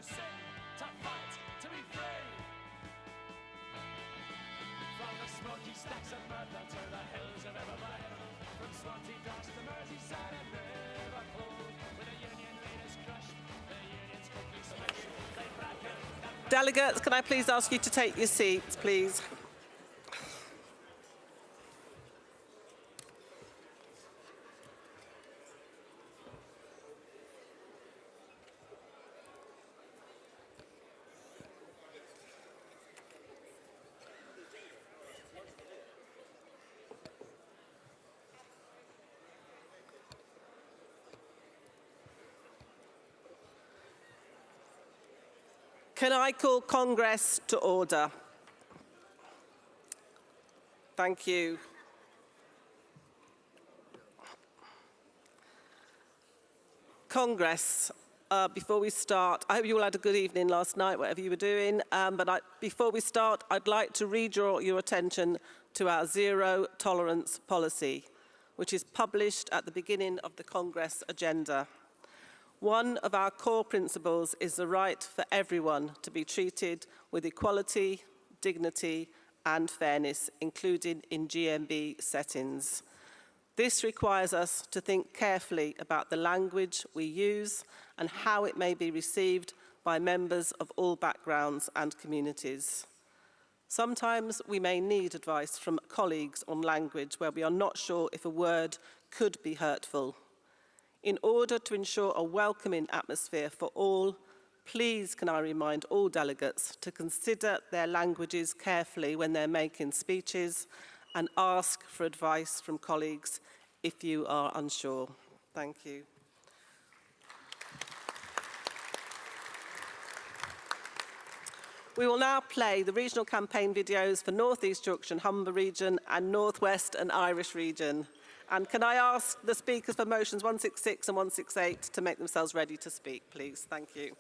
sing, to fight, to be free. From the smoky stacks of Merthyr to the hills of Evervale, from Swansea Docks to Merseyside and Liverpool, with the union leaders crushed, the unions quickly smashed. They bracken. Delegates, can I please ask you to take your seats, please? Can I call Congress to order? Thank you. Congress, before we start, I hope you all had a good evening last night, whatever you were doing. Before we start, I'd like to redraw your attention to our zero tolerance policy, which is published at the beginning of the Congress agenda. One of our core principles is the right for everyone to be treated with equality, dignity and fairness, including in GMB settings. This requires us to think carefully about the language we use and how it may be received by members of all backgrounds and communities. Sometimes we may need advice from colleagues on language where we are not sure if a word could be hurtful. In order to ensure a welcoming atmosphere for all, please can I remind all delegates to consider their languages carefully when they're making speeches and ask for advice from colleagues if you are unsure. Thank you. We will now play the regional campaign videos for North East Yorkshire and Humber region and North West and Irish region. And can I ask the speakers for motions 166 and 168 to make themselves ready to speak, please? Thank you.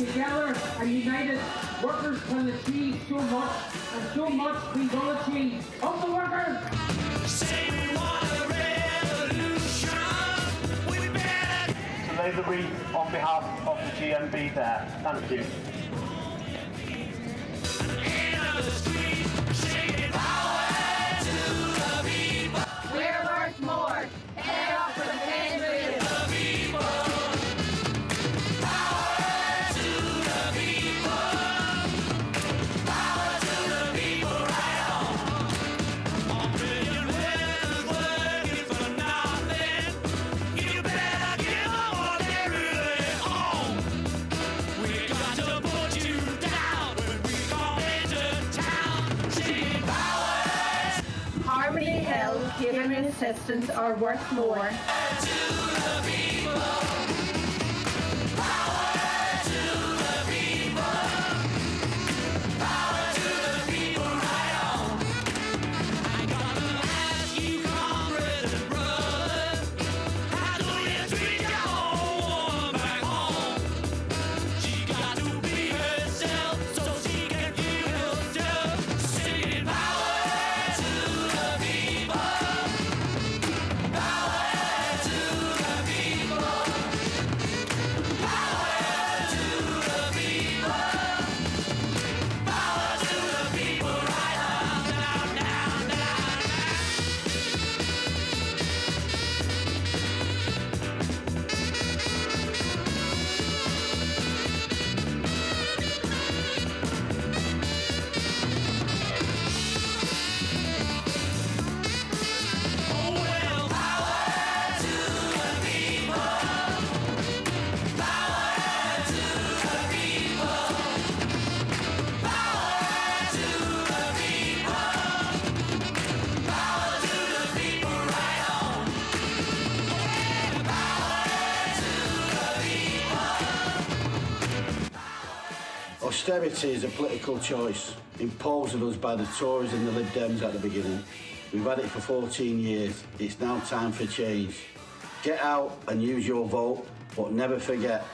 together and united, workers can achieve so much, and so much we will achieve. Of the workers! Say we want a revolution. We better To lay the wreath on behalf of the GMB there. Thank you. end of the street, shaking power to the people. We're worth more. Head up for the country. The people. Power to the people. Power to the people right on. A million workers working for nothing. You better give them what they really own. We got to put you down when we come into town. Shaking power Harmony Hill, giving and assistance are worth more. to the people. Power to the people. Power to the people right on. I gotta ask you, comrades and brothers, how do you treat your own woman back home? She got to be herself so she can give herself. Singing power to the people. Power to the people. Power to the people. Power to the people right on, down, down, down, down. Oh well, power to the people. Power to the people. Power to the people. Power to the people right on. Power to the people. Austerity is a political choice imposed on us by the Tories and the Lib Dems at the beginning. We've had it for 14 years. It's now time for change. Get out and use your vote, but never forget,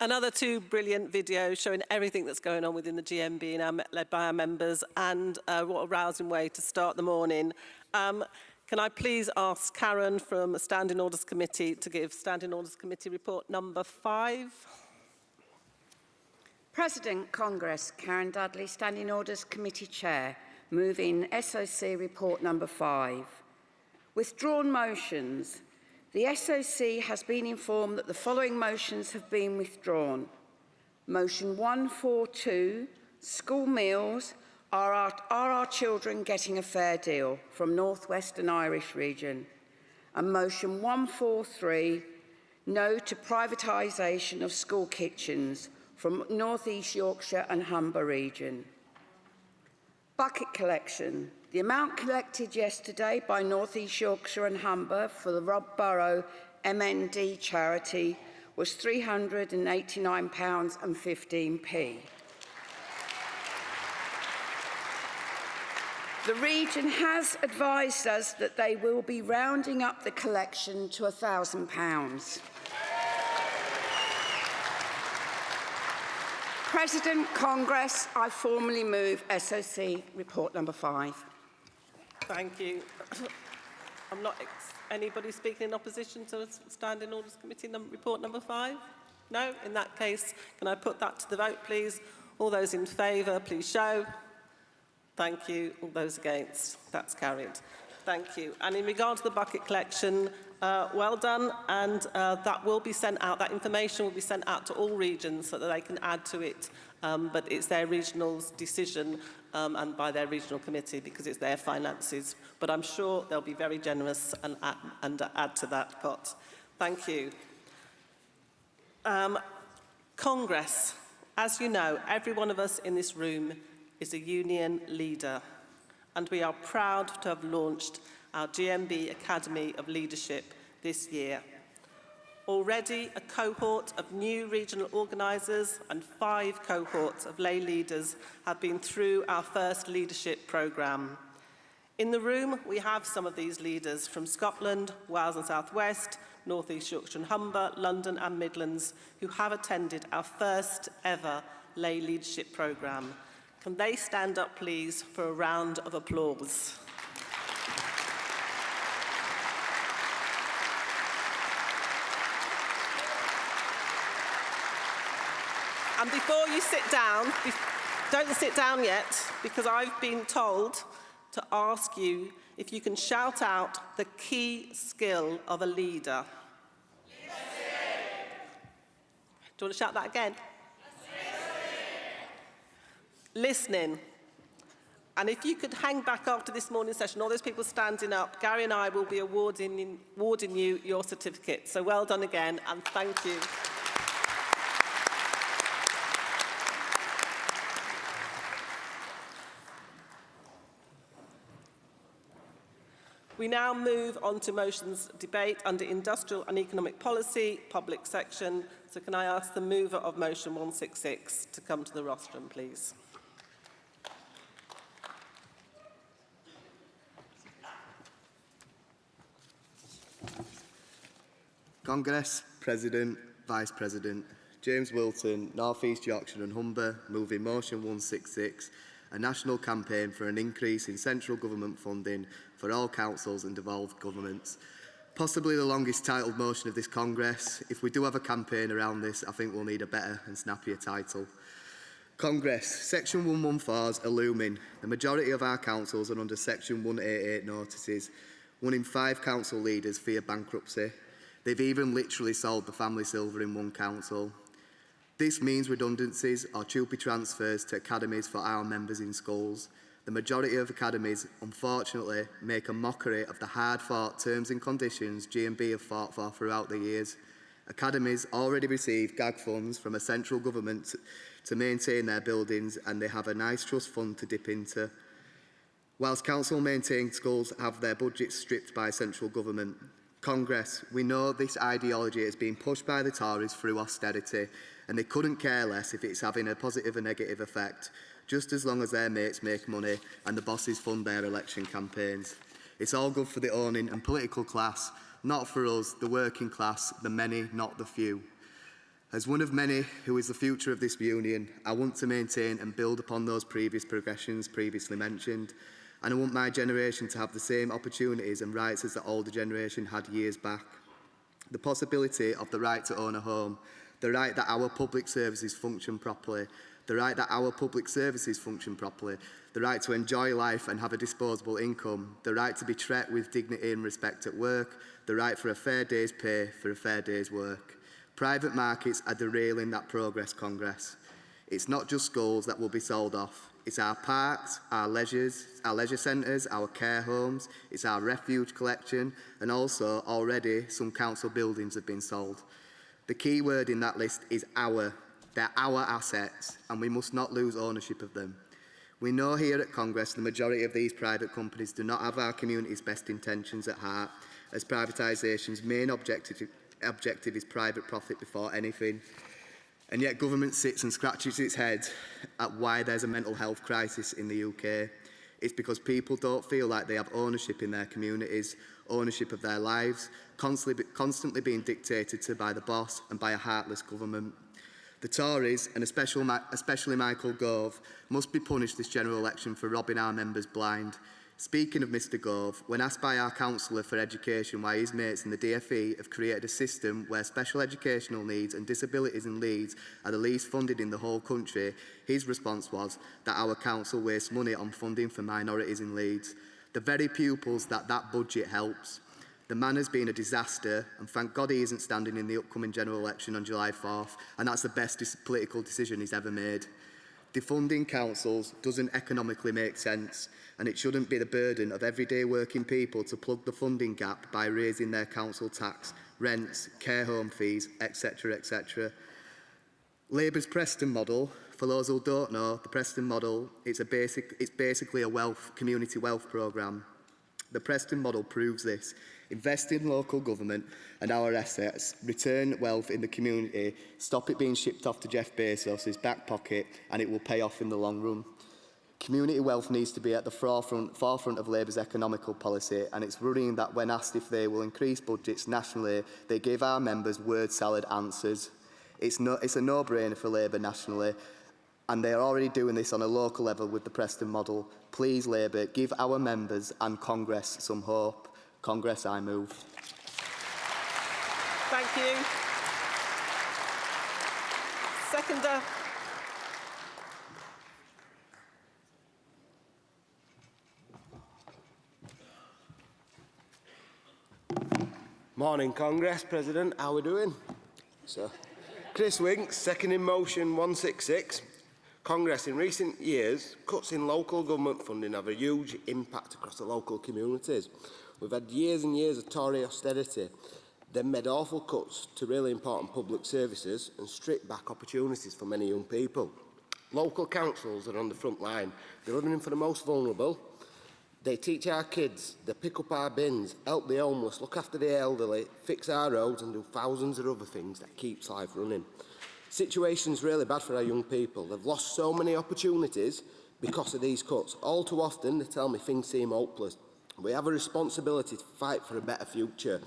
Another two brilliant videos showing everything that's going on within the GMB and led by our members, and what a rousing way to start the morning. Can I please ask Karen from Standing Orders Committee to give Standing Orders Committee report number 5? President Congress, Karen Dudley, Standing Orders Committee Chair, moving SOC report number 5. Withdrawn motions. The SOC has been informed that the following motions have been withdrawn. Motion 142, school meals, are our children getting a fair deal, from North Western Irish region. And motion 143, no to privatisation of school kitchens, from North East Yorkshire and Humber region. Bucket collection. The amount collected yesterday by North East Yorkshire and Humber for the Rob Borough MND charity was £389.15. The region has advised us that they will be rounding up the collection to £1,000. President Congress, I formally move SOC report number 5. Thank you. I'm not anybody speaking in opposition to Standing Orders Committee report number 5? No? In that case, can I put that to the vote, please? All those in favour, please show. Thank you. All those against? That's carried. Thank you. And in regard to the bucket collection, well done, and that will be sent out, that information will be sent out to all regions so that they can add to it, but it's their regional's decision and by their regional committee because it's their finances. But I'm sure they'll be very generous and add to that pot. Thank you. Congress. As you know, every one of us in this room is a union leader. and we are proud to have launched our GMB Academy of Leadership this year. Already, a cohort of new regional organisers and 5 cohorts of lay leaders have been through our first leadership programme. In the room, we have some of these leaders from Scotland, Wales and South West, North East Yorkshire and Humber, London and Midlands, who have attended our first ever lay leadership programme. Can they stand up, please, for a round of applause? And before you sit down, don't sit down yet, because I've been told to ask you if you can shout out the key skill of a leader. Do you want to shout that again? Listening. And if you could hang back after this morning session, all those people standing up, Gary and I will be awarding you your certificate. So well done again, and thank you. We now move on to motions debate under Industrial and Economic Policy, public section. So can I ask the mover of motion 166 to come to the rostrum, please? Congress, President, Vice President, James Wilton, North East Yorkshire and Humber, moving motion 166, a national campaign for an increase in central government funding for all councils and devolved governments. Possibly the longest titled motion of this Congress. If we do have a campaign around this, I think we'll need a better and snappier title. Congress, Section 114s are looming. The majority of our councils are under Section 188 notices. 1 in 5 council leaders fear bankruptcy. They've even literally sold the family silver in one council. This means redundancies or choopy transfers to academies for our members in schools. The majority of academies, unfortunately, make a mockery of the hard-fought terms and conditions GMB have fought for throughout the years. Academies already receive gag funds from a central government to maintain their buildings, and they have a nice trust fund to dip into. Whilst council-maintained schools have their budgets stripped by central government. Congress, we know this ideology is being pushed by the Tories through austerity, and they couldn't care less if it's having a positive or negative effect, just as long as their mates make money and the bosses fund their election campaigns. It's all good for the owning and political class, not for us, the working class, the many, not the few. As one of many who is the future of this union, I want to maintain and build upon those previous progressions previously mentioned, and I want my generation to have the same opportunities and rights as the older generation had years back. The possibility of the right to own a home, the right that our public services function properly, the right that our public services function properly, the right to enjoy life and have a disposable income, the right to be treated with dignity and respect at work, the right for a fair day's pay for a fair day's work. Private markets are derailing that progress, Congress. It's not just schools that will be sold off. It's our parks, our leisure centres, our care homes, it's our refuge collection, and also already some council buildings have been sold. The key word in that list is our. They're our assets, and we must not lose ownership of them. We know here at Congress the majority of these private companies do not have our community's best intentions at heart, as privatisation's main objective is private profit before anything. And yet government sits and scratches its head at why there's a mental health crisis in the UK. It's because people don't feel like they have ownership in their communities, ownership of their lives, constantly being dictated to by the boss and by a heartless government. The Tories, and especially Michael Gove, must be punished this general election for robbing our members blind. Speaking of Mr Gove, when asked by our councillor for education why his mates in the DFE have created a system where special educational needs and disabilities in Leeds are the least funded in the whole country, his response was that our council wastes money on funding for minorities in Leeds. The very pupils that budget helps. The man has been a disaster, and thank God he isn't standing in the upcoming general election on July 4th, and that's the best political decision he's ever made. Defunding councils doesn't economically make sense, and it shouldn't be the burden of everyday working people to plug the funding gap by raising their council tax, rents, care home fees, etc., etc. Labour's Preston model For those who don't know, the Preston model, it's basically a community wealth programme. The Preston model proves this. Invest in local government and our assets, return wealth in the community, stop it being shipped off to Jeff Bezos' back pocket, and it will pay off in the long run. Community wealth needs to be at the forefront of Labour's economical policy, and it's worrying that when asked if they will increase budgets nationally, they give our members word salad answers. It's a no-brainer for Labour nationally, and they are already doing this on a local level with the Preston model. Please, Labour, give our members and Congress some hope. Congress, I move. Thank you. Seconder. Morning, Congress, President. How are we doing? Chris Winks, seconding motion 166. Congress, in recent years, cuts in local government funding have a huge impact across the local communities. We've had years and years of Tory austerity, then made awful cuts to really important public services and stripped back opportunities for many young people. Local councils are on the front line. They're living in for the most vulnerable. They teach our kids, they pick up our bins, help the homeless, look after the elderly, fix our roads and do thousands of other things that keeps life running. Situation's really bad for our young people. They've lost so many opportunities because of these cuts. All too often they tell me things seem hopeless. We have a responsibility to fight for a better future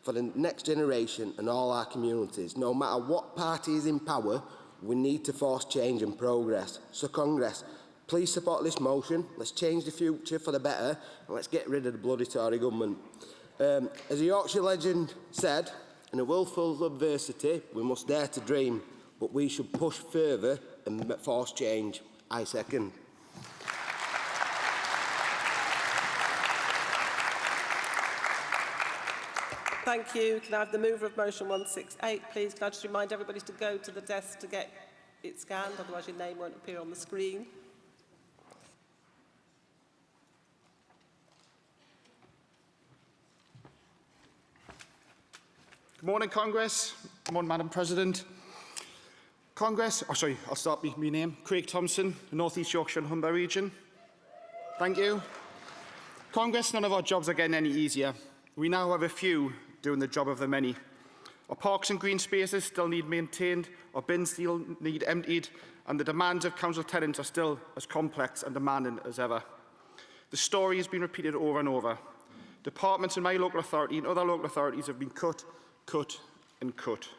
for the next generation and all our communities. No matter what party is in power, we need to force change and progress. So Congress, please support this motion. Let's change the future for the better and let's get rid of the bloody Tory government. As a Yorkshire legend said, in a world full of adversity, we must dare to dream, but we should push further and force change. I second. Thank you. Can I have the mover of motion 168, please? Can I just remind everybody to go to the desk to get it scanned, otherwise your name won't appear on the screen. Good morning, Congress. Good morning, Madam President. Congress, I'll start with my name. Craig Thompson, the North East Yorkshire and Humber region. Thank you. Congress, none of our jobs are getting any easier. We now have a few doing the job of the many. Our parks and green spaces still need maintained, our bins still need emptied, and the demands of council tenants are still as complex and demanding as ever. The story has been repeated over and over. Departments in my local authority and other local authorities have been cut, and cut.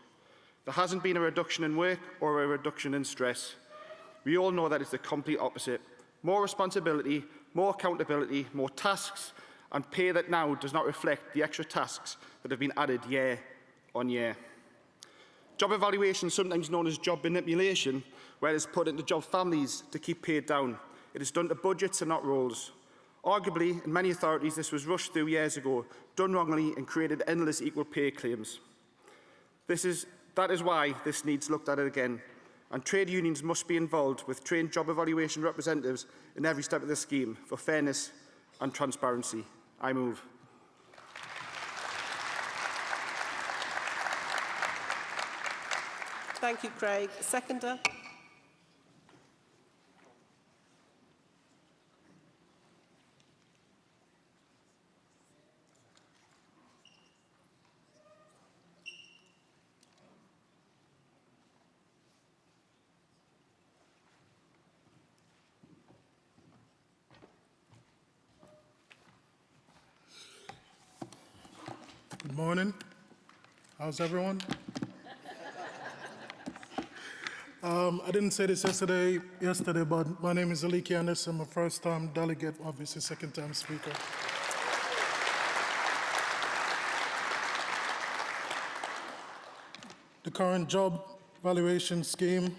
There hasn't been a reduction in work or a reduction in stress. We all know that it's the complete opposite. More responsibility, more accountability, more tasks, and pay that now does not reflect the extra tasks that have been added year on year. Job evaluation, sometimes known as job manipulation, where it is put into job families to keep paid down. It is done to budgets and not roles. Arguably, in many authorities, this was rushed through years ago, done wrongly, and created endless equal pay claims. That is why this needs looked at again, and trade unions must be involved with trained job evaluation representatives in every step of the scheme for fairness and transparency. I move. Thank you, Craig. Seconder. Good morning. How's everyone? I didn't say this yesterday, but my name is Aliki Anderson. I'm a first-time delegate, obviously second-time speaker. The current job valuation scheme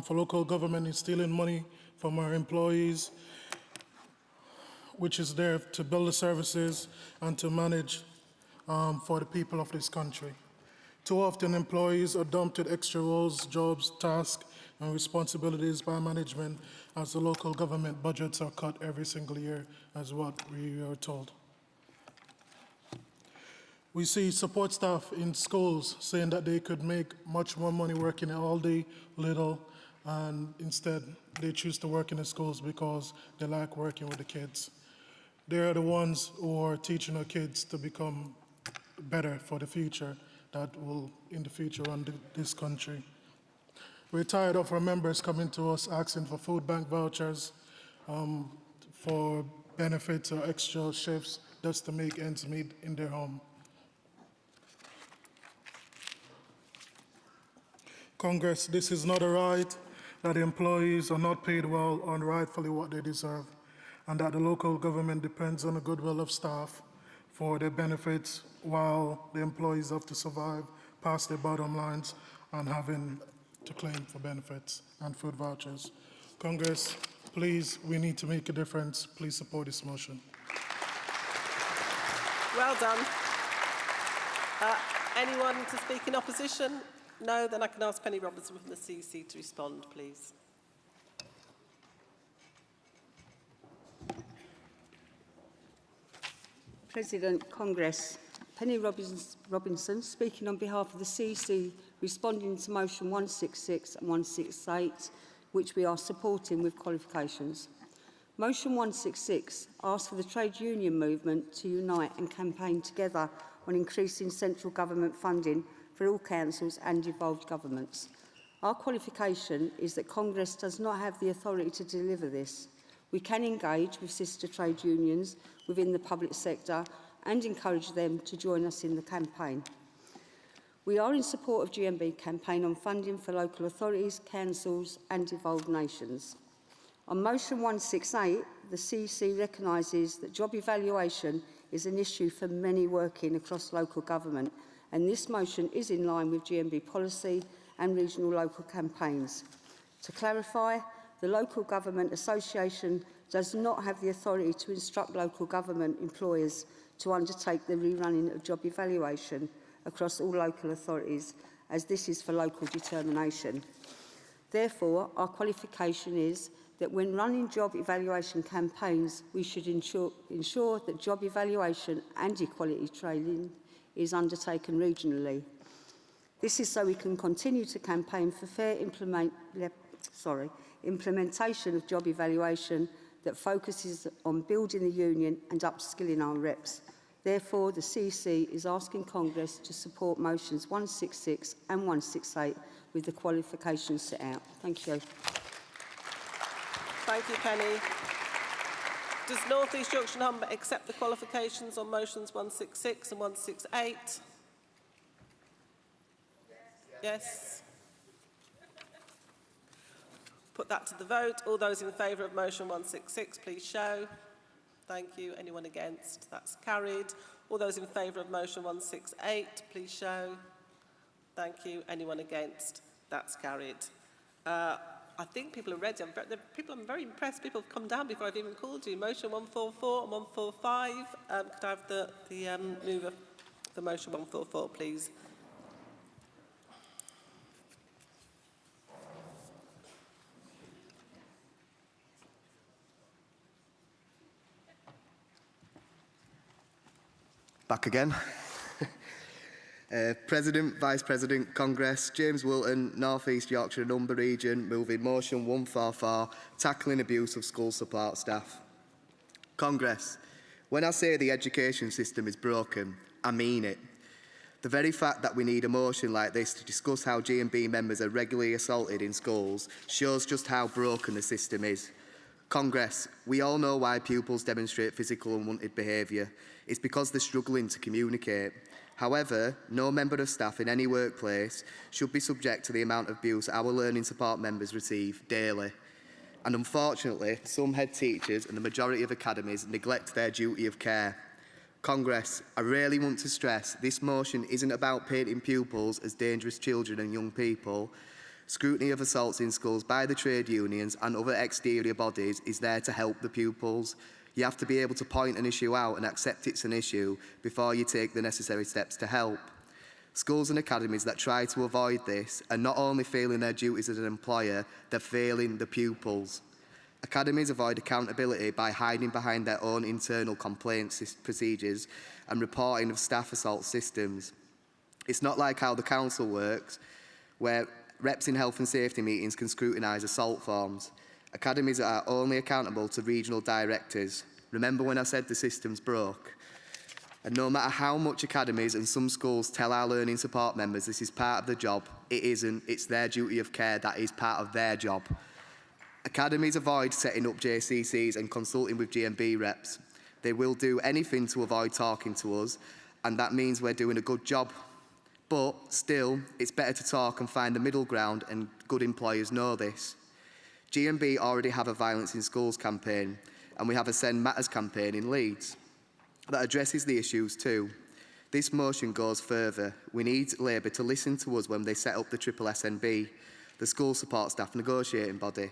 for local government is stealing money from our employees, which is there to build the services and to manage for the people of this country. Too often, employees are dumped with extra roles, jobs, tasks, and responsibilities by management as the local government budgets are cut every single year, as what we are told. We see support staff in schools saying that they could make much more money working at Aldi, Lidl, and instead they choose to work in the schools because they like working with the kids. They are the ones who are teaching our kids to become better for the future that will, in the future, run this country. We're tired of our members coming to us asking for food bank vouchers, for benefits or extra shifts just to make ends meet in their home. Congress, this is not a right that the employees are not paid well or rightfully what they deserve, and that the local government depends on the goodwill of staff for their benefits while the employees have to survive past their bottom lines and having to claim for benefits and food vouchers. Congress, please, we need to make a difference. Please support this motion. Well done. Anyone to speak in opposition? No, then I can ask Penny Robertson from the CEC to respond, please. President, Congress. Penny Robinson, speaking on behalf of the CEC, responding to motion 166 and 168, which we are supporting with qualifications. Motion 166 asks for the trade union movement to unite and campaign together on increasing central government funding for all councils and devolved governments. Our qualification is that Congress does not have the authority to deliver this. We can engage with sister trade unions within the public sector and encourage them to join us in the campaign. We are in support of GMB campaign on funding for local authorities, councils and devolved nations. On motion 168, the CEC recognises that job evaluation is an issue for many working across local government, and this motion is in line with GMB policy and regional local campaigns. To clarify, the Local Government Association does not have the authority to instruct local government employers to undertake the rerunning of job evaluation across all local authorities, as this is for local determination. Therefore, our qualification is that when running job evaluation campaigns, we should ensure that job evaluation and equality training is undertaken regionally. This is so we can continue to campaign for fair implementation of job evaluation that focuses on building the union and upskilling our reps. Therefore, the CEC is asking Congress to support motions 166 and 168 with the qualifications set out. Thank you. Thank you, Penny. Does North East Yorkshire and Humber accept the qualifications on motions 166 and 168? Yes. Put that to the vote. All those in favour of motion 166, please show. Thank you. Anyone against? That's carried. All those in favour of motion 168, please show. Thank you. Anyone against? That's carried. I think people are ready. I'm very impressed. People have come down before I've even called you. Motion 144 and 145. Could I have the mover for motion 144, please? Back again. President, Vice President, Congress, James Wilton, North East Yorkshire and Humber Region, moving motion 144, tackling abuse of school support staff. Congress, when I say the education system is broken, I mean it. The very fact that we need a motion like this to discuss how GMB members are regularly assaulted in schools shows just how broken the system is. Congress, we all know why pupils demonstrate physical unwanted behaviour. It's because they're struggling to communicate. However, no member of staff in any workplace should be subject to the amount of abuse our learning support members receive daily. And unfortunately, some head teachers and the majority of academies neglect their duty of care. Congress, I really want to stress this motion isn't about painting pupils as dangerous children and young people. Scrutiny of assaults in schools by the trade unions and other exterior bodies is there to help the pupils. You have to be able to point an issue out and accept it's an issue before you take the necessary steps to help. Schools and academies that try to avoid this are not only failing their duties as an employer, they're failing the pupils. Academies avoid accountability by hiding behind their own internal complaints procedures and reporting of staff assault systems. It's not like how the council works, where Reps in health and safety meetings can scrutinise assault forms. Academies are only accountable to regional directors. Remember when I said the system's broke? And no matter how much academies and some schools tell our learning support members this is part of the job, it isn't. It's their duty of care. That is part of their job. Academies avoid setting up JCCs and consulting with GMB reps. They will do anything to avoid talking to us, and that means we're doing a good job. But still, it's better to talk and find the middle ground, and good employers know this. GMB already have a Violence in Schools campaign, and we have a Send Matters campaign in Leeds that addresses the issues too. This motion goes further. We need Labour to listen to us when they set up the SSNB, the school support staff negotiating body.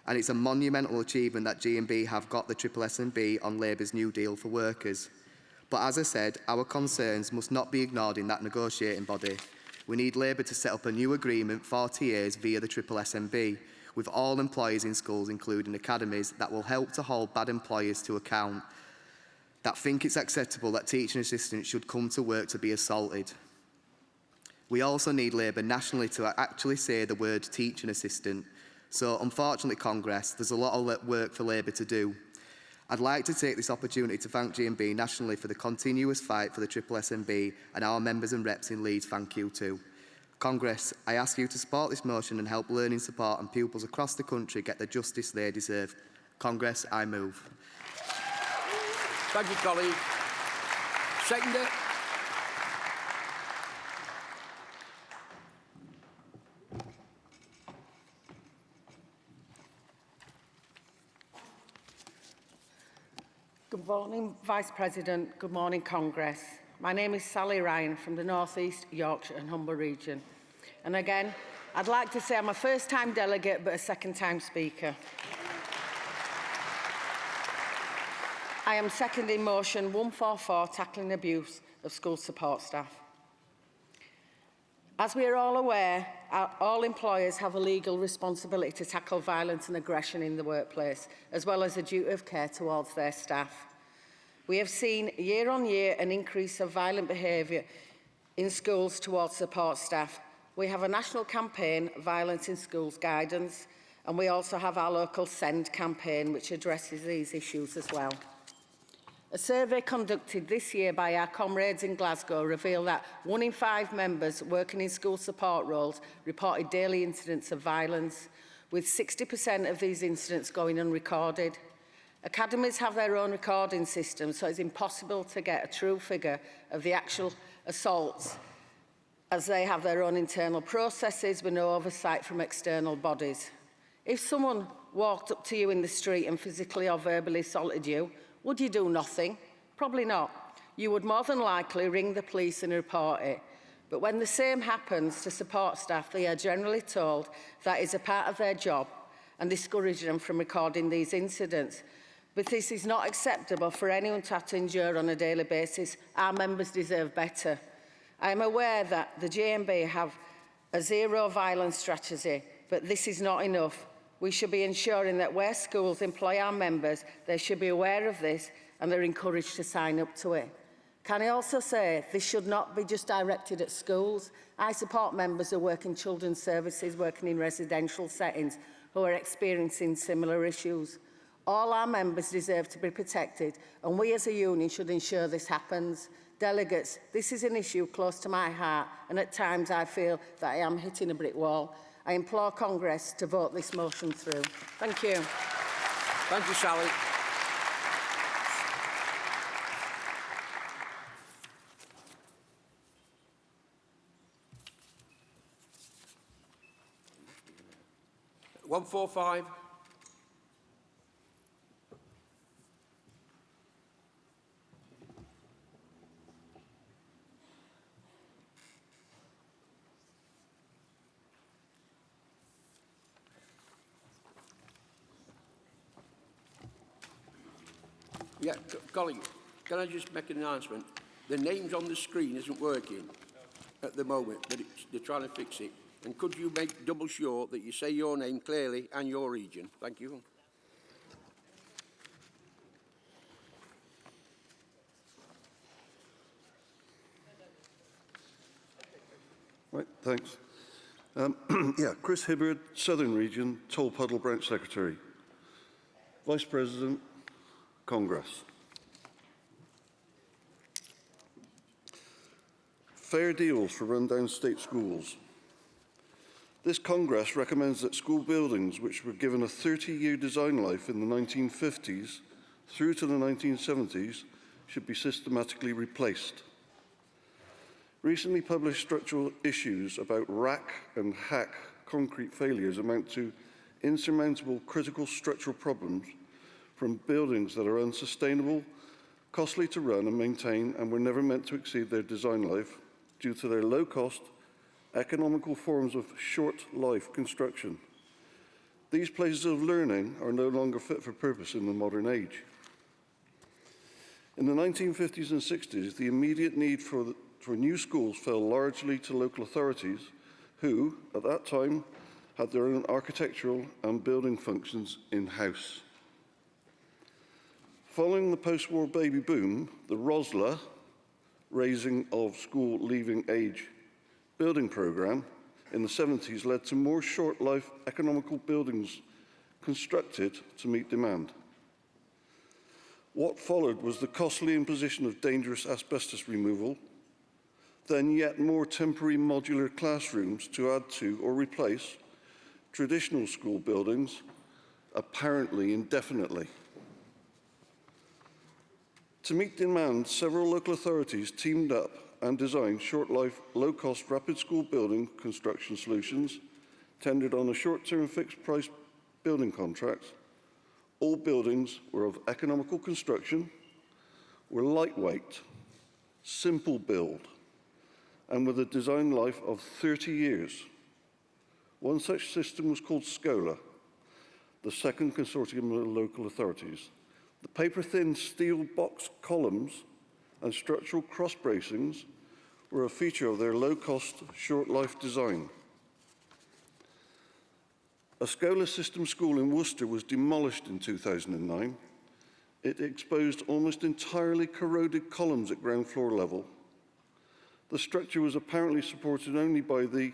And it's a monumental achievement that GMB have got the SSNB on Labour's New Deal for workers. But as I said, our concerns must not be ignored in that negotiating body. We need Labour to set up a new agreement for TAs via the SSNB, with all employers in schools, including academies, that will help to hold bad employers to account, that think it's acceptable that teaching assistants should come to work to be assaulted. We also need Labour nationally to actually say the word teaching assistant. So, unfortunately, Congress, there's a lot of work for Labour to do. I'd like to take this opportunity to thank GMB nationally for the continuous fight for the SSNB, and our members and reps in Leeds thank you too. Congress, I ask you to support this motion and help learning support and pupils across the country get the justice they deserve. Congress, I move. Thank you, colleague. Seconder. Good morning, Vice President. Good morning, Congress. My name is Sally Ryan from the North East Yorkshire and Humber region. And again, I'd like to say I'm a first-time delegate but a second-time speaker. I am seconding motion 144, tackling abuse of school support staff. As we are all aware, all employers have a legal responsibility to tackle violence and aggression in the workplace, as well as a duty of care towards their staff. We have seen year on year an increase of violent behaviour in schools towards support staff. We have a national campaign, Violence in Schools Guidance, and we also have our local SEND campaign, which addresses these issues as well. A survey conducted this year by our comrades in Glasgow revealed that 1 in 5 members working in school support roles reported daily incidents of violence, with 60% of these incidents going unrecorded. Academies have their own recording system, so it's impossible to get a true figure of the actual assaults, as they have their own internal processes with no oversight from external bodies. If someone walked up to you in the street and physically or verbally assaulted you, would you do nothing? Probably not. You would more than likely ring the police and report it. But when the same happens to support staff, they are generally told that is a part of their job and discourage them from recording these incidents. But this is not acceptable for anyone to have to endure on a daily basis. Our members deserve better. I am aware that the GMB have a zero violence strategy, but this is not enough. We should be ensuring that where schools employ our members, they should be aware of this and they're encouraged to sign up to it. Can I also say this should not be just directed at schools? I support members who work in children's services, working in residential settings, who are experiencing similar issues. All our members deserve to be protected, and we as a union should ensure this happens. Delegates, this is an issue close to my heart, and at times I feel that I am hitting a brick wall. I implore Congress to vote this motion through. Thank you. Thank you, Sally. One, 4, 5. Yeah, colleague, can I just make an announcement? The names on the screen isn't working at the moment, but they're trying to fix it. And could you make double sure that you say your name clearly and your region? Thank you. Right, thanks. Chris Hibbard, Southern Region, Tolpuddle Branch Secretary. Vice President, Congress. Fair deals for rundown state schools. This Congress recommends that school buildings which were given a 30-year design life in the 1950s through to the 1970s should be systematically replaced. Recently published structural issues about rack and hack concrete failures amount to insurmountable critical structural problems from buildings that are unsustainable, costly to run and maintain, and were never meant to exceed their design life due to their low-cost, economical forms of short-life construction. These places of learning are no longer fit for purpose in the modern age. In the 1950s and 60s, the immediate need for new schools fell largely to local authorities who, at that time, had their own architectural and building functions in-house. Following the post-war baby boom, the ROSLA, Raising of School Leaving Age building programme, in the 70s led to more short-life economical buildings constructed to meet demand. What followed was the costly imposition of dangerous asbestos removal, then yet more temporary modular classrooms to add to or replace traditional school buildings, apparently indefinitely. To meet demand, several local authorities teamed up and designed short-life, low-cost, rapid school building construction solutions, tendered on a short-term fixed-price building contracts. All buildings were of economical construction, were lightweight, simple build, and with a design life of 30 years. One such system was called SCOLA, the second consortium of local authorities. The paper-thin steel box columns and structural cross-bracings were a feature of their low-cost, short-life design. A SCOLA system school in Worcester was demolished in 2009. It exposed almost entirely corroded columns at ground floor level. The structure was apparently supported only by the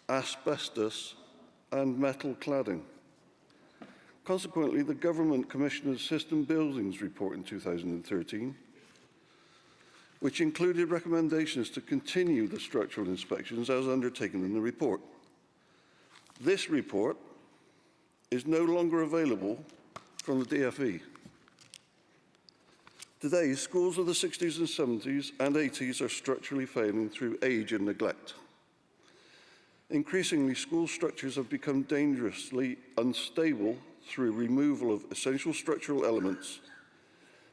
asbestos and metal cladding. Consequently, the government commissioned a system buildings report in 2013, which included recommendations to continue the structural inspections as undertaken in the report. This report is no longer available from the DFE. Today, schools of the 60s and 70s and 80s are structurally failing through age and neglect. Increasingly, school structures have become dangerously unstable through removal of essential structural elements,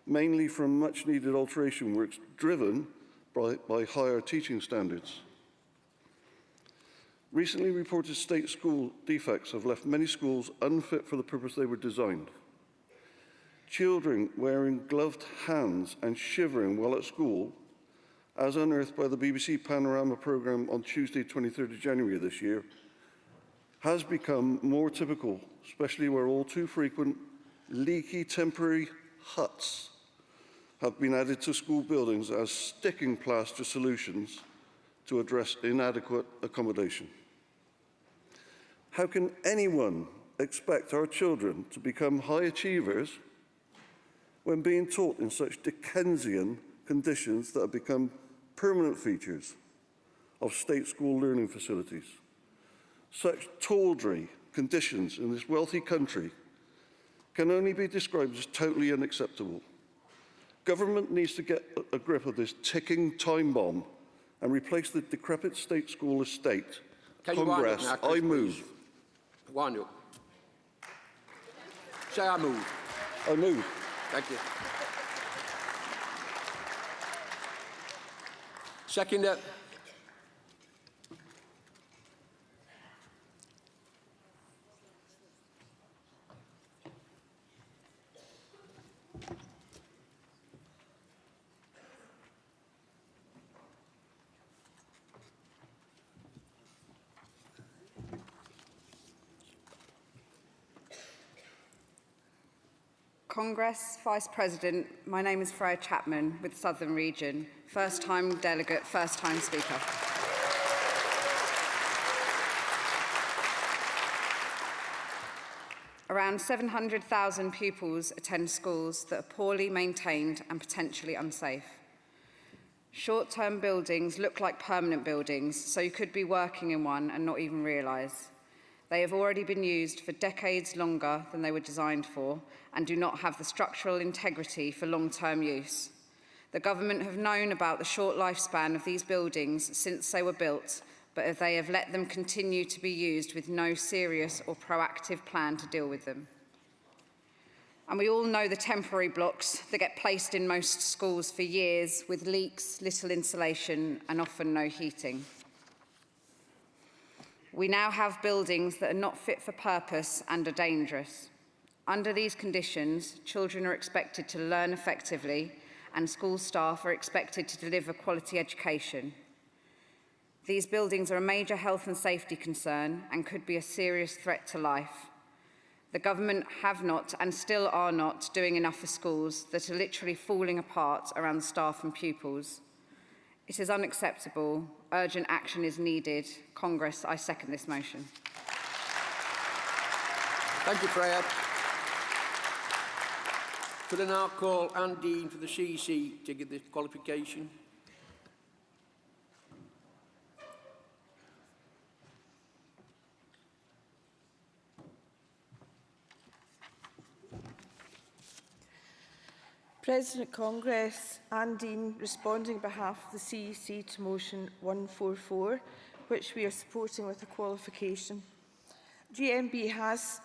mainly from much-needed alteration works driven by higher teaching standards. Recently reported state school defects have left many schools unfit for the purpose they were designed. Children wearing gloved hands and shivering while at school, as unearthed by the BBC Panorama programme on Tuesday, 23rd of January this year, has become more typical, especially where all too frequent leaky temporary huts have been added to school buildings as sticking plaster solutions to address inadequate accommodation. How can anyone expect our children to become high achievers when being taught in such Dickensian conditions that have become permanent features of state school learning facilities? Such tawdry conditions in this wealthy country can only be described as totally unacceptable. Government needs to get a grip of this ticking time bomb and replace the decrepit state school estate. Congress, I move. Wind up. Say I move. I move. Thank you. Seconder. Congress, Vice President, my name is Freya Chapman with Southern Region. First time delegate, first time speaker. Around 700,000 pupils attend schools that are poorly maintained and potentially unsafe. Short-term buildings look like permanent buildings, so you could be working in one and not even realise. They have already been used for decades longer than they were designed for and do not have the structural integrity for long-term use. The government have known about the short lifespan of these buildings since they were built, but they have let them continue to be used with no serious or proactive plan to deal with them. And we all know the temporary blocks that get placed in most schools for years with leaks, little insulation and often no heating. We now have buildings that are not fit for purpose and are dangerous. Under these conditions, children are expected to learn effectively and school staff are expected to deliver quality education. These buildings are a major health and safety concern and could be a serious threat to life. The government have not and still are not doing enough for schools that are literally falling apart around staff and pupils. It is unacceptable. Urgent action is needed. Congress, I second this motion. Thank you, Freya. Could I now call Anne Dean for the CEC to give the qualification? President Congress, Anne Dean, responding on behalf of the CEC to motion 144, which we are supporting with a qualification. GMB has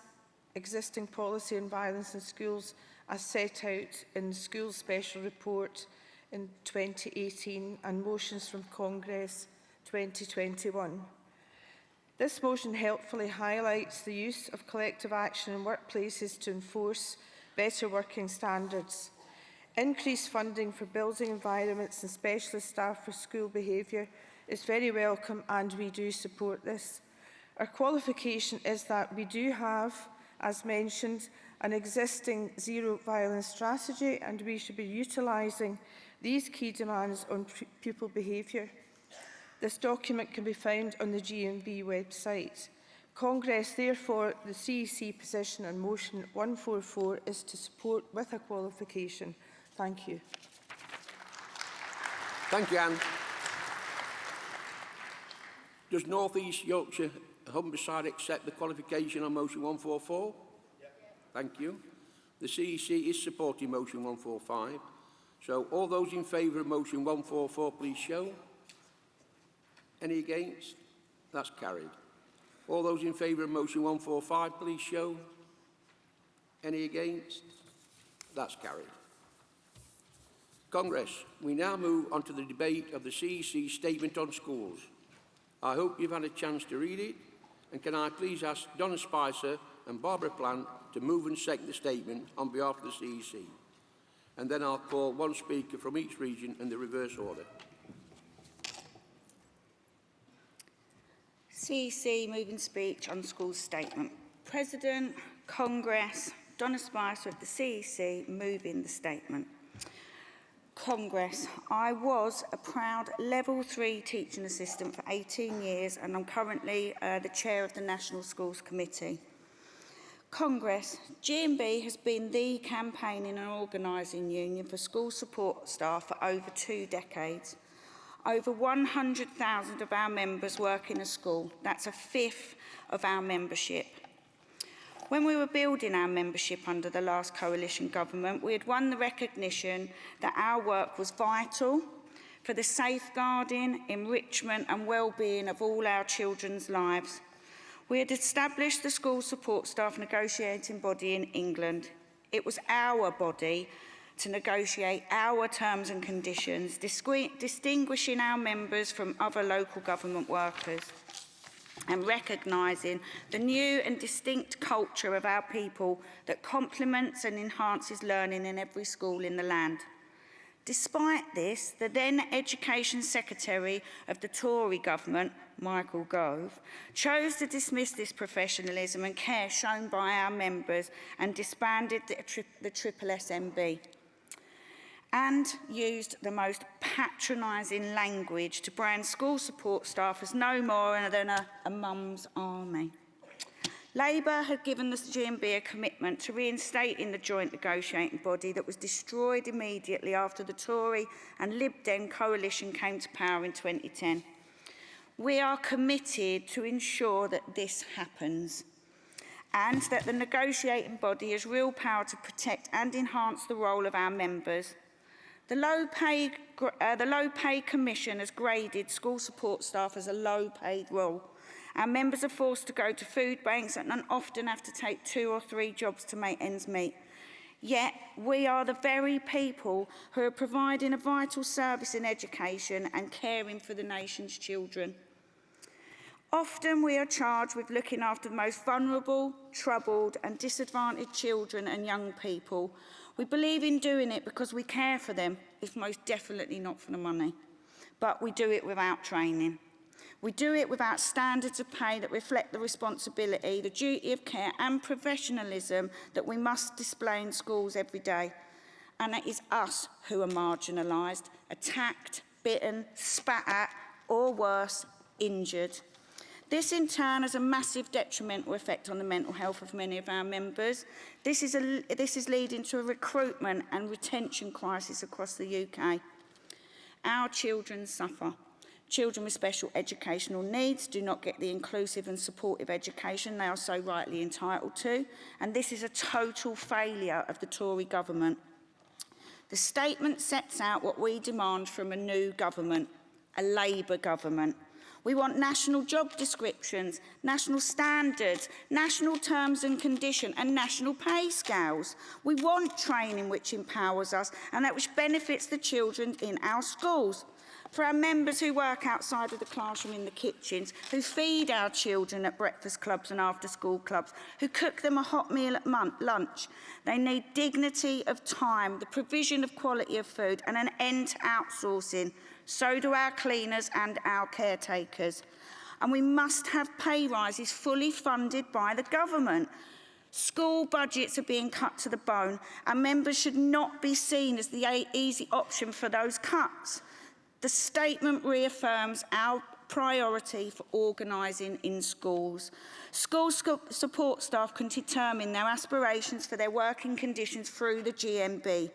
existing policy on violence in schools as set out in the Schools Special Report in 2018 and motions from Congress 2021. This motion helpfully highlights the use of collective action in workplaces to enforce better working standards. Increased funding for building environments and specialist staff for school behaviour is very welcome and we do support this. Our qualification is that we do have, as mentioned, an existing zero violence strategy and we should be utilising these key demands on pupil behaviour. This document can be found on the GMB website. Congress, therefore, the CEC position on motion 144 is to support with a qualification. Thank you. Thank you, Anne. Does North East Yorkshire Humberside accept the qualification on motion 144? Thank you. The CEC is supporting motion 145. So all those in favour of motion 144, please show. Any against? That's carried. All those in favour of motion 145, please show. Any against? That's carried. Congress, we now move on to the debate of the CEC statement on schools. I hope you've had a chance to read it, and can I please ask Donna Spicer and Barbara Plant to move and second the statement on behalf of the CEC. And then I'll call one speaker from each region in the reverse order. CEC moving speech on school statement. President, Congress, Donna Spicer of the CEC moving the statement. Congress, I was a proud Level 3 teaching assistant for 18 years and I'm currently the chair of the National Schools Committee. Congress, GMB has been the campaigning and organising union for school support staff for over 2 decades. Over 100,000 of our members work in a school. That's a fifth of our membership. When we were building our membership under the last coalition government, we had won the recognition that our work was vital for the safeguarding, enrichment and well-being of all our children's lives. We had established the school support staff negotiating body in England. It was our body to negotiate our terms and conditions, distinguishing our members from other local government workers and recognising the new and distinct culture of our people that complements and enhances learning in every school in the land. Despite this, the then Education Secretary of the Tory government, Michael Gove, chose to dismiss this professionalism and care shown by our members and disbanded the Triple SMB and used the most patronising language to brand school support staff as no more than a mum's army. Labour had given the GMB a commitment to reinstating the joint negotiating body that was destroyed immediately after the Tory and Lib Dem coalition came to power in 2010. We are committed to ensure that this happens and that the negotiating body has real power to protect and enhance the role of our members. The Low Pay Commission has graded school support staff as a low-paid role. Our members are forced to go to food banks and often have to take 2 or 3 jobs to make ends meet. Yet, we are the very people who are providing a vital service in education and caring for the nation's children. Often we are charged with looking after the most vulnerable, troubled and disadvantaged children and young people. We believe in doing it because we care for them, if most definitely not for the money. But we do it without training. We do it without standards of pay that reflect the responsibility, the duty of care and professionalism that we must display in schools every day. And it is us who are marginalised, attacked, bitten, spat at, or worse, injured. This in turn has a massive detrimental effect on the mental health of many of our members. This is leading to a recruitment and retention crisis across the UK. Our children suffer. Children with special educational needs do not get the inclusive and supportive education they are so rightly entitled to, and this is a total failure of the Tory government. The statement sets out what we demand from a new government, a Labour government. We want national job descriptions, national standards, national terms and conditions and national pay scales. We want training which empowers us and that which benefits the children in our schools. For our members who work outside of the classroom in the kitchens, who feed our children at breakfast clubs and after-school clubs, who cook them a hot meal at lunch, they need dignity of time, the provision of quality of food and an end to outsourcing. So do our cleaners and our caretakers. And we must have pay rises fully funded by the government. School budgets are being cut to the bone, and members should not be seen as the easy option for those cuts. The statement reaffirms our priority for organising in schools. School support staff can determine their aspirations for their working conditions through the GMB.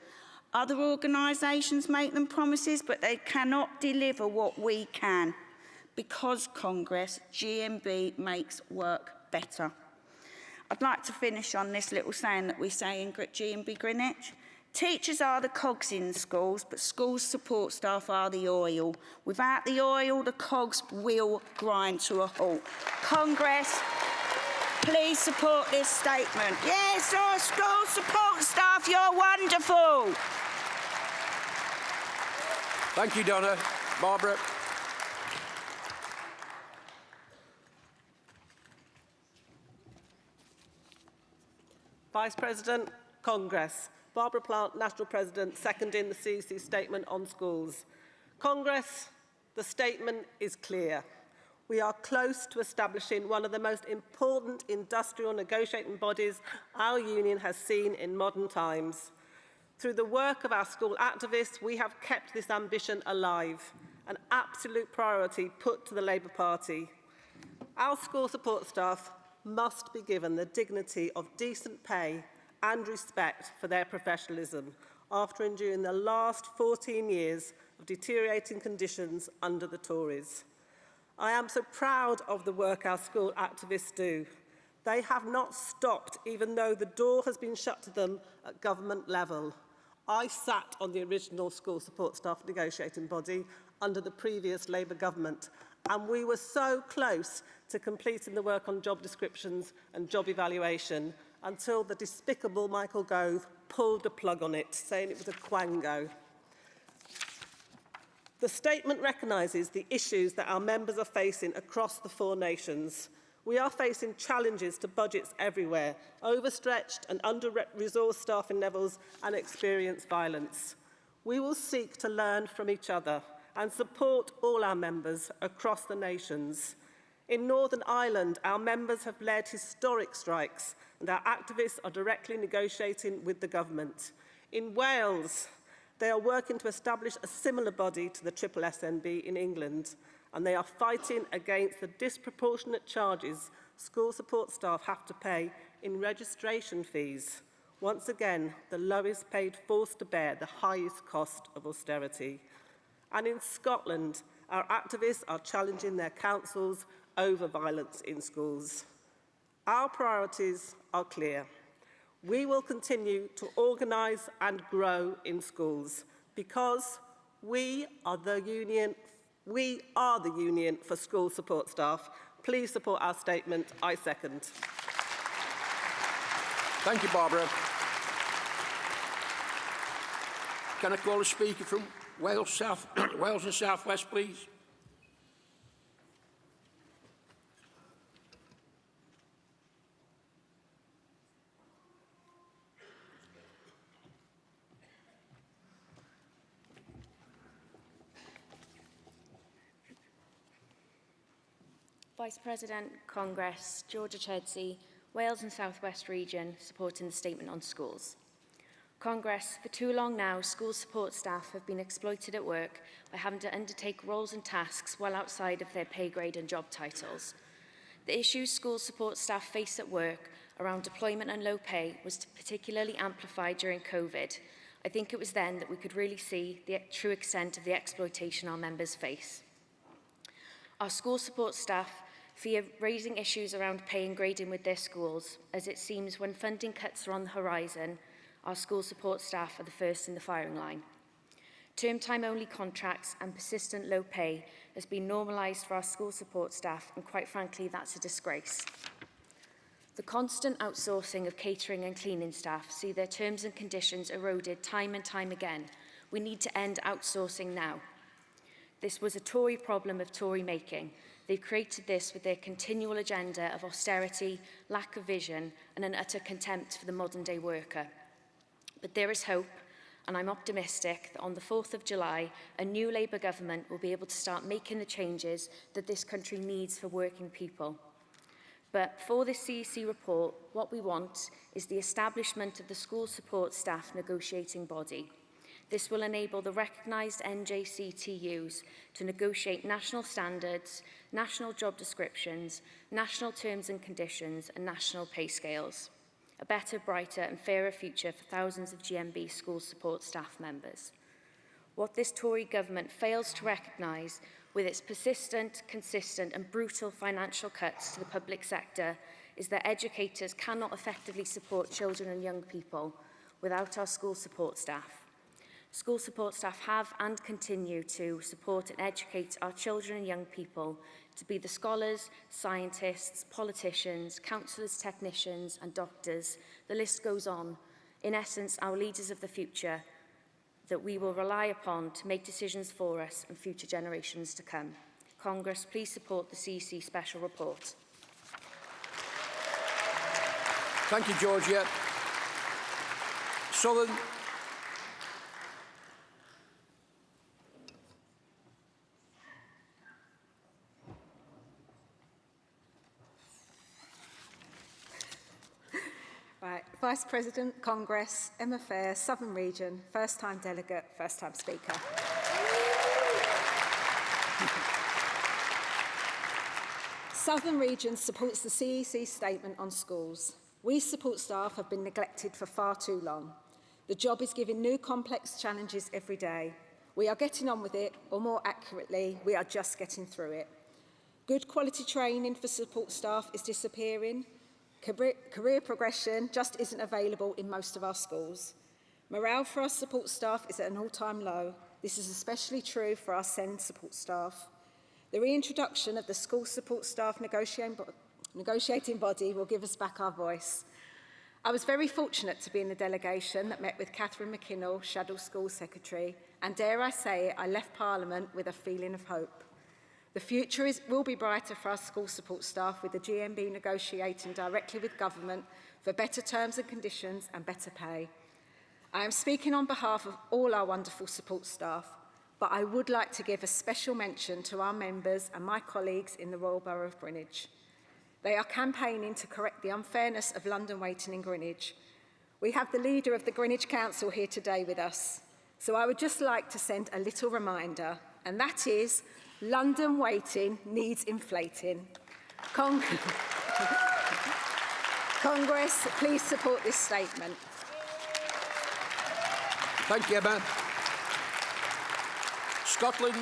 Other organisations make them promises, but they cannot deliver what we can. Because Congress, GMB makes work better. I'd like to finish on this little saying that we say in GMB Greenwich. Teachers are the cogs in schools, but school support staff are the oil. Without the oil, the cogs will grind to a halt. Congress, please support this statement. Yes, our school support staff, you're wonderful. Thank you, Donna. Barbara. Vice President, Congress. Barbara Plant, National President, seconding the CEC statement on schools. Congress, the statement is clear. We are close to establishing one of the most important industrial negotiating bodies our union has seen in modern times. Through the work of our school activists, we have kept this ambition alive, an absolute priority put to the Labour Party. Our school support staff must be given the dignity of decent pay and respect for their professionalism after enduring the last 14 years of deteriorating conditions under the Tories. I am so proud of the work our school activists do. They have not stopped, even though the door has been shut to them at government level. I sat on the original school support staff negotiating body under the previous Labour government, and we were so close to completing the work on job descriptions and job evaluation until the despicable Michael Gove pulled the plug on it, saying it was a quango. The statement recognises the issues that our members are facing across the 4 nations. We are facing challenges to budgets everywhere, overstretched and under-resourced staffing levels and experienced violence. We will seek to learn from each other and support all our members across the nations. In Northern Ireland, our members have led historic strikes and our activists are directly negotiating with the government. In Wales, they are working to establish a similar body to the SSNB in England, and they are fighting against the disproportionate charges school support staff have to pay in registration fees. Once again, the lowest paid forced to bear the highest cost of austerity. And in Scotland, our activists are challenging their councils over violence in schools. Our priorities are clear. We will continue to organise and grow in schools because we are the union for school support staff. Please support our statement. I second. Thank you, Barbara. Can I call a speaker from Wales and South West, please? Vice President, Congress, Georgia Chedsey, Wales and South West Region, supporting the statement on schools. Congress, for too long now, school support staff have been exploited at work by having to undertake roles and tasks well outside of their pay grade and job titles. The issues school support staff face at work around deployment and low pay was particularly amplified during COVID. I think it was then that we could really see the true extent of the exploitation our members face. Our school support staff fear raising issues around pay and grading with their schools, as it seems when funding cuts are on the horizon, our school support staff are the first in the firing line. Term time only contracts and persistent low pay has been normalised for our school support staff, and quite frankly, that's a disgrace. The constant outsourcing of catering and cleaning staff see their terms and conditions eroded time and time again. We need to end outsourcing now. This was a Tory problem of Tory making. They've created this with their continual agenda of austerity, lack of vision, and an utter contempt for the modern-day worker. But there is hope, and I'm optimistic that on the 4th of July, a new Labour government will be able to start making the changes that this country needs for working people. But for this CEC report, what we want is the establishment of the school support staff negotiating body. This will enable the recognised NJCTUs to negotiate national standards, national job descriptions, national terms and conditions, and national pay scales. A better, brighter and fairer future for thousands of GMB school support staff members. What this Tory government fails to recognise with its persistent, consistent and brutal financial cuts to the public sector is that educators cannot effectively support children and young people without our school support staff. School support staff have and continue to support and educate our children and young people to be the scholars, scientists, politicians, counsellors, technicians and doctors. The list goes on. In essence, our leaders of the future that we will rely upon to make decisions for us and future generations to come. Congress, please support the CEC special report. Thank you, Georgia. Southern. Right. Vice President, Congress, MFA, Southern Region, first-time delegate, first-time speaker. Southern Region supports the CEC statement on schools. We support staff have been neglected for far too long. The job is giving new complex challenges every day. We are getting on with it, or more accurately, we are just getting through it. Good quality training for support staff is disappearing. Career progression just isn't available in most of our schools. Morale for our support staff is at an all-time low. This is especially true for our SEND support staff. The reintroduction of the school support staff negotiating body will give us back our voice. I was very fortunate to be in the delegation that met with Catherine McKinnell, Shadow School Secretary, and dare I say it, I left Parliament with a feeling of hope. The future will be brighter for our school support staff, with the GMB negotiating directly with government for better terms and conditions and better pay. I am speaking on behalf of all our wonderful support staff, but I would like to give a special mention to our members and my colleagues in the Royal Borough of Greenwich. They are campaigning to correct the unfairness of London waiting in Greenwich. We have the leader of the Greenwich Council here today with us, so I would just like to send a little reminder, and that is London waiting needs inflating. Congress, please support this statement. Thank you, Emma. Scotland.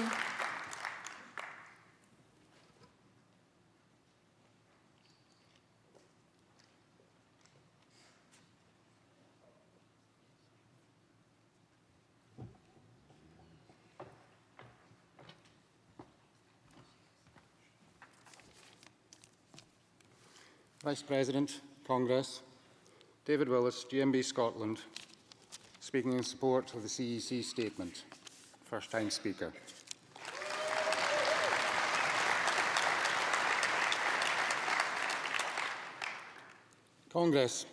Vice President, Congress, David Willis, GMB Scotland, speaking in support of the CEC statement. First-time speaker. Congress,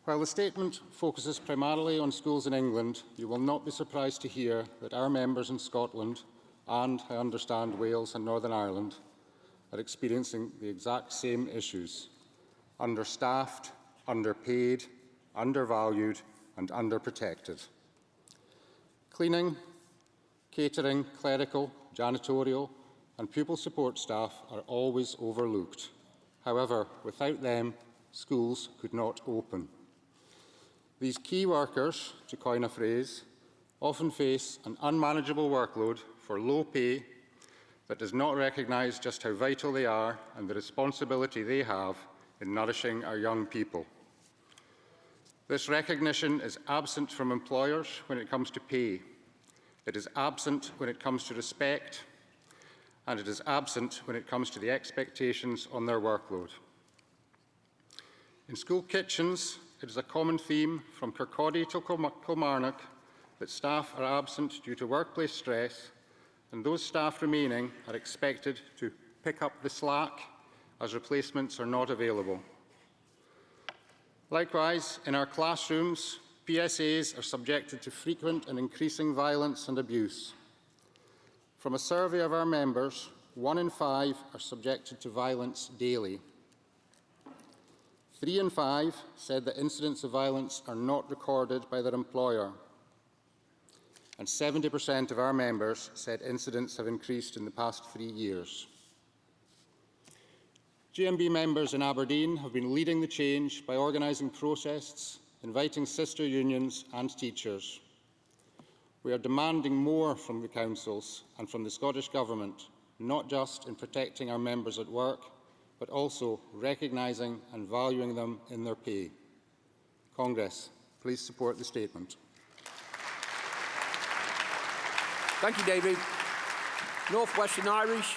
while the statement focuses primarily on schools in England, you will not be surprised to hear that our members in Scotland and, I understand, Wales and Northern Ireland are experiencing the exact same issues: understaffed, underpaid, undervalued and underprotected. Cleaning, catering, clerical, janitorial and pupil support staff are always overlooked. However, without them, schools could not open. These key workers, to coin a phrase, often face an unmanageable workload for low pay that does not recognise just how vital they are and the responsibility they have in nourishing our young people. This recognition is absent from employers when it comes to pay. It is absent when it comes to respect, and it is absent when it comes to the expectations on their workload. In school kitchens, it is a common theme from Kirkcaldy to Kilmarnock that staff are absent due to workplace stress, and those staff remaining are expected to pick up the slack as replacements are not available. Likewise, in our classrooms, PSAs are subjected to frequent and increasing violence and abuse. From a survey of our members, 1 in 5 are subjected to violence daily. 3 in 5 said that incidents of violence are not recorded by their employer. And 70% of our members said incidents have increased in the past 3 years. GMB members in Aberdeen have been leading the change by organising protests, inviting sister unions and teachers. We are demanding more from the councils and from the Scottish Government, not just in protecting our members at work, but also recognising and valuing them in their pay. Congress, please support the statement. Thank you, David. North Western Irish.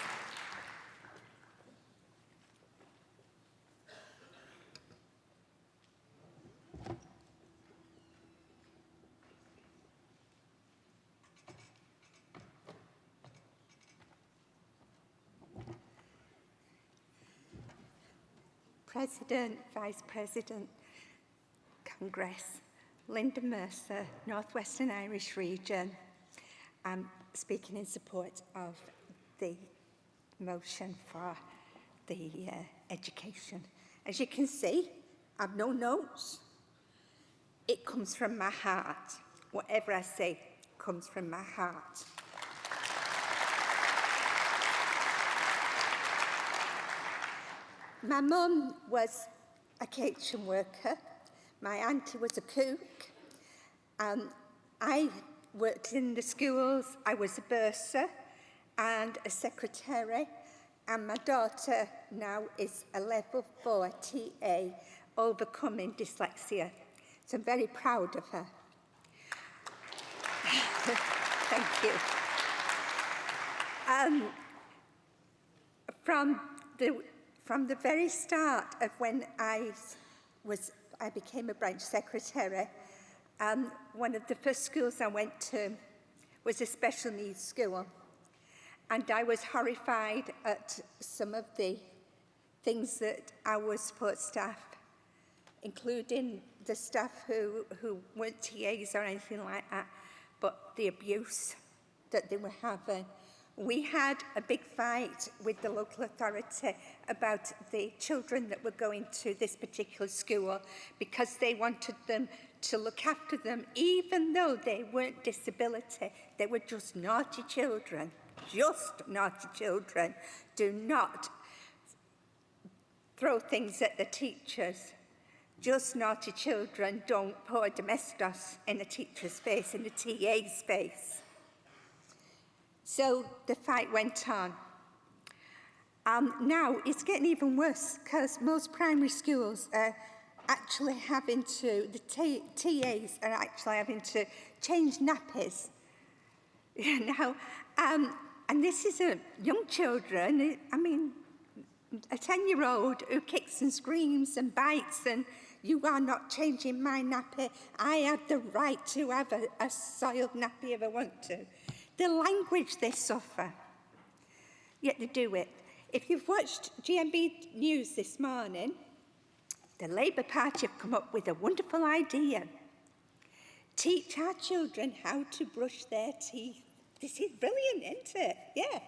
President, Vice President, Congress, Linda Mercer, North Western Irish Region. I'm speaking in support of the motion for the education. As you can see, I've no notes. It comes from my heart. Whatever I say comes from my heart. My mum was a kitchen worker. My auntie was a cook. I worked in the schools. I was a bursar and a secretary. And my daughter now is a level 4 TA, overcoming dyslexia. So I'm very proud of her. Thank you. From the very start of when I became a branch secretary, one of the first schools I went to was a special needs school. And I was horrified at some of the things that our support staff, including the staff who weren't TAs or anything like that, but the abuse that they were having. We had a big fight with the local authority about the children that were going to this particular school because they wanted them to look after them, even though they weren't disability. They were just naughty children, just naughty children. Do not throw things at the teachers. Just naughty children don't pour domestos in a teacher's face, in a TA's face. So the fight went on. Now it's getting even worse because most primary schools are actually having to, the TAs are actually having to change nappies. Now, and this is young children, I mean, a 10-year-old who kicks and screams and bites and you are not changing my nappy. I have the right to have a soiled nappy if I want to. The language they suffer, yet they do it. If you've watched GMB News this morning, the Labour Party have come up with a wonderful idea. Teach our children how to brush their teeth. This is brilliant, isn't it? Yeah.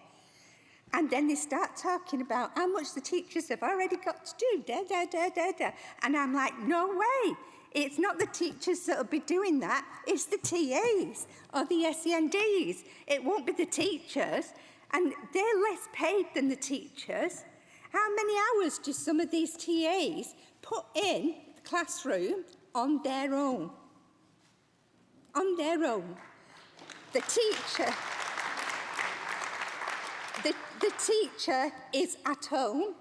And then they start talking about how much the teachers have already got to do, And I'm like, no way. It's not the teachers that will be doing that. It's the TAs or the SENDs. It won't be the teachers. And they're less paid than the teachers. How many hours do some of these TAs put in the classroom on their own? On their own. The teacher... The teacher is at home,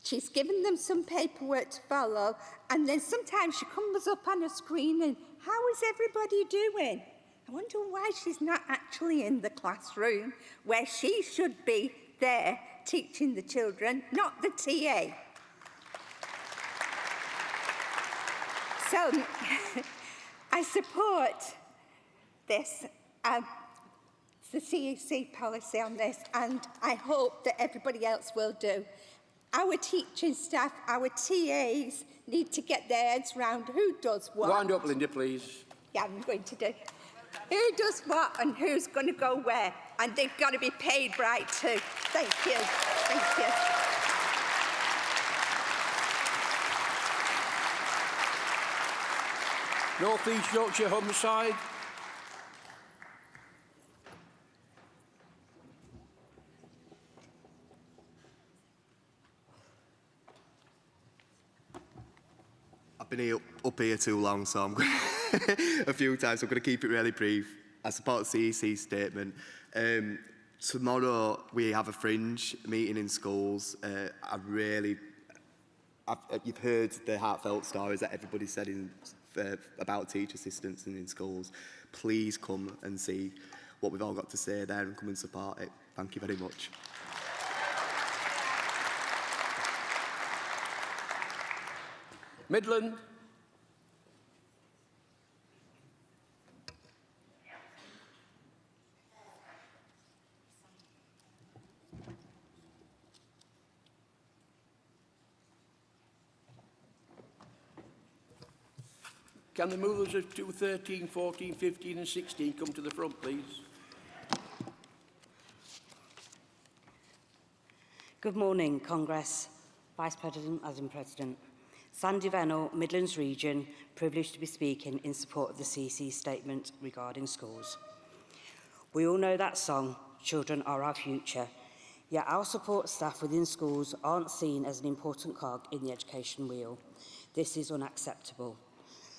she's given them some paperwork to follow, and then sometimes she comes up on a screen and, how is everybody doing? I wonder why she's not actually in the classroom, where she should be there teaching the children, not the TA. So, I support this. The CEC policy on this, and I hope that everybody else will do. Our teaching staff, our TAs, need to get their heads round who does what. Wind up, Linda, please. Yeah, I'm going to do. Who does what and who's going to go where, and they've got to be paid right too. Thank you. Thank you. North East Yorkshire Homicide. Been up here too long, so I'm a few times, so I'm going to keep it really brief. I support the CEC statement. Tomorrow we have a fringe meeting in schools. You've heard the heartfelt stories that everybody said about teacher assistants and in schools. Please come and see what we've all got to say there and come and support it. Thank you very much. Midland. Can the movers of 213, 14, 15 and 16 come to the front, please? Good morning, Congress, Vice President, as in President. Sandy Venell, Midlands Region, privileged to be speaking in support of the CC statement regarding schools. We all know that song, Children Are Our Future, yet our support staff within schools aren't seen as an important cog in the education wheel. This is unacceptable.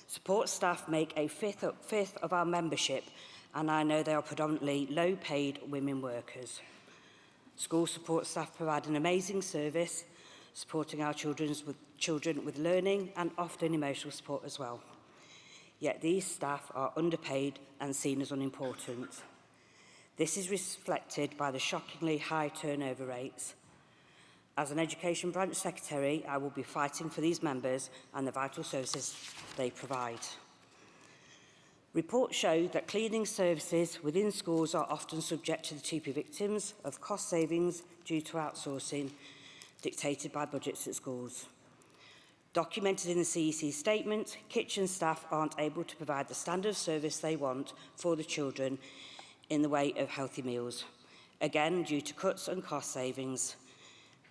Support staff make a fifth of our membership, and I know they are predominantly low-paid women workers. School support staff provide an amazing service, supporting our children with learning and often emotional support as well. Yet these staff are underpaid and seen as unimportant. This is reflected by the shockingly high turnover rates. As an Education Branch Secretary, I will be fighting for these members and the vital services they provide. Reports show that cleaning services within schools are often subject to the cheaper victims of cost savings due to outsourcing dictated by budgets at schools. Documented in the CEC statement, kitchen staff aren't able to provide the standard of service they want for the children in the way of healthy meals, again due to cuts and cost savings.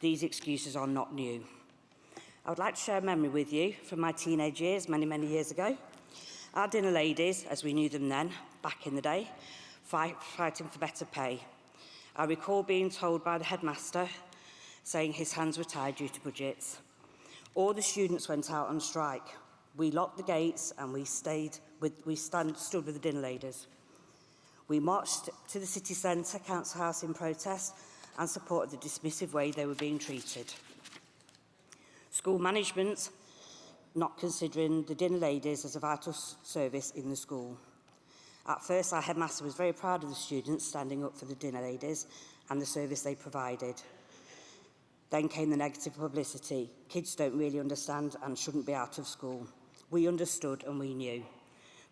These excuses are not new. I would like to share a memory with you from my teenage years, many, many years ago. Our dinner ladies, as we knew them then, back in the day, fighting for better pay. I recall being told by the headmaster saying his hands were tied due to budgets. All the students went out on strike. We locked the gates and we stood with the dinner ladies. We marched to the city centre council house in protest and supported the dismissive way they were being treated. School management not considering the dinner ladies as a vital service in the school. At first, our headmaster was very proud of the students standing up for the dinner ladies and the service they provided. Then came the negative publicity. Kids don't really understand and shouldn't be out of school. We understood and we knew.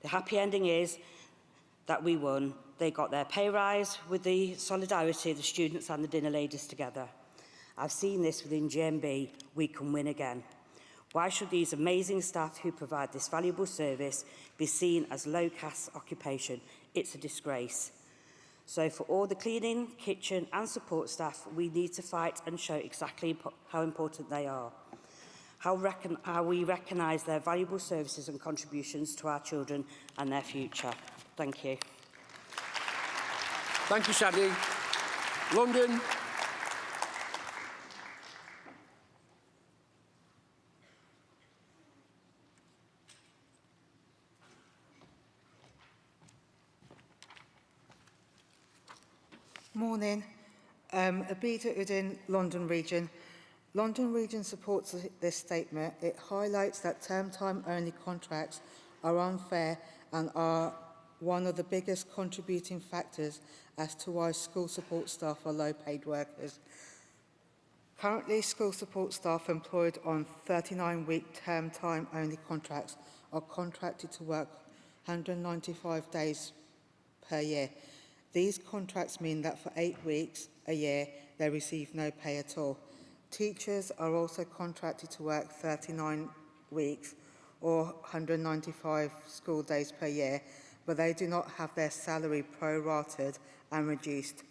The happy ending is that we won. They got their pay rise with the solidarity of the students and the dinner ladies together. I've seen this within GMB. We can win again. Why should these amazing staff who provide this valuable service be seen as low-caste occupation? It's a disgrace. So for all the cleaning, kitchen and support staff, we need to fight and show exactly how important they are. How we recognise their valuable services and contributions to our children and their future. Thank you. Thank you, Sadie. London. Morning. Abida Udin, London Region. London Region supports this statement. It highlights that term time only contracts are unfair and are one of the biggest contributing factors as to why school support staff are low paid workers. Currently, school support staff employed on 39-week term time only contracts are contracted to work 195 days per year. These contracts mean that for 8 weeks a year, they receive no pay at all. Teachers are also contracted to work 39 weeks or 195 school days per year, but they do not have their salary prorated and reduced.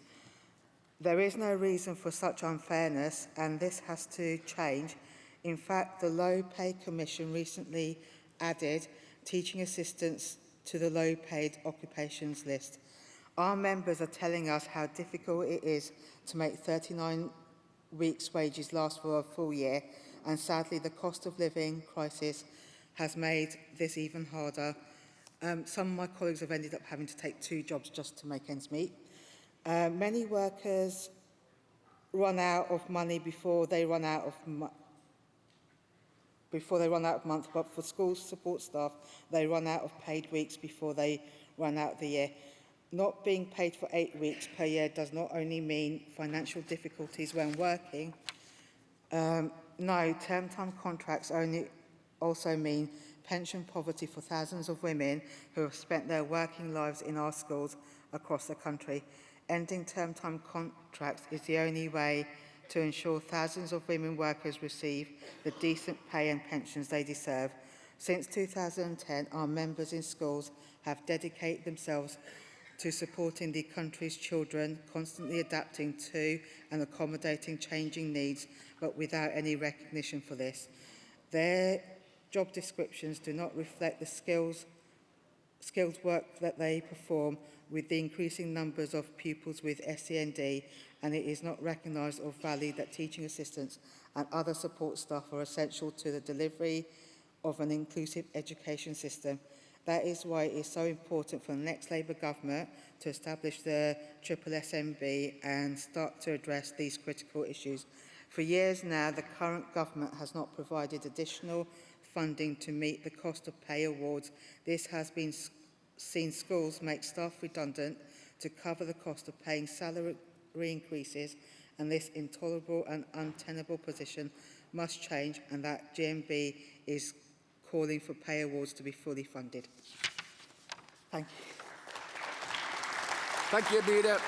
There is no reason for such unfairness, and this has to change. In fact, the Low Pay Commission recently added teaching assistants to the low-paid occupations list. Our members are telling us how difficult it is to make 39 weeks' wages last for a full year, and sadly the cost of living crisis has made this even harder. Some of my colleagues have ended up having to take 2 jobs just to make ends meet. Many workers run out of money before they run out of month, but for school support staff, they run out of paid weeks before they run out of the year. Not being paid for 8 weeks per year does not only mean financial difficulties when working. No, term time contracts also mean pension poverty for thousands of women who have spent their working lives in our schools across the country. Ending term time contracts is the only way to ensure thousands of women workers receive the decent pay and pensions they deserve. Since 2010, our members in schools have dedicated themselves to supporting the country's children, constantly adapting to and accommodating changing needs, but without any recognition for this. Their job descriptions do not reflect the skilled work that they perform with the increasing numbers of pupils with SEND, and it is not recognised or valued that teaching assistants and other support staff are essential to the delivery of an inclusive education system. That is why it is so important for the next Labour government to establish the SSSMB and start to address these critical issues. For years now, the current government has not provided additional funding to meet the cost of pay awards. This has seen schools make staff redundant to cover the cost of paying salary increases, and this intolerable and untenable position must change, and that GMB is calling for pay awards to be fully funded. Thank you. Thank you, Abida.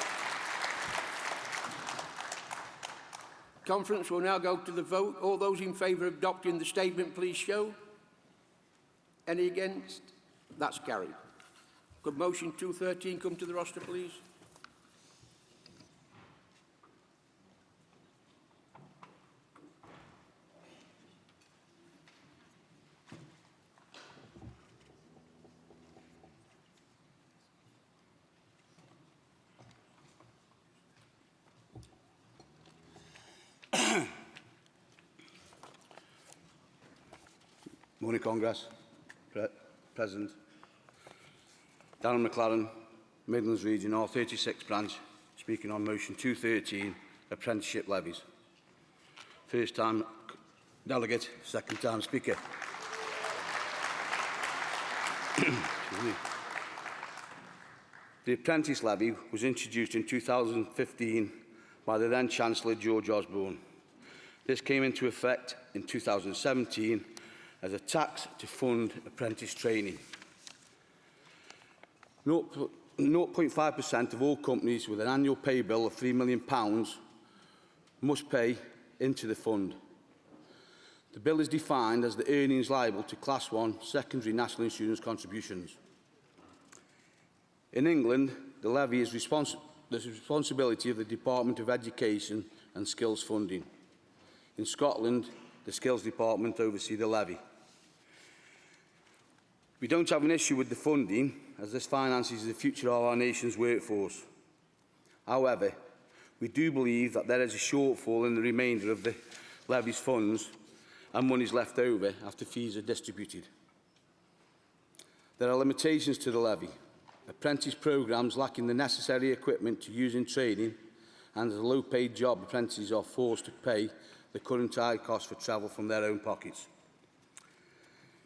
Conference will now go to the vote. All those in favour of adopting the statement, please show. Any against? That's carried. Could motion 213 come to the roster, please? Morning, Congress. President. Darren McLaren, Midlands Region, R36 branch, speaking on motion 213, apprenticeship levies. First time delegate, second time speaker. The apprentice levy was introduced in 2015 by the then Chancellor George Osborne. This came into effect in 2017 as a tax to fund apprentice training. 0.5% of all companies with an annual pay bill of £3 million must pay into the fund. The bill is defined as the earnings liable to Class 1 secondary national insurance contributions. In England, the levy is the responsibility of the Department of Education and Skills Funding. In Scotland, the Skills Department oversee the levy. We don't have an issue with the funding, as this finances the future of our nation's workforce. However, we do believe that there is a shortfall in the remainder of the levy's funds and monies left over after fees are distributed. There are limitations to the levy. Apprentice programmes lacking the necessary equipment to use in training, and as a low-paid job, apprentices are forced to pay the current high cost for travel from their own pockets.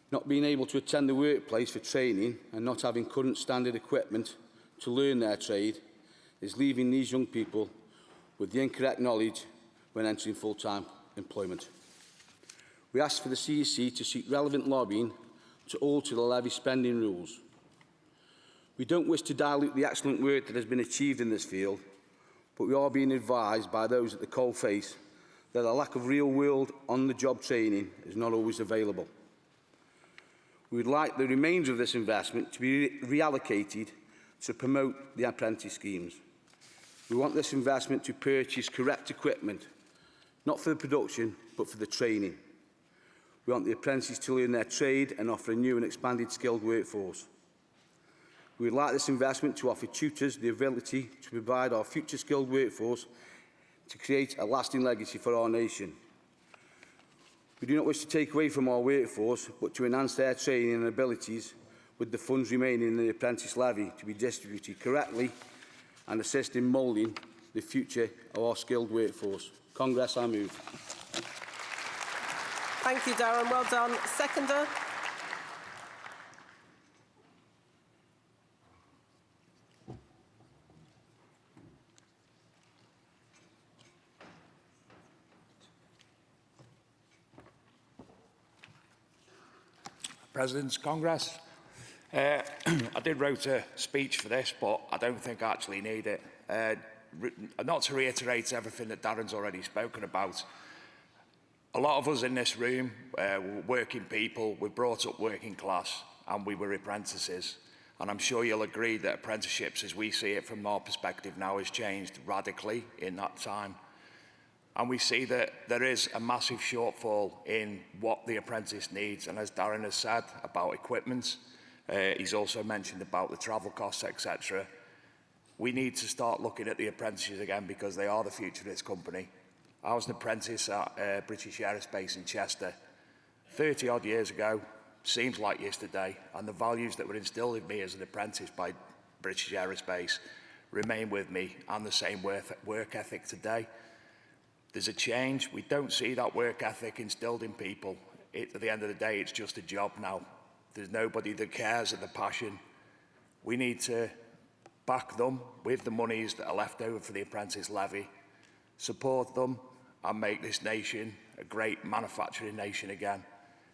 Not being able to attend the workplace for training and not having current standard equipment to learn their trade is leaving these young people with the incorrect knowledge when entering full-time employment. We ask for the CEC to seek relevant lobbying to alter the levy spending rules. We don't wish to dilute the excellent work that has been achieved in this field, but we are being advised by those at the coalface that a lack of real-world, on-the-job training is not always available. We would like the remainder of this investment to be reallocated to promote the apprentice schemes. We want this investment to purchase correct equipment, not for the production, but for the training. We want the apprentices to learn their trade and offer a new and expanded skilled workforce. We would like this investment to offer tutors the ability to provide our future skilled workforce to create a lasting legacy for our nation. We do not wish to take away from our workforce, but to enhance their training and abilities with the funds remaining in the apprentice levy to be distributed correctly and assist in moulding the future of our skilled workforce. Congress, I move. Thank you, Darren. Well done. Seconder. President's Congress. I did write a speech for this, but I don't think I actually need it. Not to reiterate everything that Darren's already spoken about. A lot of us in this room were working people, we're brought up working class, and we were apprentices. And I'm sure you'll agree that apprenticeships, as we see it from our perspective now, has changed radically in that time. And we see that there is a massive shortfall in what the apprentice needs. And as Darren has said about equipment, he's also mentioned about the travel costs, etc. We need to start looking at the apprentices again because they are the future of this company. I was an apprentice at British Aerospace in Chester 30-odd years ago, seems like yesterday, and the values that were instilled in me as an apprentice by British Aerospace remain with me, and the same work ethic today. There's a change. We don't see that work ethic instilled in people. At the end of the day, it's just a job now. There's nobody that cares of the passion. We need to back them with the monies that are left over for the apprentice levy, support them, and make this nation a great manufacturing nation again.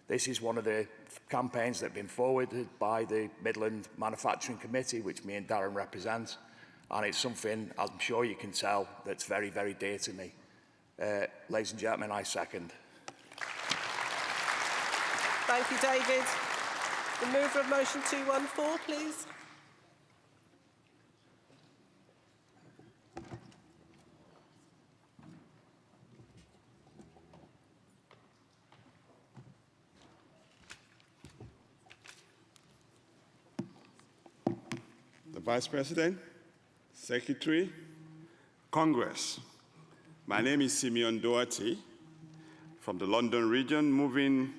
This is one of the campaigns that have been forwarded by the Midland Manufacturing Committee, which me and Darren represent, and it's something, I'm sure you can tell, that's very, very dear to me. Ladies and gentlemen, I second. Thank you, David. The mover of motion 214, please. The Vice President, Secretary, Congress. My name is Simeon Doherty from the London region, moving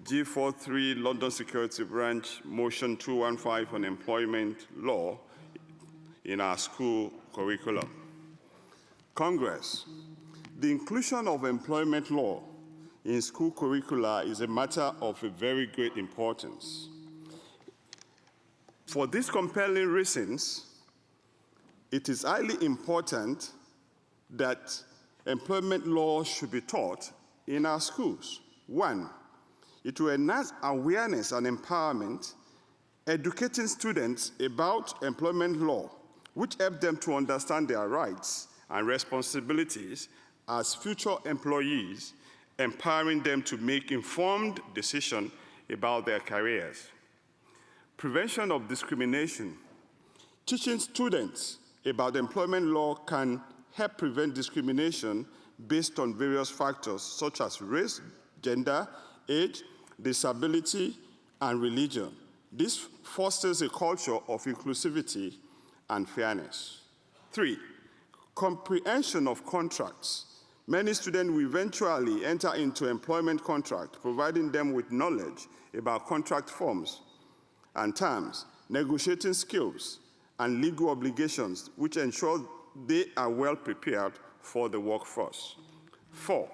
G43 London Security Branch Motion 215 on employment law in our school curriculum. Congress, the inclusion of employment law in school curricula is a matter of a very great importance. For these compelling reasons, it is highly important that employment law should be taught in our schools. One, it will enhance awareness and empowerment, educating students about employment law, which help them to understand their rights and responsibilities as future employees, empowering them to make informed decisions about their careers. Prevention of discrimination. Teaching students about employment law can help prevent discrimination based on various factors such as race, gender, age, disability, and religion. This fosters a culture of inclusivity and fairness. 3, comprehension of contracts. Many students will eventually enter into employment contract, providing them with knowledge about contract forms and terms, negotiating skills, and legal obligations, which ensure they are well prepared for the workforce. 4,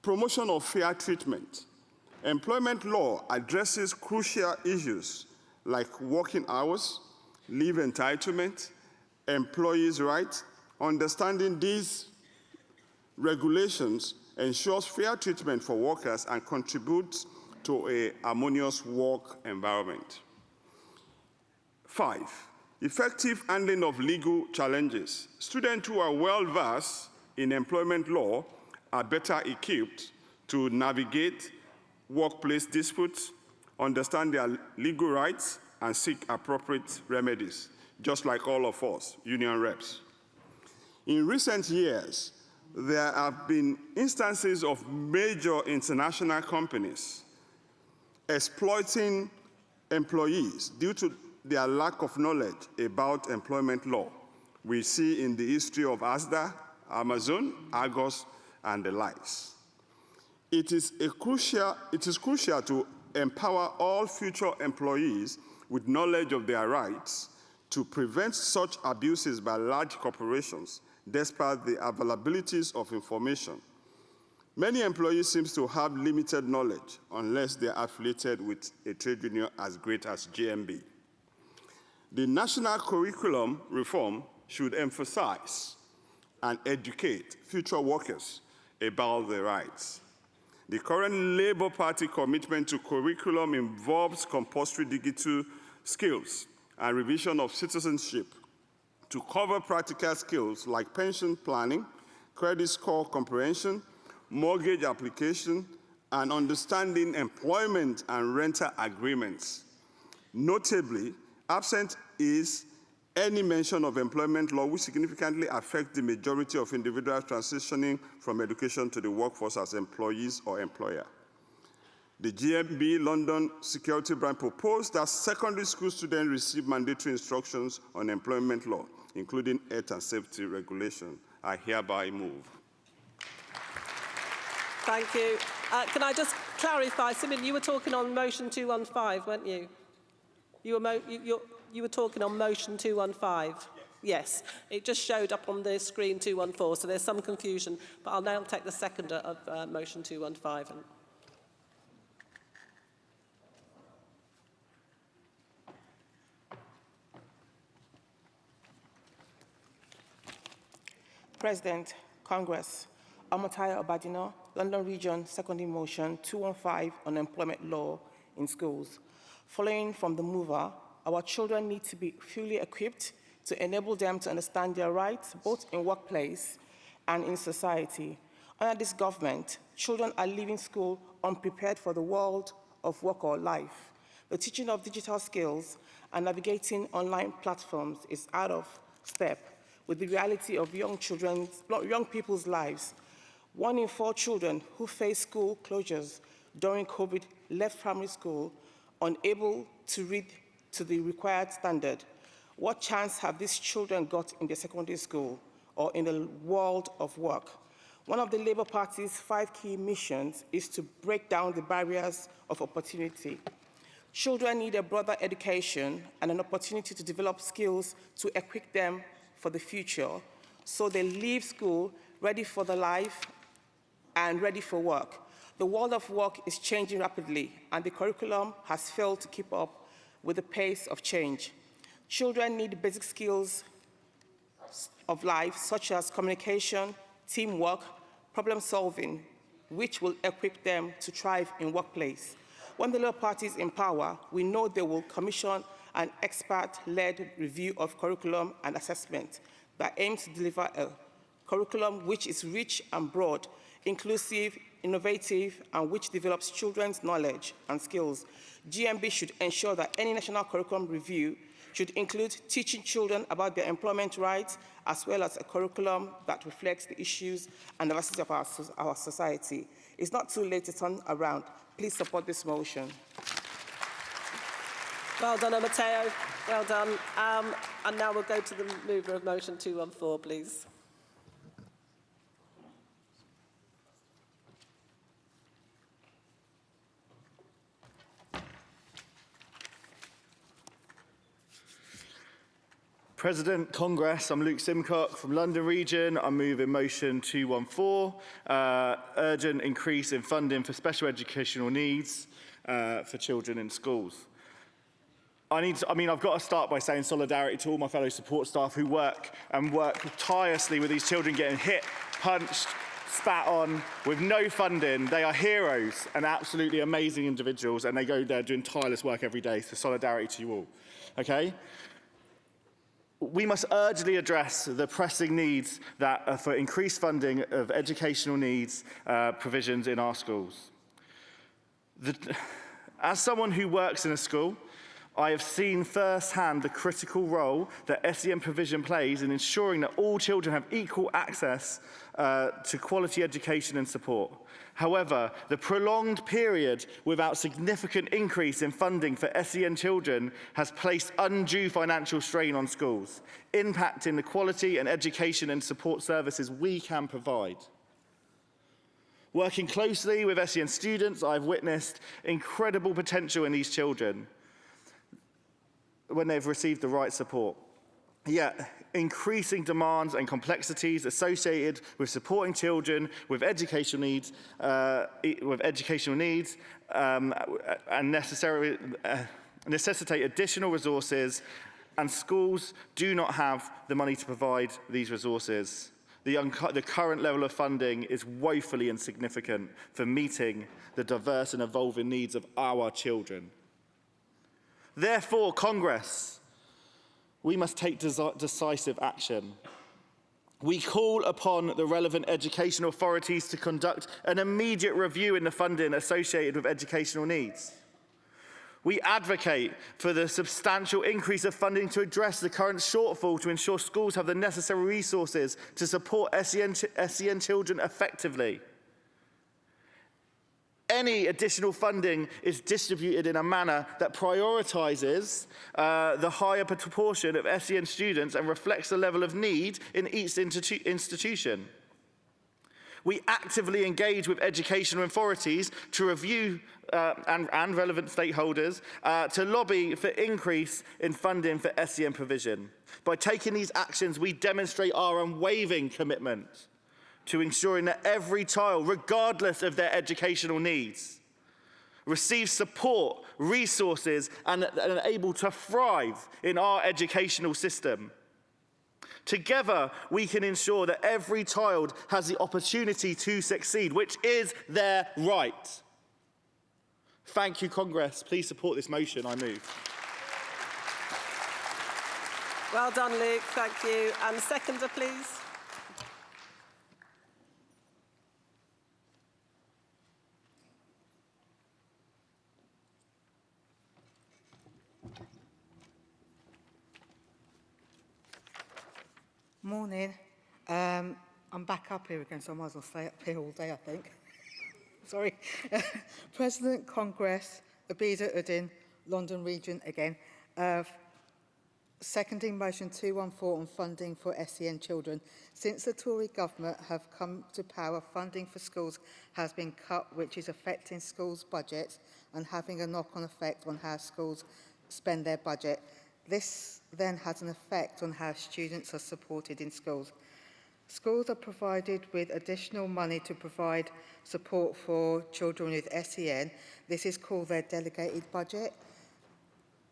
promotion of fair treatment. Employment law addresses crucial issues like working hours, leave entitlement, employees' rights. Understanding these regulations ensures fair treatment for workers and contributes to a harmonious work environment. 5, effective handling of legal challenges. Students who are well-versed in employment law are better equipped to navigate workplace disputes, understand their legal rights, and seek appropriate remedies, just like all of us, union reps. In recent years, there have been instances of major international companies exploiting employees due to their lack of knowledge about employment law. We see in the history of Asda, Amazon, Argos, and the likes. It is crucial to empower all future employees with knowledge of their rights to prevent such abuses by large corporations, despite the availabilities of information. Many employees seem to have limited knowledge unless they are affiliated with a trade union as great as GMB. The national curriculum reform should emphasize and educate future workers about their rights. The current Labour Party commitment to curriculum involves compulsory digital skills and revision of citizenship to cover practical skills like pension planning, credit score comprehension, mortgage application, and understanding employment and rental agreements. Notably, absent is any mention of employment law which significantly affects the majority of individuals transitioning from education to the workforce as employees or employer. The GMB London Security Branch proposed that secondary school students receive mandatory instructions on employment law, including health and safety regulation. I hereby move. Thank you. Can I just clarify, Simon, you were talking on motion 215, weren't you? You were talking on motion 215? Yes. It just showed up on the screen 214, so there's some confusion. But I'll now take the seconder of motion 215. President, Congress, Amataya Obadino, London Region, seconding motion 215 on employment law in schools. Following from the mover, our children need to be fully equipped to enable them to understand their rights both in workplace and in society. Under this government, children are leaving school unprepared for the world of work or life. The teaching of digital skills and navigating online platforms is out of step with the reality of young people's lives. 1 in 4 children who face school closures during COVID left primary school unable to read to the required standard. What chance have these children got in the secondary school or in the world of work? One of the Labour Party's 5 key missions is to break down the barriers of opportunity. Children need a broader education and an opportunity to develop skills to equip them for the future, so they leave school ready for the life and ready for work. The world of work is changing rapidly, and the curriculum has failed to keep up with the pace of change. Children need basic skills of life, such as communication, teamwork, problem solving, which will equip them to thrive in workplace. When the Labour Party is in power, we know they will commission an expert-led review of curriculum and assessment that aims to deliver a curriculum which is rich and broad, inclusive, innovative, and which develops children's knowledge and skills. GMB should ensure that any national curriculum review should include teaching children about their employment rights, as well as a curriculum that reflects the issues and diversity of our society. It's not too late to turn around. Please support this motion. Well done, Mateo. Well done. And now we'll go to the mover of motion 214, please. President, Congress, I'm Luke Simcock from London Region. I'm moving motion 214, urgent increase in funding for special educational needs for children in schools. I've got to start by saying solidarity to all my fellow support staff who work tirelessly with these children getting hit, punched, spat on, with no funding. They are heroes and absolutely amazing individuals, and they go there doing tireless work every day. So solidarity to you all, okay? We must urgently address the pressing needs for increased funding of educational needs provisions in our schools. As someone who works in a school, I have seen firsthand the critical role that SEN provision plays in ensuring that all children have equal access to quality education and support. However, the prolonged period without significant increase in funding for SEN children has placed undue financial strain on schools, impacting the quality and education and support services we can provide. Working closely with SEN students, I've witnessed incredible potential in these children when they've received the right support. Yet, increasing demands and complexities associated with supporting children with educational needs, and necessitate additional resources, and schools do not have the money to provide these resources. The current level of funding is woefully insignificant for meeting the diverse and evolving needs of our children. Therefore, Congress, we must take decisive action. We call upon the relevant educational authorities to conduct an immediate review in the funding associated with educational needs. We advocate for the substantial increase of funding to address the current shortfall to ensure schools have the necessary resources to support SEN children effectively. Any additional funding is distributed in a manner that prioritises the higher proportion of SEN students and reflects the level of need in each institution. We actively engage with educational authorities to review and relevant stakeholders to lobby for increase in funding for SEN provision. By taking these actions, we demonstrate our unwavering commitment to ensuring that every child, regardless of their educational needs, receives support, resources, and are able to thrive in our educational system. Together, we can ensure that every child has the opportunity to succeed, which is their right. Thank you, Congress. Please support this motion. I move. Well done, Luke. Thank you. And seconder, please. Morning. I'm back up here again, so I might as well stay up here all day, I think. Sorry. President, Congress, Abida Udin, London Region again. Seconding motion 214 on funding for SEN children. Since the Tory government have come to power, funding for schools has been cut, which is affecting schools' budgets and having a knock-on effect on how schools spend their budget. This then has an effect on how students are supported in schools. Schools are provided with additional money to provide support for children with SEN. This is called their delegated budget.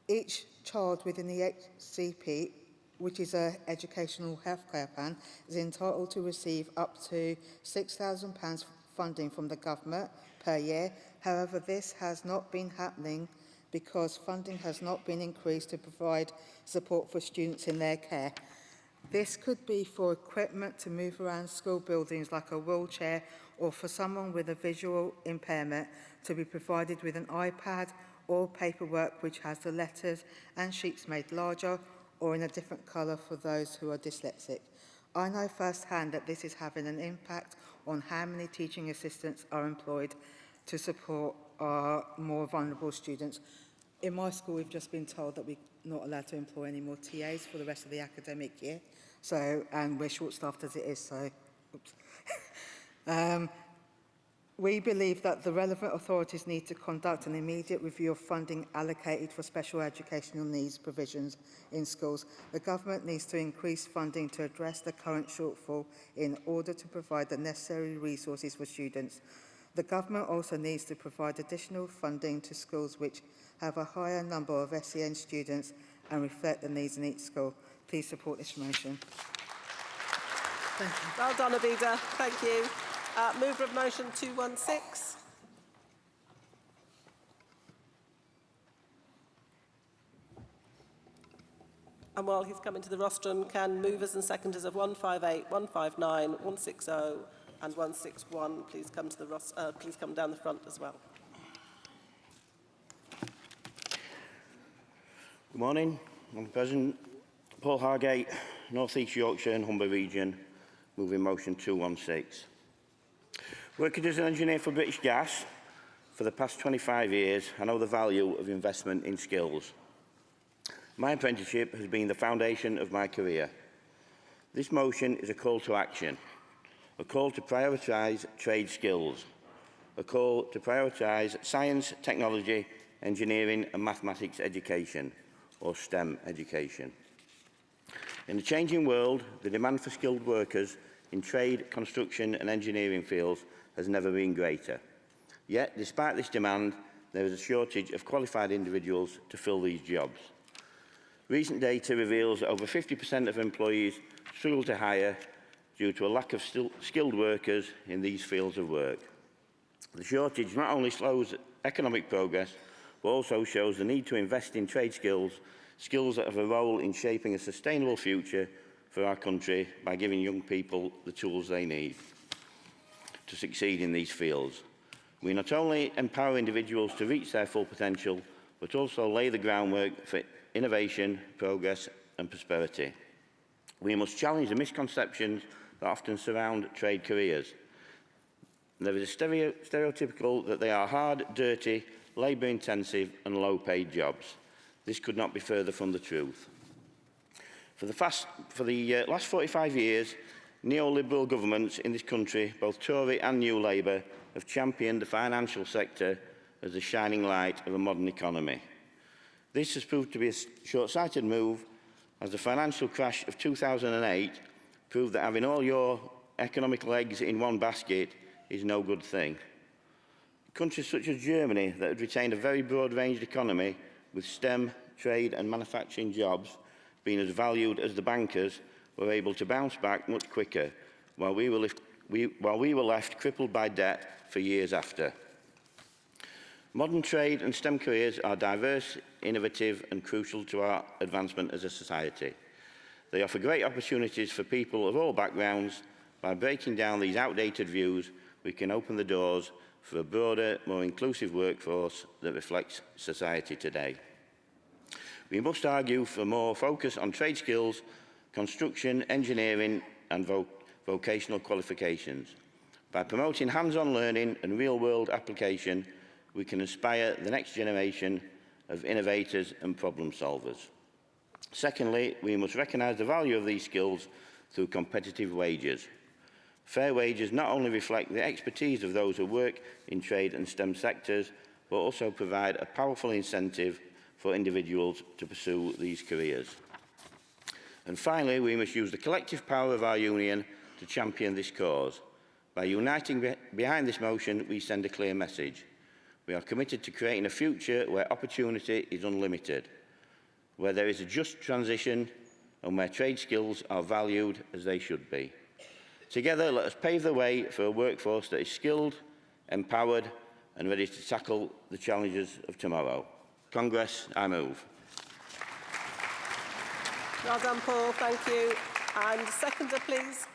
Each child within the HCP, which is an educational healthcare plan, is entitled to receive up to £6,000 funding from the government per year. However, this has not been happening because funding has not been increased to provide support for students in their care. This could be for equipment to move around school buildings like a wheelchair, or for someone with a visual impairment to be provided with an iPad or paperwork which has the letters and sheets made larger or in a different colour for those who are dyslexic. I know firsthand that this is having an impact on how many teaching assistants are employed to support our more vulnerable students. In my school, we've just been told that we're not allowed to employ any more TAs for the rest of the academic year. And we're short-staffed as it is, so oops. We believe that the relevant authorities need to conduct an immediate review of funding allocated for special educational needs provisions in schools. The government needs to increase funding to address the current shortfall in order to provide the necessary resources for students. The government also needs to provide additional funding to schools which have a higher number of SEN students and reflect the needs in each school. Please support this motion. Thank you. Well done, Abida. Thank you. Mover of motion 216. And while he's coming to the rostrum, can movers and seconders of 158, 159, 160 and 161 please come to the please come down the front as well. Good morning, Madam President. Paul Hargate, North East Yorkshire and Humber Region, moving motion 216. Working as an engineer for British Gas for the past 25 years, I know the value of investment in skills. My apprenticeship has been the foundation of my career. This motion is a call to action, a call to prioritise trade skills, a call to prioritise science, technology, engineering and mathematics education, or STEM education. In the changing world, the demand for skilled workers in trade, construction and engineering fields has never been greater. Yet, despite this demand, there is a shortage of qualified individuals to fill these jobs. Recent data reveals that over 50% of employees struggle to hire due to a lack of skilled workers in these fields of work. The shortage not only slows economic progress, but also shows the need to invest in trade skills, skills that have a role in shaping a sustainable future for our country by giving young people the tools they need to succeed in these fields. We not only empower individuals to reach their full potential, but also lay the groundwork for innovation, progress and prosperity. We must challenge the misconceptions that often surround trade careers. There is a stereotypical that they are hard, dirty, labour-intensive and low-paid jobs. This could not be further from the truth. For the last 45 years, neoliberal governments in this country, both Tory and New Labour, have championed the financial sector as the shining light of a modern economy. This has proved to be a short-sighted move, as the financial crash of 2008 proved that having all your economic legs in one basket is no good thing. Countries such as Germany, that had retained a very broad-ranged economy with STEM, trade and manufacturing jobs being as valued as the bankers, were able to bounce back much quicker, while we were left crippled by debt for years after. Modern trade and STEM careers are diverse, innovative and crucial to our advancement as a society. They offer great opportunities for people of all backgrounds. By breaking down these outdated views, we can open the doors for a broader, more inclusive workforce that reflects society today. We must argue for more focus on trade skills, construction, engineering and vocational qualifications. By promoting hands-on learning and real-world application, we can inspire the next generation of innovators and problem solvers. Secondly, we must recognise the value of these skills through competitive wages. Fair wages not only reflect the expertise of those who work in trade and STEM sectors, but also provide a powerful incentive for individuals to pursue these careers. And finally, we must use the collective power of our union to champion this cause. By uniting behind this motion, we send a clear message. We are committed to creating a future where opportunity is unlimited, where there is a just transition and where trade skills are valued as they should be. Together, let us pave the way for a workforce that is skilled, empowered and ready to tackle the challenges of tomorrow. Congress, I move. Well done, Paul. Thank you. And seconder, please.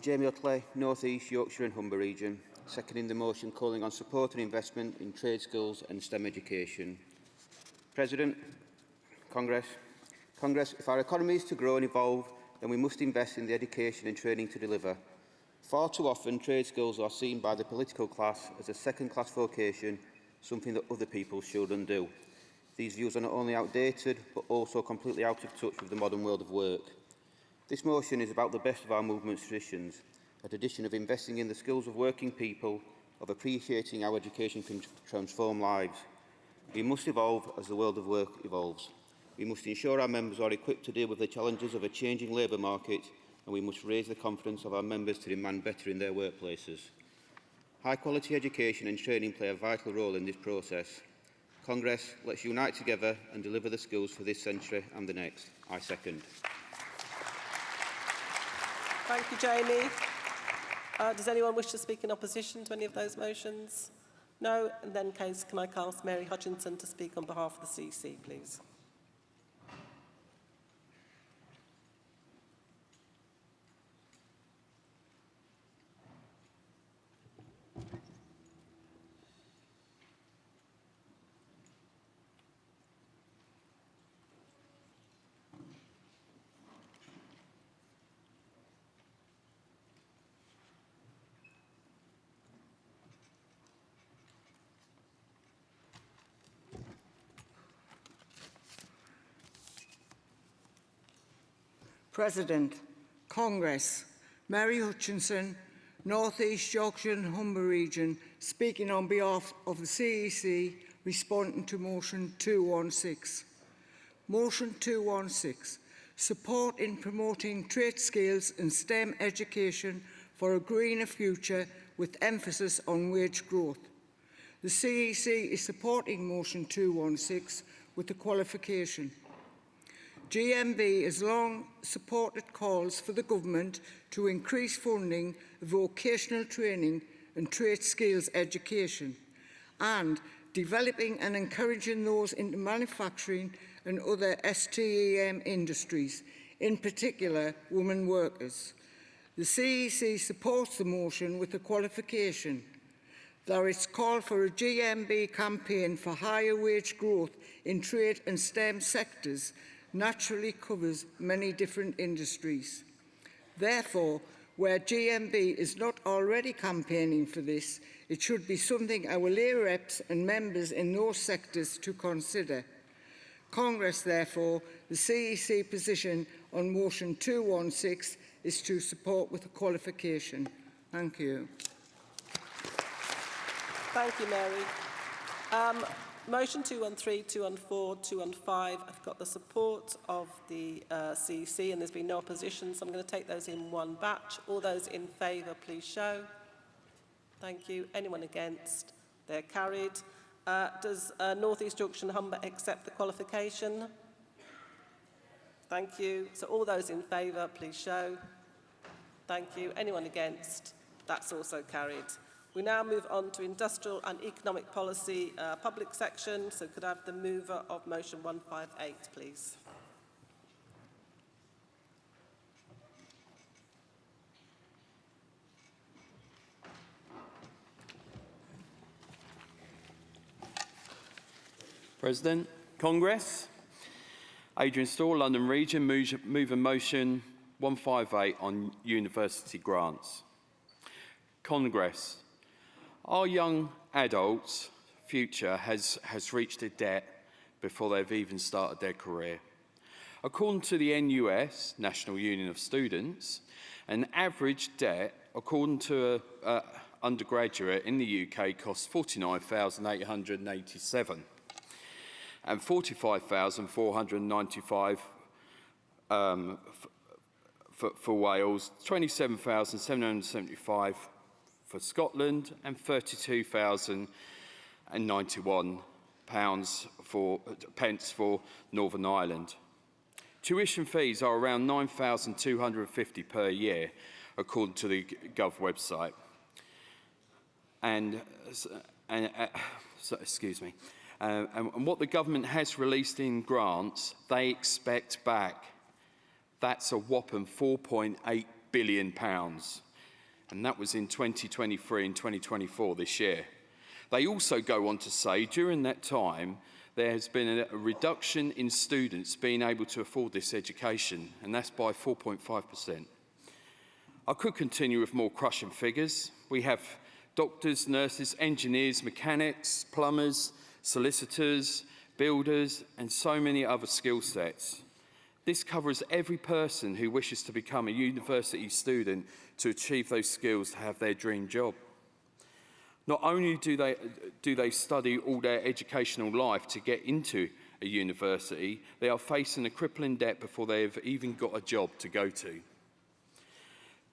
Jamie Utley, North East Yorkshire and Humber region, seconding the motion calling on support and investment in trade skills and STEM education. President, Congress, if our economy is to grow and evolve, then we must invest in the education and training to deliver. Far too often, trade skills are seen by the political class as a second-class vocation, something that other people shouldn't do. These views are not only outdated, but also completely out of touch with the modern world of work. This motion is about the best of our movement's traditions, a tradition of investing in the skills of working people, of appreciating how education can transform lives. We must evolve as the world of work evolves. We must ensure our members are equipped to deal with the challenges of a changing labour market, and we must raise the confidence of our members to demand better in their workplaces. High-quality education and training play a vital role in this process. Congress, let's unite together and deliver the skills for this century and the next. I second. Thank you, Jamie. Does anyone wish to speak in opposition to any of those motions? No? In that case, can I cast Mary Hutchinson to speak on behalf of the CC, please? President, Congress, Mary Hutchinson, North East Yorkshire and Humber region, speaking on behalf of the CEC, responding to motion 216. Motion 216, support in promoting trade skills and STEM education for a greener future with emphasis on wage growth. The CEC is supporting motion 216 with the qualification. GMB has long supported calls for the government to increase funding of vocational training and trade skills education, and developing and encouraging those into manufacturing and other STEM industries, in particular women workers. The CEC supports the motion with the qualification that it's called for a GMB campaign for higher wage growth in trade and STEM sectors naturally covers many different industries. Therefore, where GMB is not already campaigning for this, it should be something our Labour reps and members in those sectors to consider. Congress, therefore, the CEC position on motion 216 is to support with a qualification. Thank you. Thank you, Mary. Motion 213, 214, 215, I've got the support of the CEC and there's been no opposition, so I'm going to take those in one batch. All those in favour, please show. Thank you. Anyone against? They're carried. Does North East Yorkshire and Humber accept the qualification? Thank you. So all those in favour, please show. Thank you. Anyone against? That's also carried. We now move on to Industrial and Economic Policy public section. So could I have the mover of motion 158, please? President, Congress, Adrian Storr, London Region, move a motion 158 on university grants. Congress. Our young adults' future has reached a debt before they've even started their career. According to the NUS, National Union of Students, an average debt, according to an undergraduate in the UK, costs £49,887 and £45,495 for Wales, £27,775 for Scotland and £32,091 for Northern Ireland. Tuition fees are around £9,250 per year, according to the Gov website. And what the government has released in grants, they expect back. That's a whopping £4.8 billion. And that was in 2023 and 2024 this year. They also go on to say, during that time, there has been a reduction in students being able to afford this education, and that's by 4.5%. I could continue with more crushing figures. We have doctors, nurses, engineers, mechanics, plumbers, solicitors, builders, and so many other skill sets. This covers every person who wishes to become a university student to achieve those skills to have their dream job. Not only do they study all their educational life to get into a university, they are facing a crippling debt before they have even got a job to go to.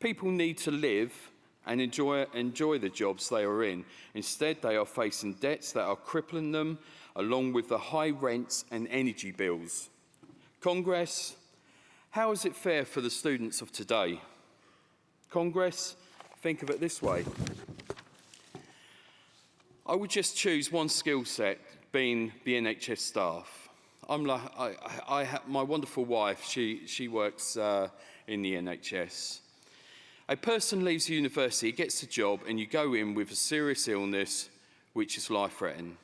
People need to live and enjoy the jobs they are in. Instead, they are facing debts that are crippling them, along with the high rents and energy bills. Congress, how is it fair for the students of today? Congress, think of it this way. I would just choose one skill set, being the NHS staff. My wonderful wife, she works in the NHS. A person leaves university, gets a job, and you go in with a serious illness which is life-threatening.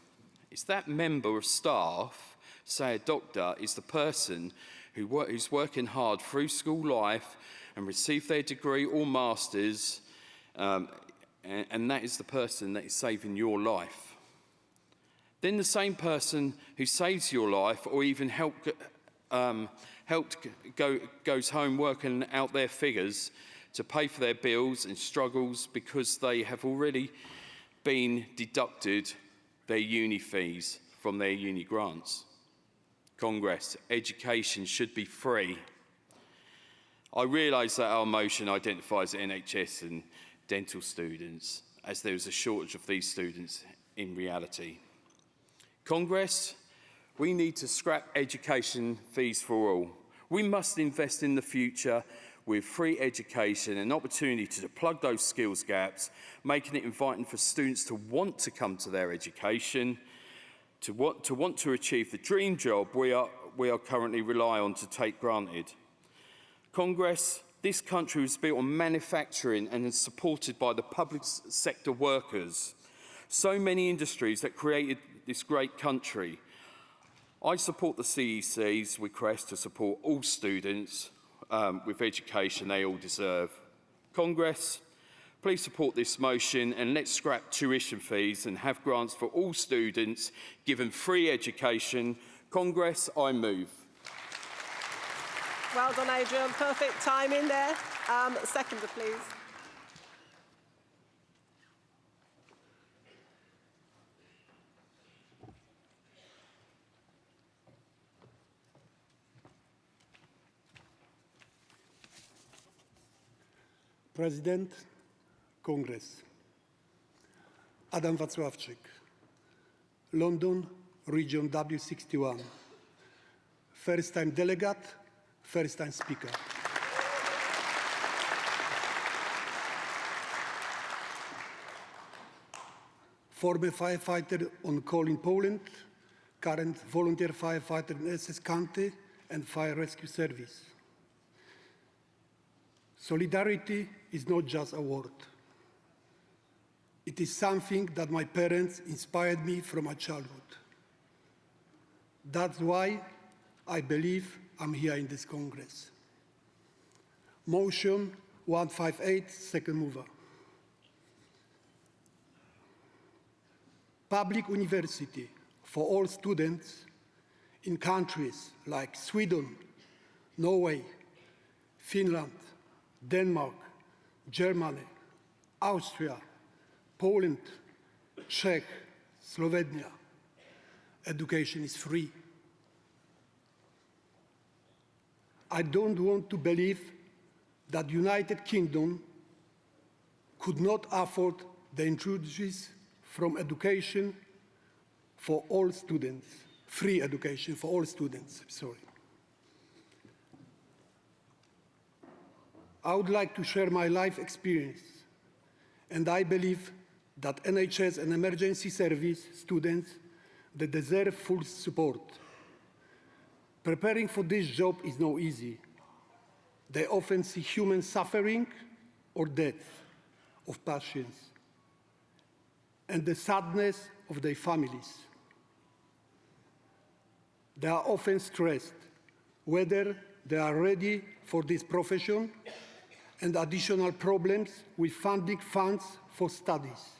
It's that member of staff, say a doctor, is the person who's working hard through school life and received their degree or master's, and that is the person that is saving your life. Then the same person who saves your life or even goes home working out their figures to pay for their bills and struggles because they have already been deducted their uni fees from their uni grants. Congress, education should be free. I realise that our motion identifies NHS and dental students, as there is a shortage of these students in reality. Congress, we need to scrap education fees for all. We must invest in the future with free education and opportunity to plug those skills gaps, making it inviting for students to want to come to their education, to want to achieve the dream job we are currently rely on to take granted. Congress, this country was built on manufacturing and is supported by the public sector workers. So many industries that created this great country. I support the CEC's request to support all students with education they all deserve. Congress, please support this motion and let's scrap tuition fees and have grants for all students given free education. Congress, I move. Well done, Adrian. Perfect timing there. Seconder, please. President, Congress. Adam Wacławczyk, London, Region W61. First time delegate, first time speaker. Former firefighter on call in Poland, current volunteer firefighter in SS County and Fire Rescue Service. Solidarity is not just a word. It is something that my parents inspired me from my childhood. That's why I believe I'm here in this Congress. Motion 158, second mover. Public university for all students in countries like Sweden, Norway, Finland, Denmark, Germany, Austria, Poland, Czech, Slovenia. Education is free. I don't want to believe that United Kingdom could not afford the introduce from education for all students, free education for all students, sorry. I would like to share my life experience, and I believe that NHS and emergency service students, they deserve full support. Preparing for this job is not easy. They often see human suffering or death of patients and the sadness of their families. They are often stressed whether they are ready for this profession, and additional problems with funding funds for studies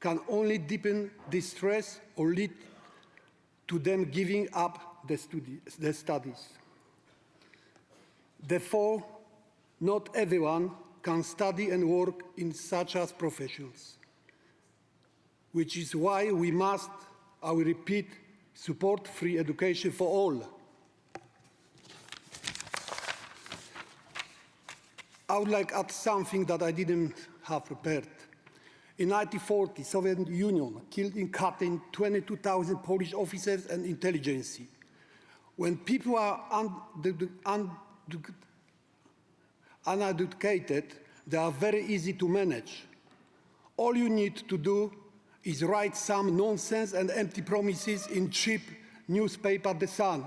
can only deepen this stress or lead to them giving up their studies. Therefore, not everyone can study and work in such as professions, which is why we must, I will repeat, support free education for all. I would like to add something that I didn't have prepared. In 1940, Soviet Union killed in cutting 22,000 Polish officers and intelligence. When people are uneducated, they are very easy to manage. All you need to do is write some nonsense and empty promises in cheap newspaper, The Sun,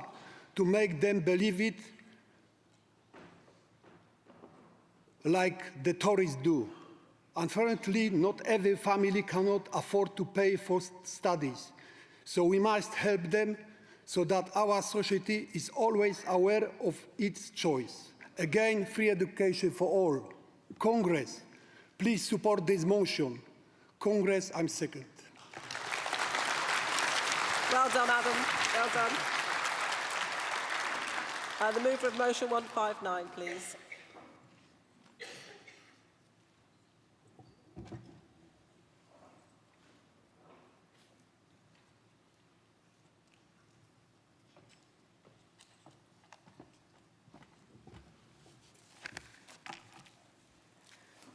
to make them believe it, like the Tories do. Unfortunately, not every family cannot afford to pay for studies, so we must help them so that our society is always aware of its choice. Again, free education for all. Congress, please support this motion. Congress, I'm second. Well done, Adam. Well done. The mover of motion 159, please.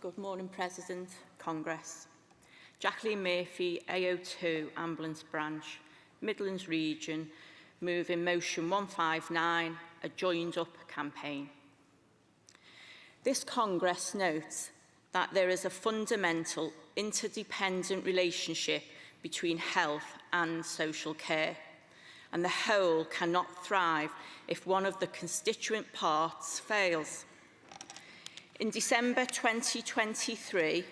Good morning, President, Congress. Jacqueline Murphy, AO2, Ambulance Branch, Midlands Region, moving motion 159, a joined up campaign. This Congress notes that there is a fundamental interdependent relationship between health and social care, and the whole cannot thrive if one of the constituent parts fails. In December 2023,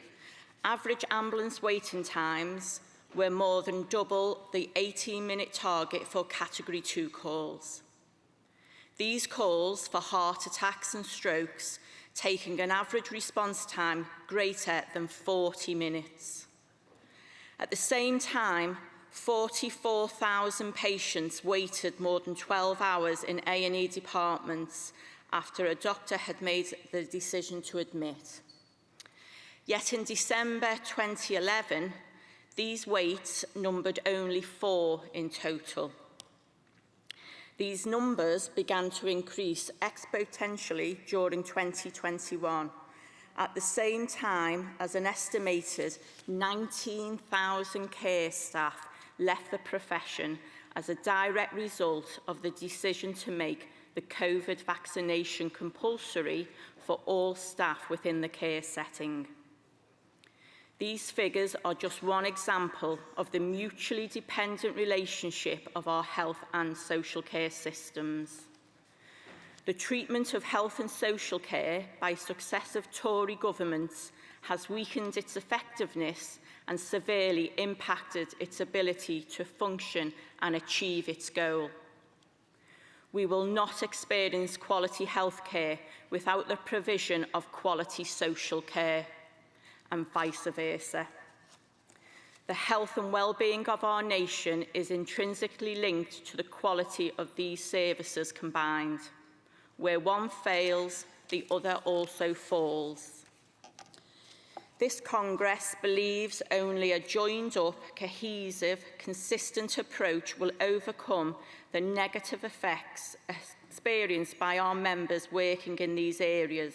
average ambulance waiting times were more than double the 18-minute target for Category 2 calls. These calls for heart attacks and strokes taking an average response time greater than 40 minutes. At the same time, 44,000 patients waited more than 12 hours in A&E departments after a doctor had made the decision to admit. Yet in December 2011, these waits numbered only 4 in total. These numbers began to increase exponentially during 2021, at the same time as an estimated 19,000 care staff left the profession as a direct result of the decision to make the COVID vaccination compulsory for all staff within the care setting. These figures are just one example of the mutually dependent relationship of our health and social care systems. The treatment of health and social care by successive Tory governments has weakened its effectiveness and severely impacted its ability to function and achieve its goal. We will not experience quality healthcare without the provision of quality social care, and vice versa. The health and well-being of our nation is intrinsically linked to the quality of these services combined. Where one fails, the other also falls. This Congress believes only a joined-up, cohesive, consistent approach will overcome the negative effects experienced by our members working in these areas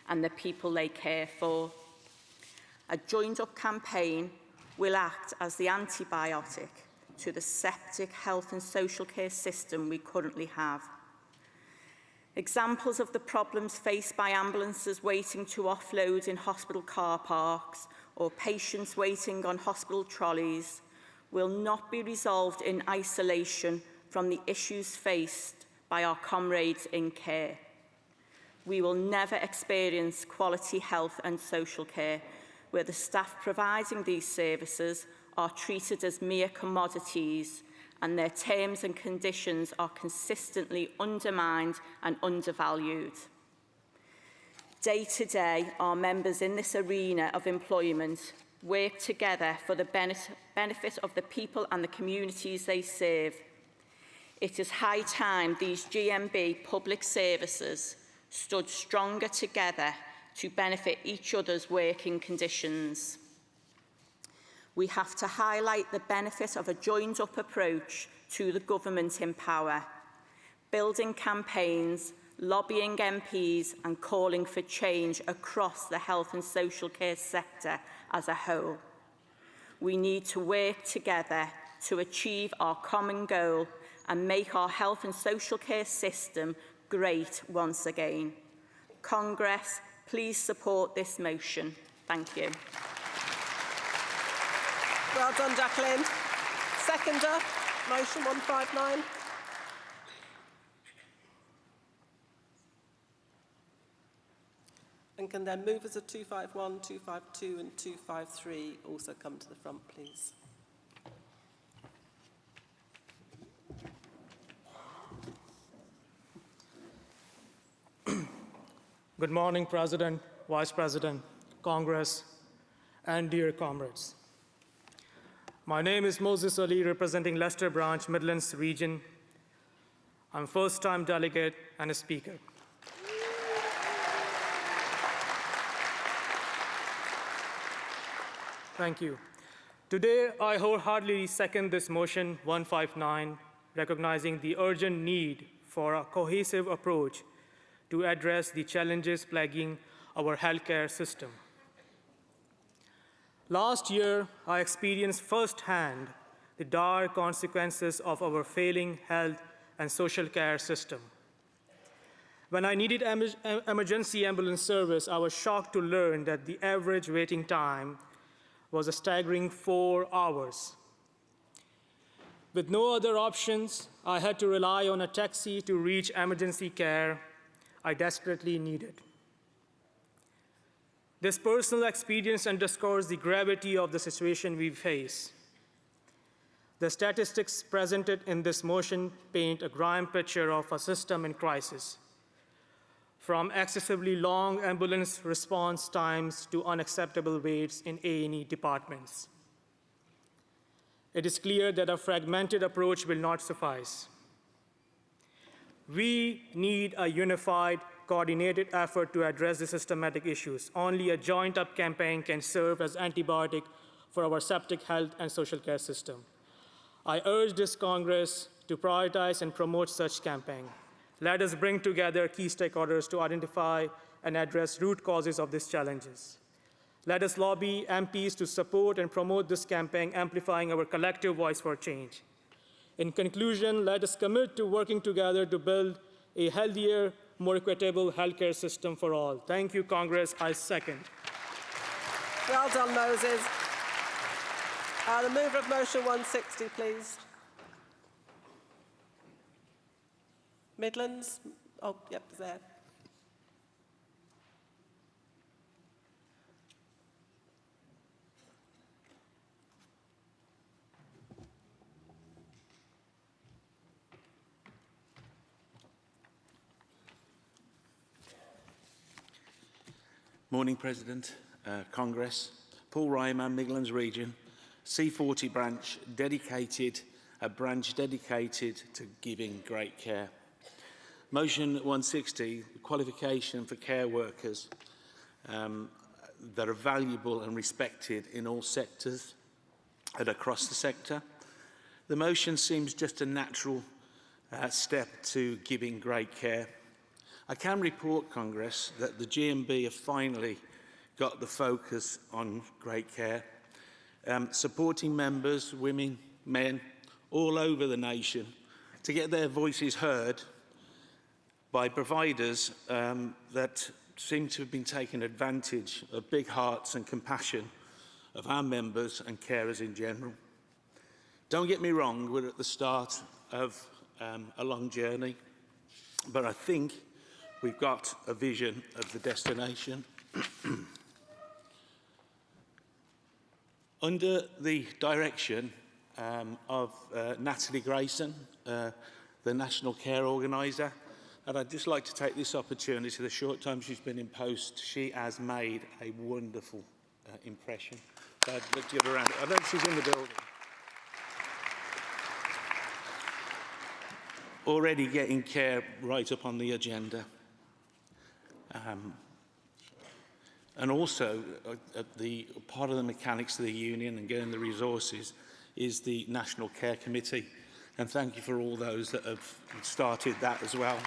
and the people they care for. A joined-up campaign will act as the antibiotic to the septic health and social care system we currently have. Examples of the problems faced by ambulances waiting to offload in hospital car parks or patients waiting on hospital trolleys will not be resolved in isolation from the issues faced by our comrades in care. We will never experience quality health and social care where the staff providing these services are treated as mere commodities and their terms and conditions are consistently undermined and undervalued. Day to day, our members in this arena of employment work together for the benefit of the people and the communities they serve. It is high time these GMB public services stood stronger together to benefit each other's working conditions. We have to highlight the benefit of a joined-up approach to the government in power, building campaigns, lobbying MPs and calling for change across the health and social care sector as a whole. We need to work together to achieve our common goal and make our health and social care system great once again. Congress, please support this motion. Thank you. Well done, Jacqueline. Seconder, motion 159. And can then movers of 251, 252 and 253 also come to the front, please? Good morning, President, Vice President, Congress, and dear comrades. My name is Moses Ali, representing Leicester Branch, Midlands Region. I'm first-time delegate and a speaker. Thank you. Today, I wholeheartedly second this motion 159, recognizing the urgent need for a cohesive approach to address the challenges plaguing our healthcare system. Last year, I experienced firsthand the dire consequences of our failing health and social care system. When I needed emergency ambulance service, I was shocked to learn that the average waiting time was a staggering 4 hours. With no other options, I had to rely on a taxi to reach emergency care I desperately needed. This personal experience underscores the gravity of the situation we face. The statistics presented in this motion paint a grim picture of a system in crisis, from excessively long ambulance response times to unacceptable waits in A&E departments. It is clear that a fragmented approach will not suffice. We need a unified, coordinated effort to address the systematic issues. Only a joined-up campaign can serve as antibiotic for our septic health and social care system. I urge this Congress to prioritize and promote such campaign. Let us bring together key stakeholders to identify and address root causes of these challenges. Let us lobby MPs to support and promote this campaign, amplifying our collective voice for change. In conclusion, let us commit to working together to build a healthier, more equitable healthcare system for all. Thank you, Congress. I second. Well done, Moses. The mover of motion 160, please. Midlands? Oh, yep, there. Morning, President, Congress. Paul Ryman, Midlands Region, C40 branch, a branch dedicated to giving great care. Motion 160, qualification for care workers that are valuable and respected in all sectors and across the sector. The motion seems just a natural step to giving great care. I can report, Congress, that the GMB have finally got the focus on great care, supporting members, women, men, all over the nation to get their voices heard by providers that seem to have been taking advantage of big hearts and compassion of our members and carers in general. Don't get me wrong, we're at the start of a long journey, but I think we've got a vision of the destination. Under the direction of Natalie Grayson, the National Care Organiser, and I'd just like to take this opportunity, the short time she's been in post, she has made a wonderful impression. So I'd like to give her a round. I know she's in the building. Already getting care right up on the agenda. And also, the part of the mechanics of the union and getting the resources is the National Care Committee. And thank you for all those that have started that as well.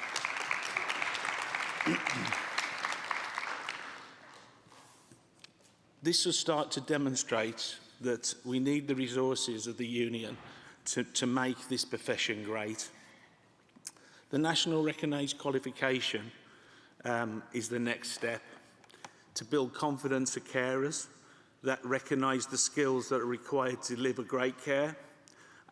This will start to demonstrate that we need the resources of the union to make this profession great. The national recognised qualification is the next step to build confidence of carers that recognise the skills that are required to deliver great care,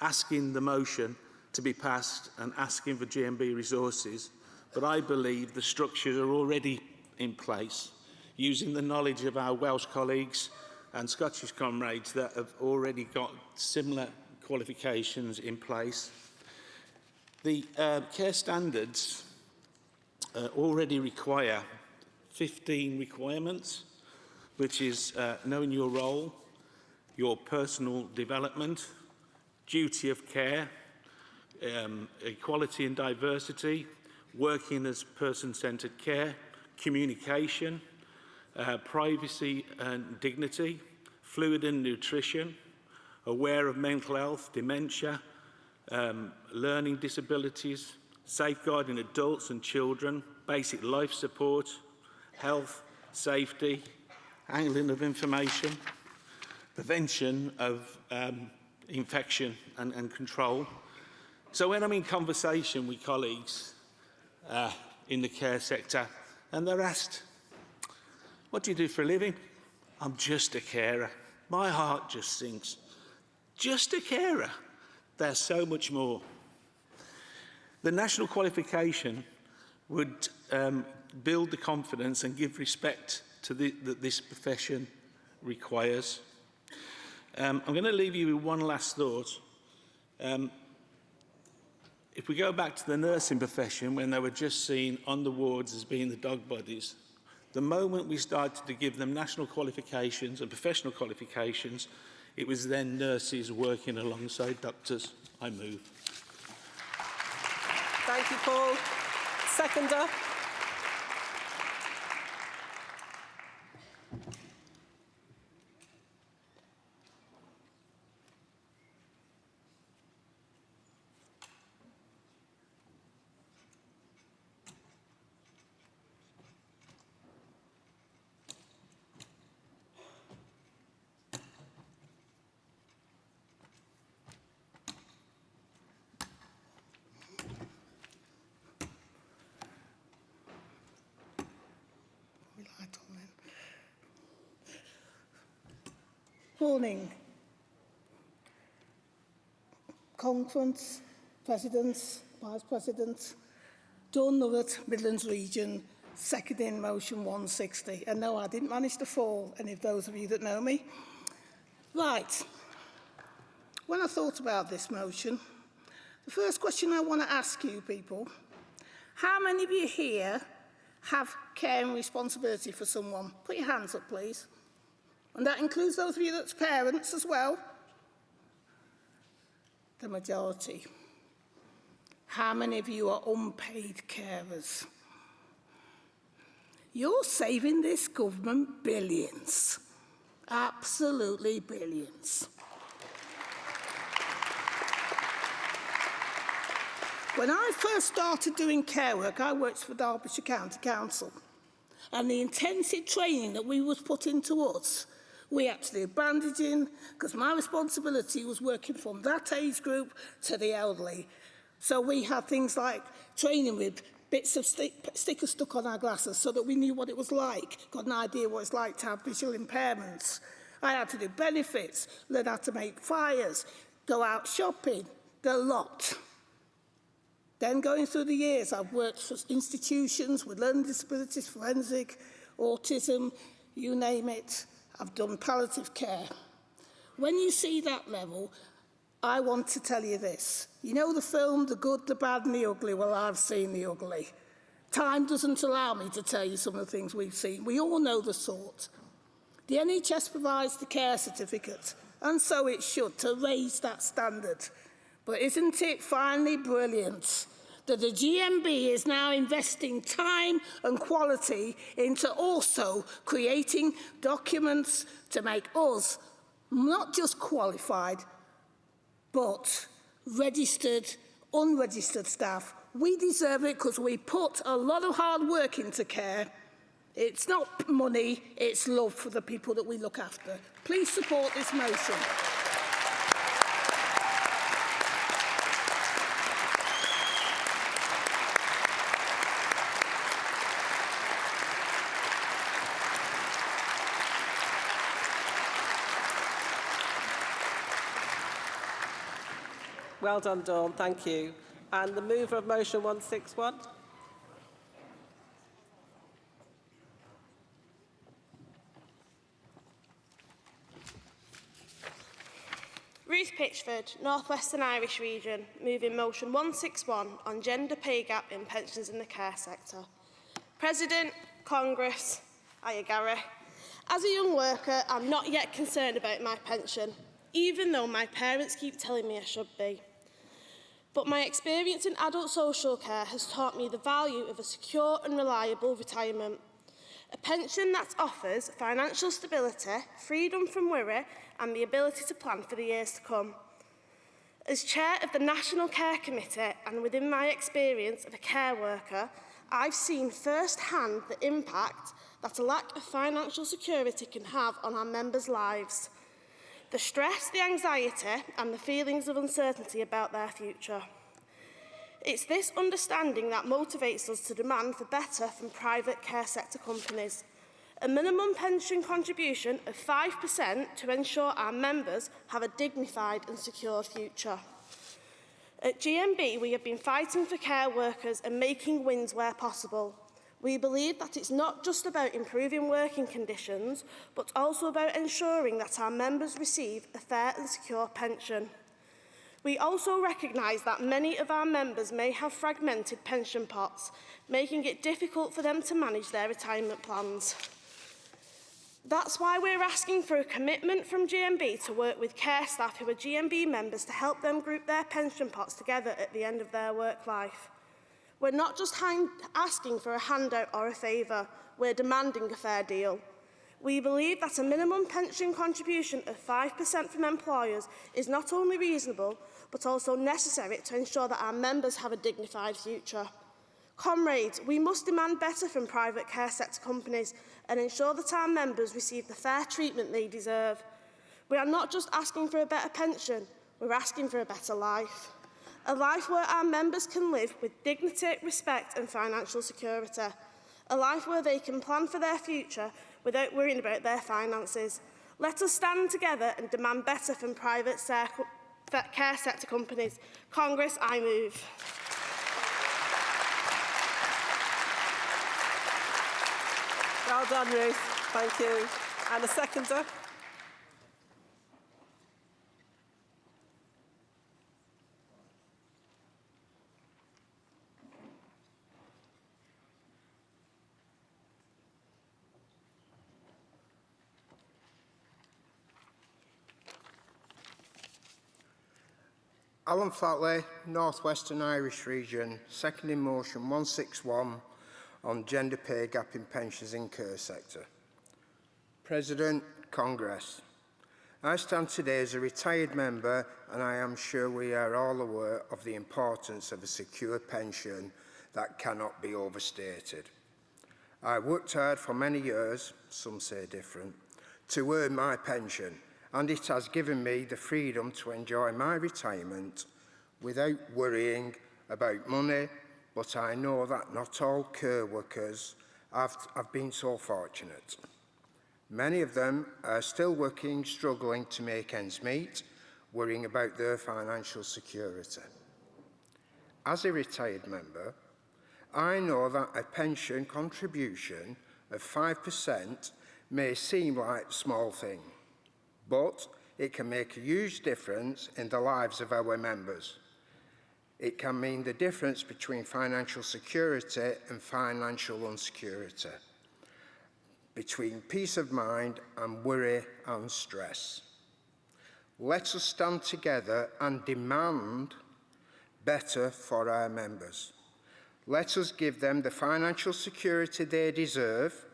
asking the motion to be passed and asking for GMB resources. But I believe the structures are already in place, using the knowledge of our Welsh colleagues and Scottish comrades that have already got similar qualifications in place. The care standards already require 15 requirements, which is knowing your role, your personal development, duty of care, equality and diversity, working as person-centred care, communication, privacy and dignity, fluid and nutrition, aware of mental health, dementia, learning disabilities, safeguarding adults and children, basic life support, health, safety, handling of information, prevention of infection and control. So when I'm in conversation with colleagues in the care sector and they're asked, what do you do for a living? I'm just a carer. My heart just sinks. Just a carer. There's so much more. The national qualification would build the confidence and give respect to that this profession requires. I'm going to leave you with one last thought. If we go back to the nursing profession, when they were just seen on the wards as being the dog bodies, the moment we started to give them national qualifications and professional qualifications, it was then nurses working alongside doctors. I move. Thank you, Paul. Seconder. Morning. Conference, Presidents, Vice Presidents, Dawn Nullett, Midlands Region, seconding motion 160. And no, I didn't manage to fall, any of those of you that know me. Right. When I thought about this motion, the first question I want to ask you people, how many of you here have care and responsibility for someone? Put your hands up, please. And that includes those of you that's parents as well. The majority. How many of you are unpaid carers? You're saving this government billions. Absolutely billions. When I first started doing care work, I worked for Derbyshire County Council. And the intensive training that we was put into us, we had to do bandaging, because my responsibility was working from that age group to the elderly. So we had things like training with bits of stickers stuck on our glasses so that we knew what it was like, got an idea what it's like to have visual impairments. I had to do benefits, learn how to make fires, go out shopping, the lot. Then going through the years, I've worked for institutions with learning disabilities, forensic, autism, you name it. I've done palliative care. When you see that level, I want to tell you this. You know the film, The Good, the Bad and the Ugly? Well, I've seen the ugly. Time doesn't allow me to tell you some of the things we've seen. We all know the sort. The NHS provides the care certificate, and so it should, to raise that standard. But isn't it finally brilliant that the GMB is now investing time and quality into also creating documents to make us not just qualified, but registered, unregistered staff. We deserve it because we put a lot of hard work into care. It's not money, it's love for the people that we look after. Please support this motion. Well done, Dawn. Thank you. And the mover of motion 161? Ruth Pitchford, North Western Irish Region, moving motion 161 on gender pay gap in pensions in the care sector. President, Congress, Gary. As a young worker, I'm not yet concerned about my pension, even though my parents keep telling me I should be. But my experience in adult social care has taught me the value of a secure and reliable retirement. A pension that offers financial stability, freedom from worry, and the ability to plan for the years to come. As chair of the National Care Committee, and within my experience of a care worker, I've seen firsthand the impact that a lack of financial security can have on our members' lives. The stress, the anxiety, and the feelings of uncertainty about their future. It's this understanding that motivates us to demand for better from private care sector companies. A minimum pension contribution of 5% to ensure our members have a dignified and secure future. At GMB, we have been fighting for care workers and making wins where possible. We believe that it's not just about improving working conditions, but also about ensuring that our members receive a fair and secure pension. We also recognise that many of our members may have fragmented pension pots, making it difficult for them to manage their retirement plans. That's why we're asking for a commitment from GMB to work with care staff who are GMB members to help them group their pension pots together at the end of their work life. We're not just asking for a handout or a favour, we're demanding a fair deal. We believe that a minimum pension contribution of 5% from employers is not only reasonable, but also necessary to ensure that our members have a dignified future. Comrades, we must demand better from private care sector companies and ensure that our members receive the fair treatment they deserve. We are not just asking for a better pension, we're asking for a better life. A life where our members can live with dignity, respect and financial security. A life where they can plan for their future without worrying about their finances. Let us stand together and demand better from private care sector companies. Congress, I move. Well done, Ruth. Thank you. And a seconder? Alan Flatley, North Western Irish Region, seconding motion 161 on gender pay gap in pensions in care sector. President, Congress. I stand today as a retired member, and I am sure we are all aware of the importance of a secure pension that cannot be overstated. I worked hard for many years, some say different, to earn my pension, and it has given me the freedom to enjoy my retirement without worrying about money, but I know that not all care workers have been so fortunate. Many of them are still working, struggling to make ends meet, worrying about their financial security. As a retired member, I know that a pension contribution of 5% may seem like a small thing, but it can make a huge difference in the lives of our members. It can mean the difference between financial security and financial insecurity, between peace of mind and worry and stress. Let us stand together and demand better for our members. Let us give them the financial security they deserve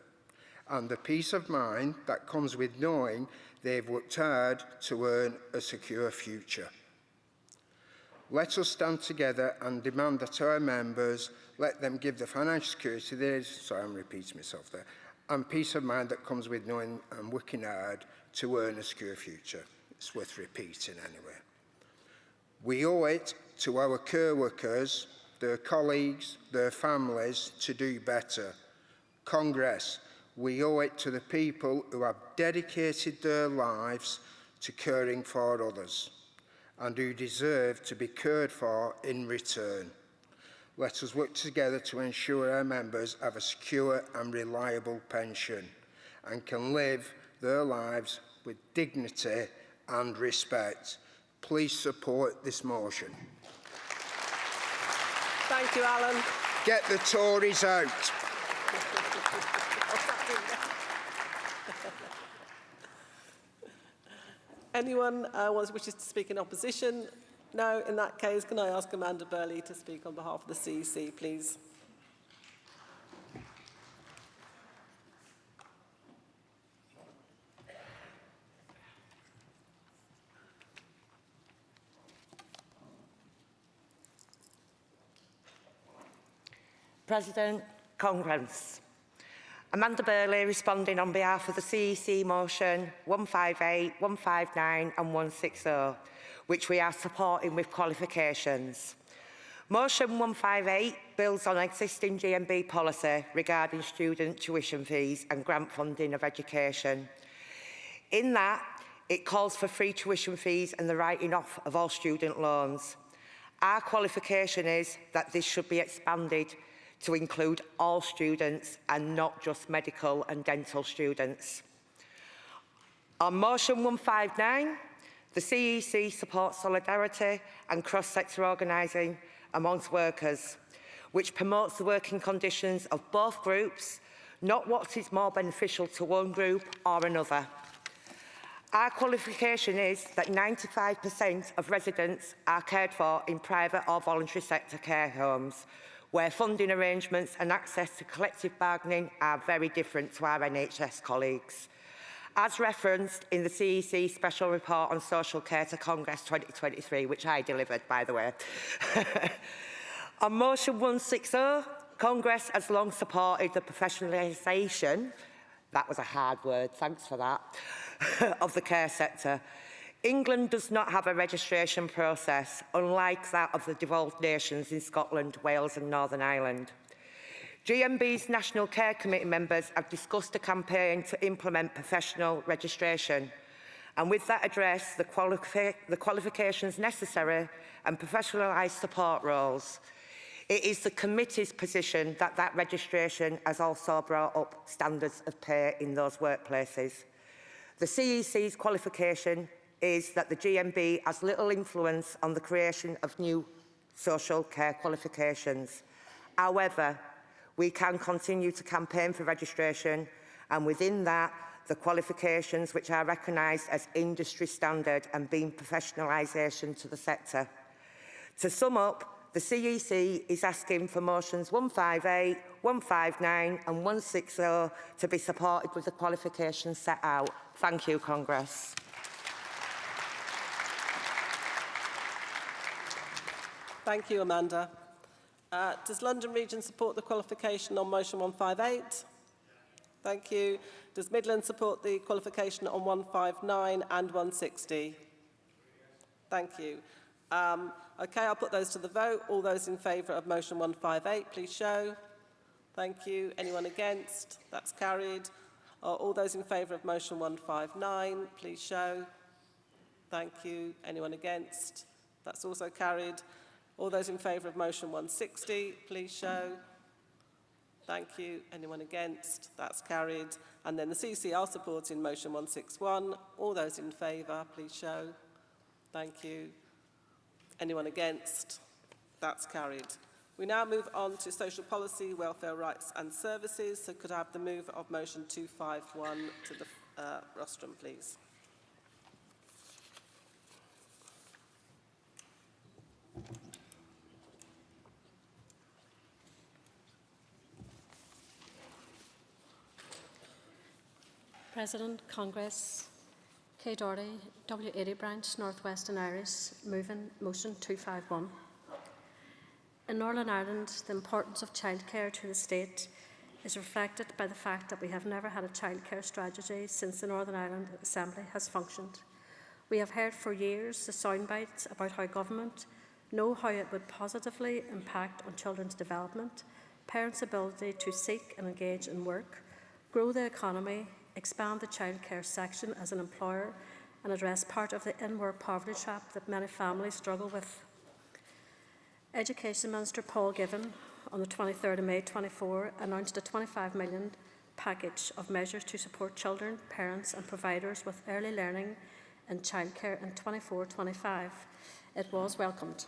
and the peace of mind that comes with knowing they've worked hard to earn a secure future. Let us stand together and demand that our members let them give the financial security they deserve, sorry, I'm repeating myself there, and peace of mind that comes with knowing and working hard to earn a secure future. It's worth repeating anyway. We owe it to our care workers, their colleagues, their families to do better. Congress, we owe it to the people who have dedicated their lives to caring for others and who deserve to be cared for in return. Let us work together to ensure our members have a secure and reliable pension and can live their lives with dignity and respect. Please support this motion. Thank you, Alan. Get the Tories out. Anyone wishes to speak in opposition? No. In that case, can I ask Amanda Burley to speak on behalf of the CEC, please? President, Congress. Amanda Burley responding on behalf of the CEC motion 158, 159 and 160, which we are supporting with qualifications. Motion 158 builds on existing GMB policy regarding student tuition fees and grant funding of education. In that, it calls for free tuition fees and the writing off of all student loans. Our qualification is that this should be expanded to include all students and not just medical and dental students. On motion 159, the CEC supports solidarity and cross-sector organising amongst workers, which promotes the working conditions of both groups, not what is more beneficial to one group or another. Our qualification is that 95% of residents are cared for in private or voluntary sector care homes, where funding arrangements and access to collective bargaining are very different to our NHS colleagues. As referenced in the CEC Special Report on Social Care to Congress 2023, which I delivered, by the way. On motion 160, Congress has long supported the professionalisation, that was a hard word, thanks for that, of the care sector. England does not have a registration process, unlike that of the devolved nations in Scotland, Wales and Northern Ireland. GMB's National Care Committee members have discussed a campaign to implement professional registration, and with that address the qualifications necessary and professionalised support roles. It is the committee's position that that registration has also brought up standards of pay in those workplaces. The CEC's qualification is that the GMB has little influence on the creation of new social care qualifications. However, we can continue to campaign for registration, and within that, the qualifications which are recognised as industry standard and being professionalisation to the sector. To sum up, the CEC is asking for motions 158, 159 and 160 to be supported with the qualifications set out. Thank you, Congress. Thank you, Amanda. Does London Region support the qualification on motion 158? Thank you. Does Midlands support the qualification on 159 and 160? Thank you. Okay, I'll put those to the vote. All those in favour of motion 158, please show. Thank you. Anyone against? That's carried. All those in favour of motion 159, please show. Thank you. Anyone against? That's also carried. All those in favour of motion 160, please show. Thank you. Anyone against? That's carried. And then the CC are supporting motion 161. All those in favour, please show. Thank you. Anyone against? That's carried. We now move on to social policy, welfare rights and services. So could I have the move of motion 251 to the rostrum, please? President, Congress, Kay Doherty, W80 branch, North Western Irish, moving motion 251. In Northern Ireland, the importance of childcare to the state is reflected by the fact that we have never had a childcare strategy since the Northern Ireland Assembly has functioned. We have heard for years the soundbites about how government know how it would positively impact on children's development, parents' ability to seek and engage in work, grow the economy, expand the childcare section as an employer and address part of the in-work poverty trap that many families struggle with. Education Minister Paul Givan on the 23rd of May 24 announced a £25 million package of measures to support children, parents and providers with early learning and childcare in 24-25. It was welcomed.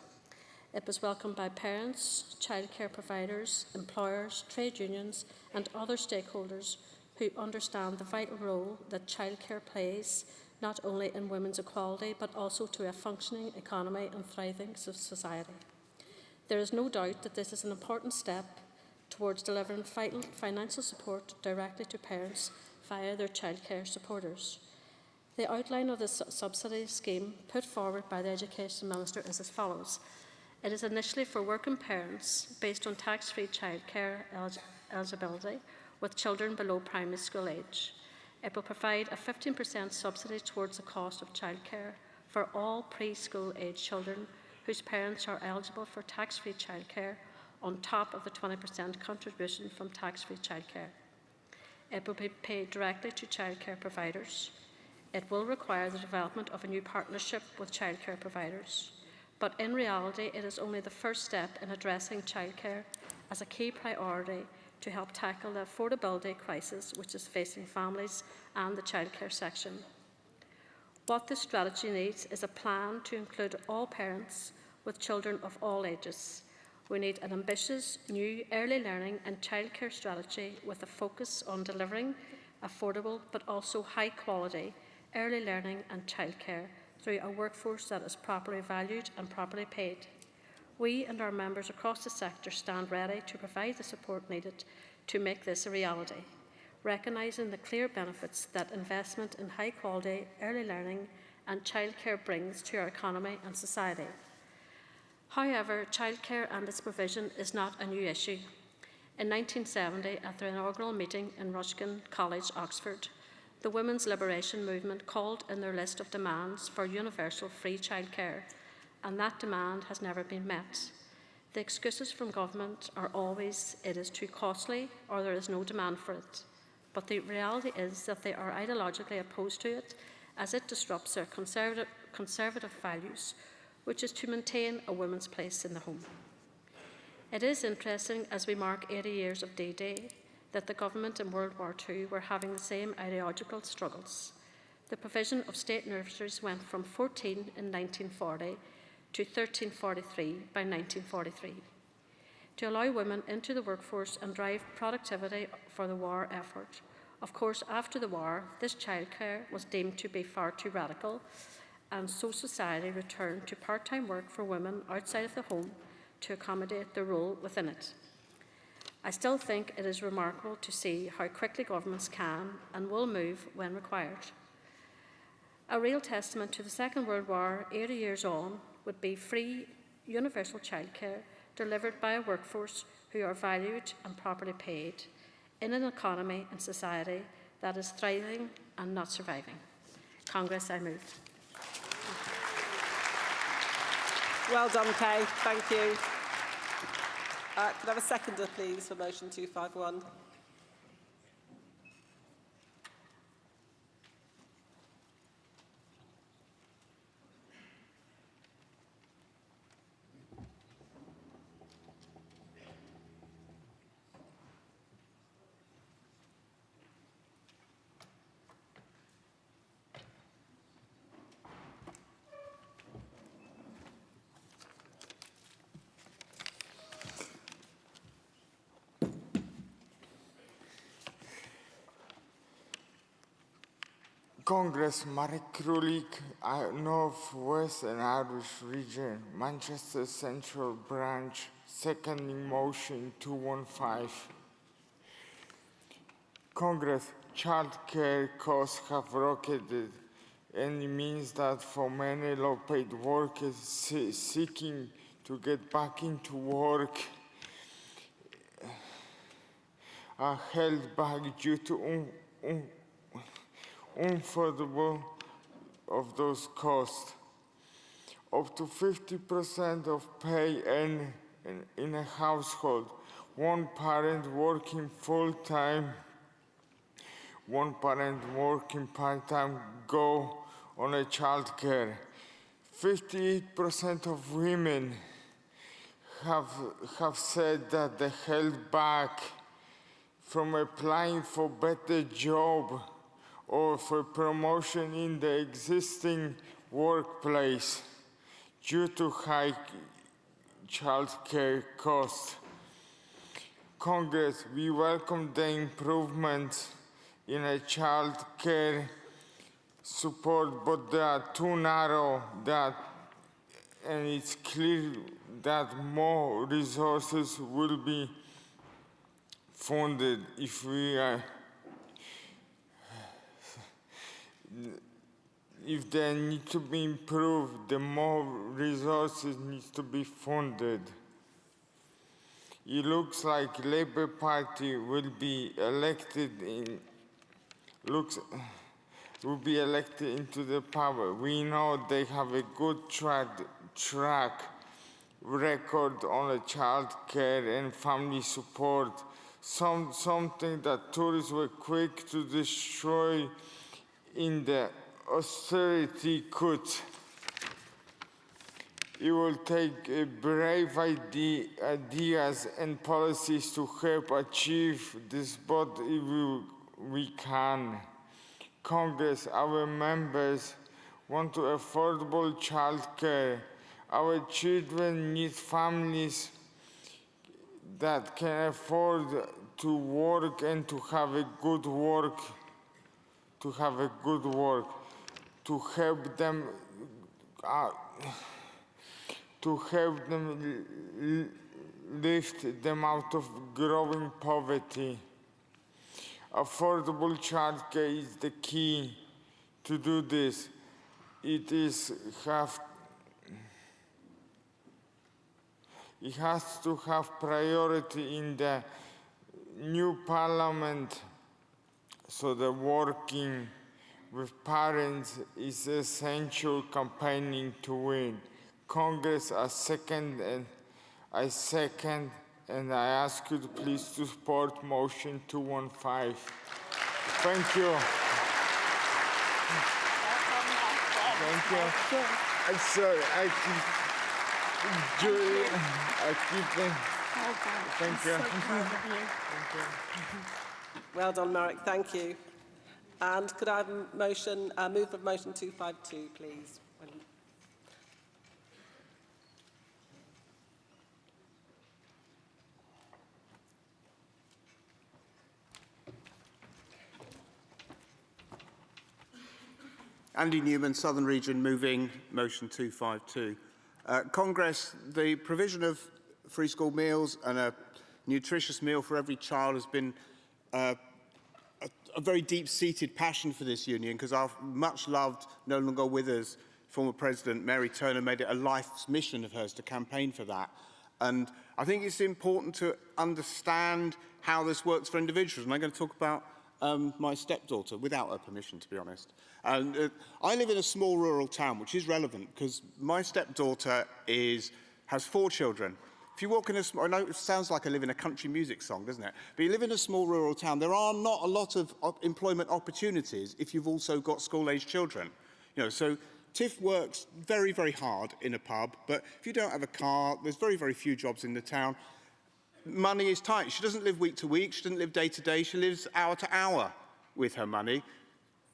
It was welcomed by parents, childcare providers, employers, trade unions and other stakeholders who understand the vital role that childcare plays not only in women's equality but also to a functioning economy and thriving society. There is no doubt that this is an important step towards delivering vital financial support directly to parents via their childcare supporters. The outline of the subsidy scheme put forward by the Education Minister is as follows. It is initially for working parents based on tax-free childcare eligibility with children below primary school age. It will provide a 15% subsidy towards the cost of childcare for all preschool age children whose parents are eligible for tax-free childcare on top of the 20% contribution from tax-free childcare. It will be paid directly to childcare providers. It will require the development of a new partnership with childcare providers. But in reality, it is only the first step in addressing childcare as a key priority to help tackle the affordability crisis which is facing families and the childcare section. What this strategy needs is a plan to include all parents with children of all ages. We need an ambitious new early learning and childcare strategy with a focus on delivering affordable but also high quality early learning and childcare through a workforce that is properly valued and properly paid. We and our members across the sector stand ready to provide the support needed to make this a reality, recognising the clear benefits that investment in high-quality early learning and childcare brings to our economy and society. However, childcare and its provision is not a new issue. In 1970, at their inaugural meeting in Ruskin College, Oxford, the Women's Liberation Movement called in their list of demands for universal free childcare, and that demand has never been met. The excuses from government are always it is too costly or there is no demand for it. But the reality is that they are ideologically opposed to it as it disrupts their conservative values, which is to maintain a woman's place in the home. It is interesting, as we mark 80 years of D-Day, that the government in World War II were having the same ideological struggles. The provision of state nurseries went from 14 in 1940 to 1343 by 1943. To allow women into the workforce and drive productivity for the war effort. Of course, after the war, this childcare was deemed to be far too radical and so society return to part-time work for women outside of the home to accommodate their role within it. I still think it is remarkable to see how quickly governments can and will move when required. A real testament to the Second World War 80 years on would be free, universal childcare delivered by a workforce who are valued and properly paid in an economy and society that is thriving and not surviving. Congress, I move. Well done, Kay. Thank you. Could I have a seconder, please, for motion 251? Congress, Marek Krulik, North West and Irish Region, Manchester Central Branch, seconding motion 215. Congress, childcare costs have rocketed, and it means that for many low-paid workers seeking to get back into work are held back due to unaffordable of those costs. Up to 50% of pay in a household, one parent working full-time, one parent working part-time go on a childcare. 58% of women have said that they held back from applying for better job or for promotion in the existing workplace due to high childcare costs. Congress, we welcome the improvements in a childcare support, but they are too narrow, and it's clear that more resources will be funded if they need to be improved, the more resources need to be funded. It looks like Labour Party will be elected into the power. We know they have a good track record on child care and family support, something that Tories were quick to destroy in the austerity cut. It will take brave ideas and policies to help achieve this, but we can. Congress, our members want affordable childcare. Our children need families that can afford to work and to have a good work, to help them lift them out of growing poverty. Affordable childcare is the key to do this. It has to have priority in the new parliament, so the working with parents is essential campaigning to win. Congress, I second, and I ask you to please to support motion 215. Thank you. Thank you. I'm sorry, thank you. Well done, Marek. Thank you. And could I have a motion, move of motion 252, please? Andy Newman, Southern Region, moving motion 252. Congress, the provision of free school meals and a nutritious meal for every child has been a very deep-seated passion for this union, because our much-loved, no longer with us, former President Mary Turner made it a life's mission of hers to campaign for that. And I think it's important to understand how this works for individuals. And I'm going to talk about my stepdaughter, without her permission, to be honest. And I live in a small rural town, which is relevant, because my stepdaughter has 4 children. If you walk in a small, I know it sounds like I live in a country music song, doesn't it? But you live in a small rural town, there are not a lot of employment opportunities if you've also got school-aged children. You know, so Tiff works very, very hard in a pub, but if you don't have a car, there's very, very few jobs in the town. Money is tight. She doesn't live week to week, she doesn't live day to day, she lives hour to hour with her money.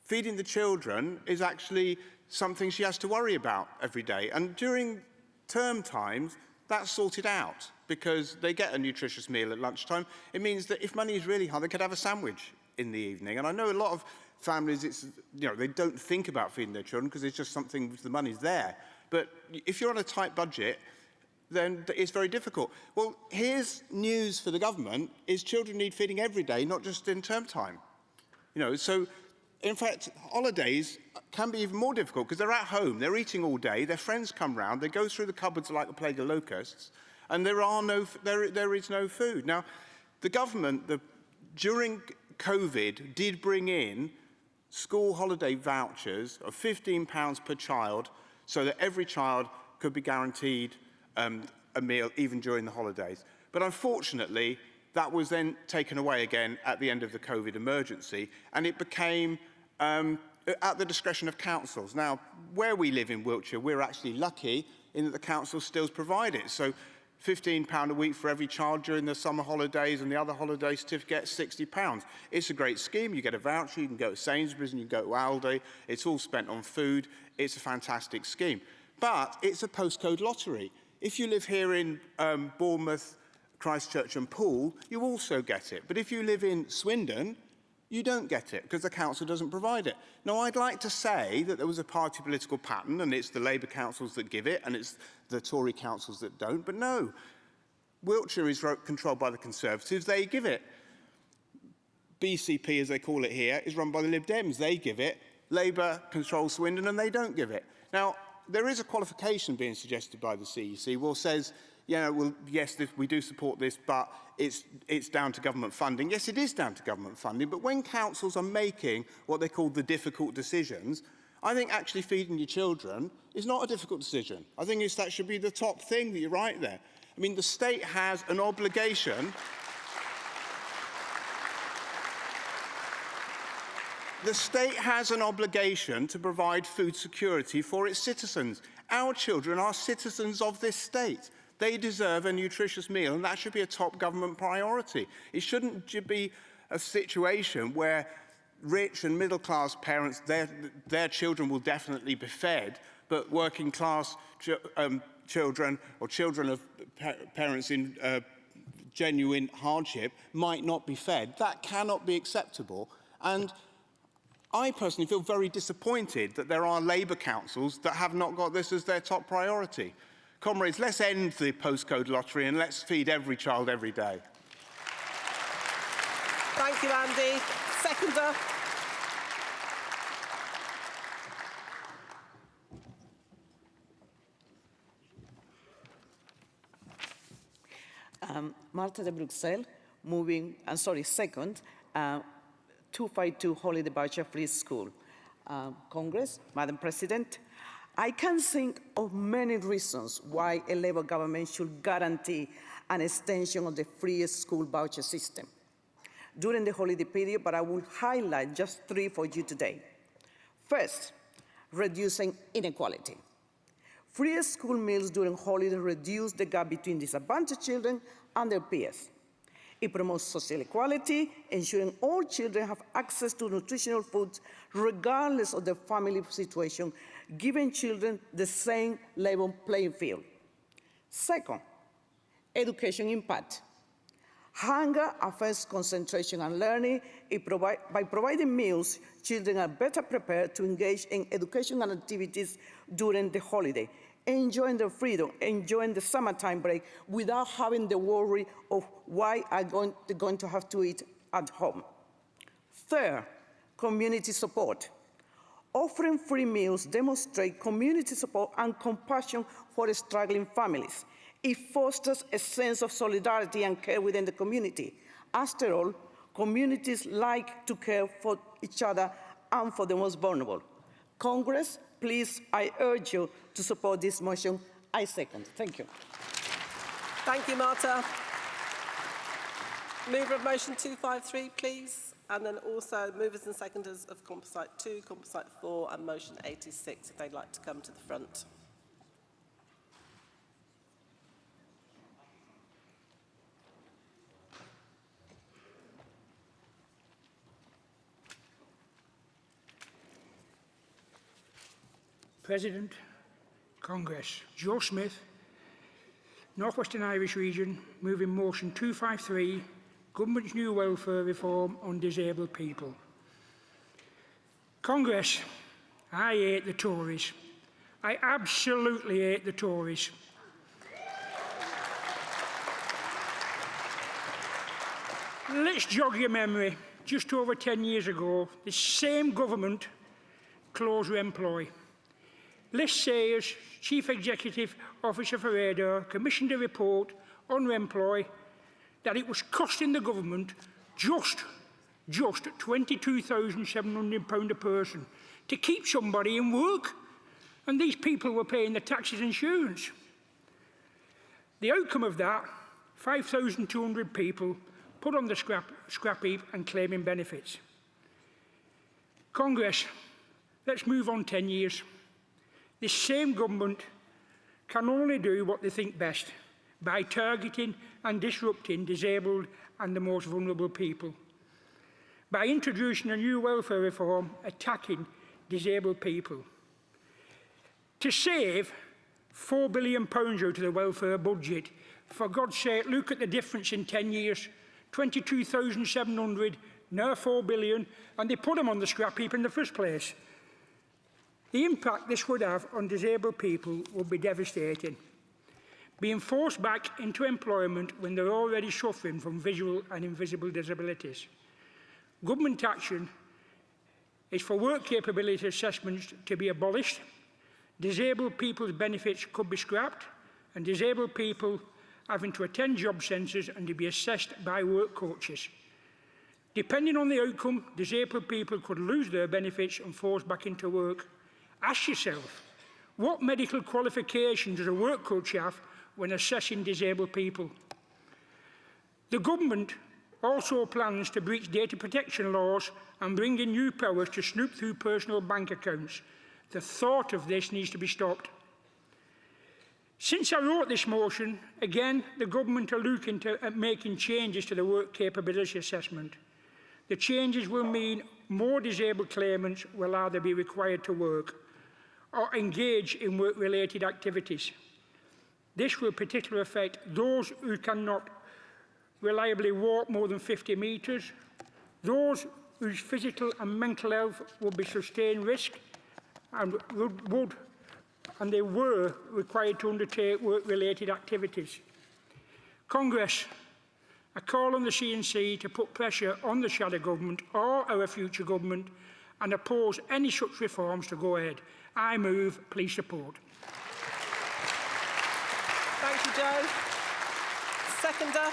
Feeding the children is actually something she has to worry about every day. And during term times, that's sorted out because they get a nutritious meal at lunchtime. It means that if money is really hard, they could have a sandwich in the evening. And I know a lot of families, they don't think about feeding their children because it's just something, the money's there. But if you're on a tight budget, then it's very difficult. Well, here's news for the government, is children need feeding every day, not just in term time. So in fact, holidays can be even more difficult because they're at home, they're eating all day, their friends come round, they go through the cupboards like a plague of locusts, and there is no food. Now, the government, during COVID, did bring in school holiday vouchers of £15 per child so that every child could be guaranteed a meal even during the holidays. But unfortunately, that was then taken away again at the end of the COVID emergency, and it became at the discretion of councils. Now, where we live in Wiltshire, we're actually lucky in that the council still provide it. So £15 a week for every child during the summer holidays, and the other holidays to get £60. It's a great scheme. You get a voucher, you can go to Sainsbury's and you can go to Aldi. It's all spent on food. It's a fantastic scheme. But it's a postcode lottery. If you live here in Bournemouth, Christchurch and Poole, you also get it. But if you live in Swindon, you don't get it because the council doesn't provide it. Now, I'd like to say that there was a party political pattern and it's the Labour councils that give it and it's the Tory councils that don't, but no. Wiltshire is controlled by the Conservatives, they give it. BCP, as they call it here, is run by the Lib Dems, they give it. Labour controls Swindon and they don't give it. Now, there is a qualification being suggested by the CEC, well, says, well, yes, we do support this, but it's down to government funding. Yes, it is down to government funding, but when councils are making what they call the difficult decisions, I think actually feeding your children is not a difficult decision. I think that should be the top thing that you write there. I mean, the state has an obligation. The state has an obligation to provide food security for its citizens. Our children are citizens of this state. They deserve a nutritious meal, and that should be a top government priority. It shouldn't be a situation where rich and middle-class parents, their children will definitely be fed, but working-class children or children of parents in genuine hardship might not be fed. That cannot be acceptable. And I personally feel very disappointed that there are Labour councils that have not got this as their top priority. Comrades, let's end the postcode lottery and let's feed every child every day. Thank you, Andy. Seconder. Marta de Bruxelles, second, 252 Holiday Voucher Free School. Congress, Madam President, I can think of many reasons why a Labour government should guarantee an extension of the free school voucher system during the holiday period, but I will highlight just 3 for you today. First, reducing inequality. Free school meals during holidays reduce the gap between disadvantaged children and their peers. It promotes social equality, ensuring all children have access to nutritional foods regardless of their family situation, giving children the same level playing field. Second, education impact. Hunger affects concentration and learning. By providing meals, children are better prepared to engage in educational activities during the holiday, enjoying their freedom, enjoying the summertime break without having the worry of why they're going to have to eat at home. Third, community support. Offering free meals demonstrates community support and compassion for struggling families. It fosters a sense of solidarity and care within the community. After all, communities like to care for each other and for the most vulnerable. Congress, please, I urge you to support this motion. I second. Thank you. Thank you, Marta. Mover of motion 253, please. And then also movers and seconders of Composite 2, Composite 4 and motion 86, if they'd like to come to the front. President, Congress. Joe Smith, North Western Irish Region, moving motion 253, Government's new welfare reform on disabled people. Congress, I hate the Tories. I absolutely hate the Tories. Let's jog your memory. Just over 10 years ago, the same government closed Employ. Liz Sayers, Chief Executive Officer for Radar, commissioned a report on Employ that it was costing the government just £22,700 a person to keep somebody in work. And these people were paying the taxes and insurance. The outcome of that, 5,200 people put on the scrap heap and claiming benefits. Congress, let's move on 10 years. This same government can only do what they think best by targeting and disrupting disabled and the most vulnerable people. By introducing a new welfare reform attacking disabled people. To save £4 billion out of the welfare budget, for God's sake, look at the difference in 10 years. 22,700, now 4 billion, and they put them on the scrap heap in the first place. The impact this would have on disabled people would be devastating. Being forced back into employment when they're already suffering from visual and invisible disabilities. Government action is for work capability assessments to be abolished, disabled people's benefits could be scrapped, and disabled people having to attend job centres and to be assessed by work coaches. Depending on the outcome, disabled people could lose their benefits and forced back into work. Ask yourself, what medical qualification does a work coach have when assessing disabled people? The government also plans to breach data protection laws and bring in new powers to snoop through personal bank accounts. The thought of this needs to be stopped. Since I wrote this motion, again, the government are looking at making changes to the work capability assessment. The changes will mean more disabled claimants will either be required to work or engage in work-related activities. This will particularly affect those who cannot reliably walk more than 50 metres, those whose physical and mental health will be sustained risk and they were required to undertake work-related activities. Congress, I call on the CNC to put pressure on the shadow government or our future government and oppose any such reforms to go ahead. I move, please support. Thank you, Joe. Seconder.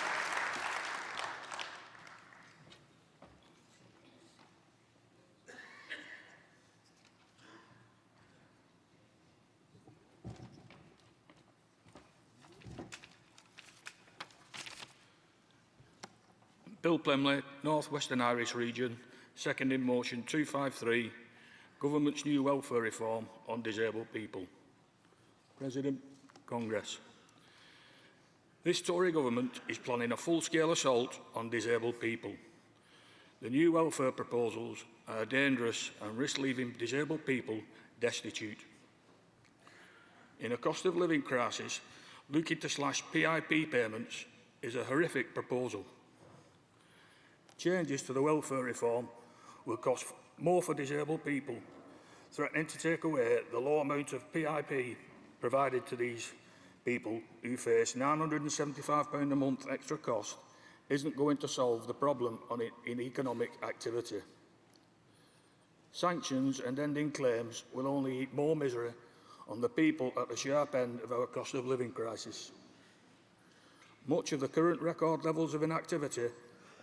Bill Plemley, North Western Irish Region, seconding motion 253, Government's new welfare reform on disabled people. President, Congress. This Tory government is planning a full-scale assault on disabled people. The new welfare proposals are dangerous and risk leaving disabled people destitute. In a cost of living crisis, looking to slash PIP payments is a horrific proposal. Changes to the welfare reform will cost more for disabled people, threatening to take away the low amount of PIP provided to these people who face £975 a month extra cost isn't going to solve the problem in economic activity. Sanctions and ending claims will only heap more misery on the people at the sharp end of our cost of living crisis. Much of the current record levels of inactivity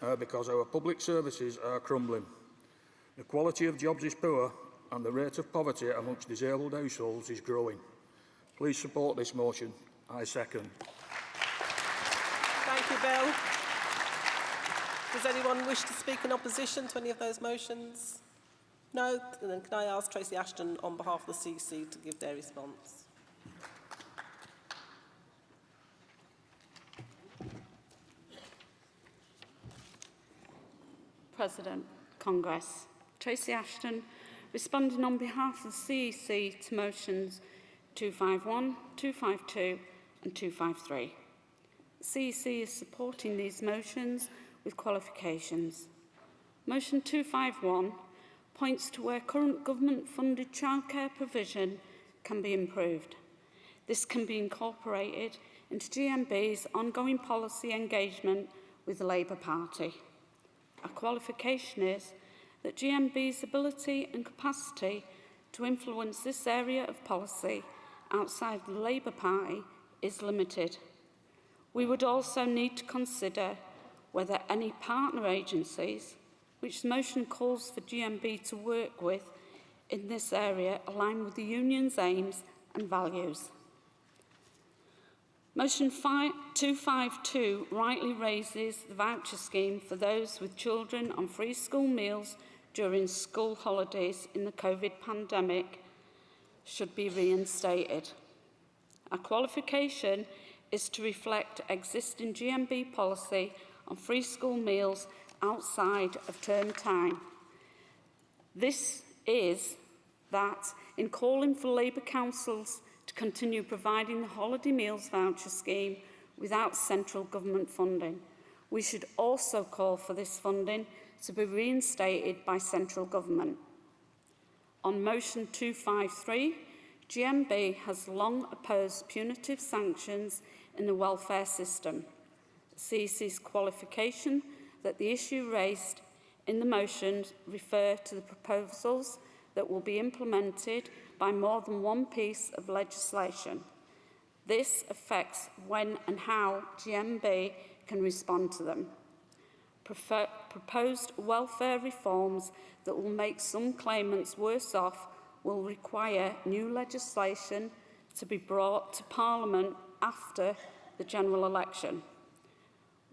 are because our public services are crumbling. The quality of jobs is poor and the rate of poverty amongst disabled households is growing. Please support this motion. I second. Thank you, Bill. Does anyone wish to speak in opposition to any of those motions? No? Then can I ask Tracy Ashton on behalf of the CC to give their response? President, Congress. Tracy Ashton, responding on behalf of the CEC to motions 251, 252 and 253. The CEC is supporting these motions with qualifications. Motion 251 points to where current government-funded childcare provision can be improved. This can be incorporated into GMB's ongoing policy engagement with the Labour Party. Our qualification is that GMB's ability and capacity to influence this area of policy outside the Labour Party is limited. We would also need to consider whether any partner agencies, which the motion calls for GMB to work with in this area, align with the Union's aims and values. Motion 252 rightly raises the voucher scheme for those with children on free school meals during school holidays in the COVID pandemic should be reinstated. Our qualification is to reflect existing GMB policy on free school meals outside of term time. This is that in calling for Labour councils to continue providing the holiday meals voucher scheme without central government funding, we should also call for this funding to be reinstated by central government. On motion 253, GMB has long opposed punitive sanctions in the welfare system. CEC's qualification that the issue raised in the motion refer to the proposals that will be implemented by more than one piece of legislation. This affects when and how GMB can respond to them. Proposed welfare reforms that will make some claimants worse off will require new legislation to be brought to Parliament after the general election.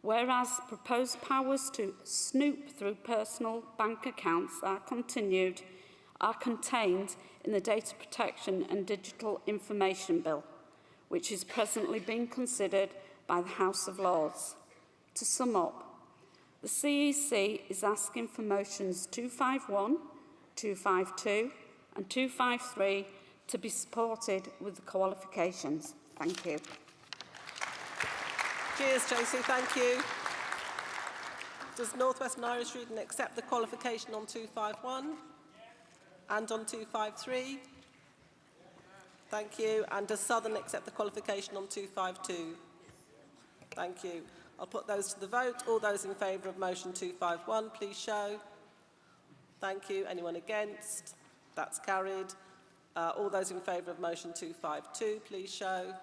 Whereas proposed powers to snoop through personal bank accounts are contained in the Data Protection and Digital Information Bill, which is presently being considered by the House of Lords. To sum up, the CEC is asking for motions 251, 252 and 253 to be supported with the qualifications. Thank you. Cheers, Tracy. Thank you. Does North Western Irish Region accept the qualification on 251 and on 253? Thank you. And does Southern accept the qualification on 252? Thank you. I'll put those to the vote. All those in favour of motion 251, please show. Thank you. Anyone against? That's carried. All those in favour of motion 252, please show.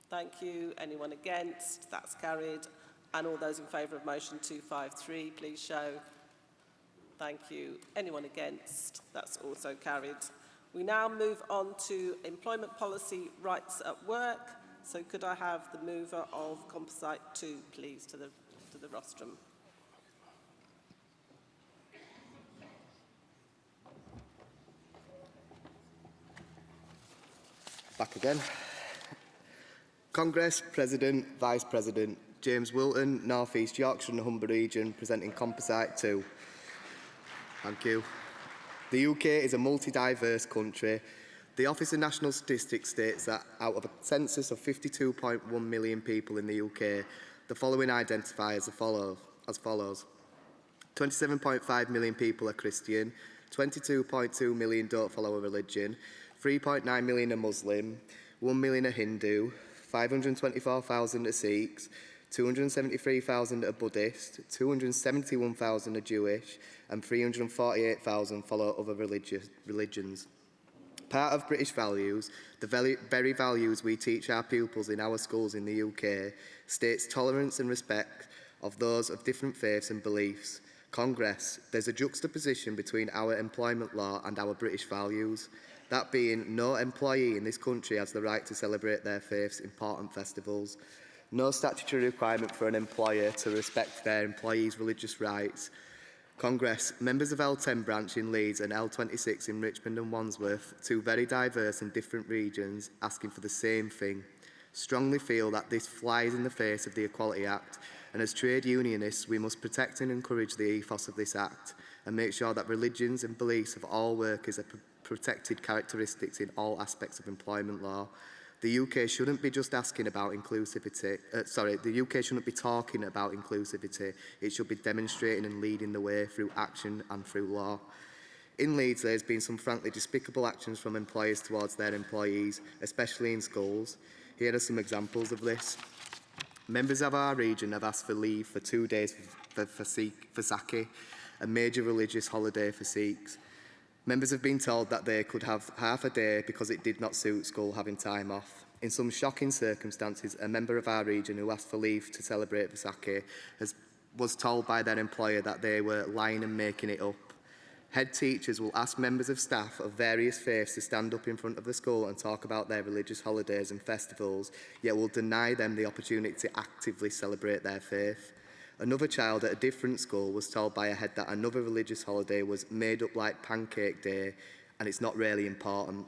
Thank you. Anyone against? That's carried. And all those in favour of motion 253, please show. Thank you. Anyone against? That's also carried. We now move on to employment policy, rights at work. So could I have the mover of Composite 2, please, to the rostrum? Back again. Congress, President, Vice President, James Wilton, North East Yorkshire and Humber Region, presenting Composite 2. Thank you. The UK is a multi-diverse country. The Office of National Statistics states that out of a census of 52.1 million people in the UK, the following identify as follows. 27.5 million people are Christian, 22.2 million don't follow a religion, 3.9 million are Muslim, 1 million are Hindu, 524,000 are Sikhs, 273,000 are Buddhist, 271,000 are Jewish, and 348,000 follow other religions. Part of British values, the very values we teach our pupils in our schools in the UK, states tolerance and respect of those of different faiths and beliefs. Congress, there's a juxtaposition between our employment law and our British values. That being, no employee in this country has the right to celebrate their faith's important festivals. No statutory requirement for an employer to respect their employees' religious rights. Congress, members of L10 branch in Leeds and L26 in Richmond and Wandsworth, two very diverse and different regions, asking for the same thing, strongly feel that this flies in the face of the Equality Act, and as trade unionists we must protect and encourage the ethos of this Act and make sure that religions and beliefs of all workers are protected characteristics in all aspects of employment law. The UK shouldn't be just asking about inclusivity. The UK shouldn't be talking about inclusivity. It should be demonstrating and leading the way through action and through law. In Leeds, there's been some frankly despicable actions from employers towards their employees, especially in schools. Here are some examples of this. Members of our region have asked for leave for 2 days for Saki, a major religious holiday for Sikhs. Members have been told that they could have half a day because it did not suit school having time off. In some shocking circumstances, a member of our region who asked for leave to celebrate Vaisakhi was told by their employer that they were lying and making it up. Head teachers will ask members of staff of various faiths to stand up in front of the school and talk about their religious holidays and festivals, yet will deny them the opportunity to actively celebrate their faith. Another child at a different school was told by a head that another religious holiday was made up like Pancake Day and it's not really important.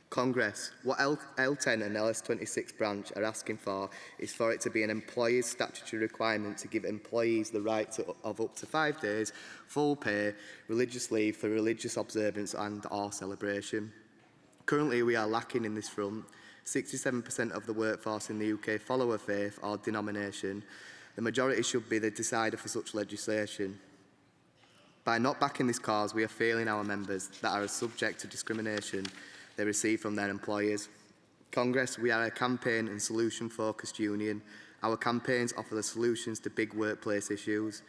Congress, what L10 and LS26 branch are asking for is for it to be an employer's statutory requirement to give employees the right of up to 5 days full pay religious leave for religious observance and or celebration. Currently we are lacking in this front. 67% of the workforce in the UK follow a faith or denomination. The majority should be the decider for such legislation. By not backing this cause, we are failing our members that are subject to discrimination they receive from their employers. Congress, we are a campaign and solution-focused union. Our campaigns offer the solutions to big workplace issues.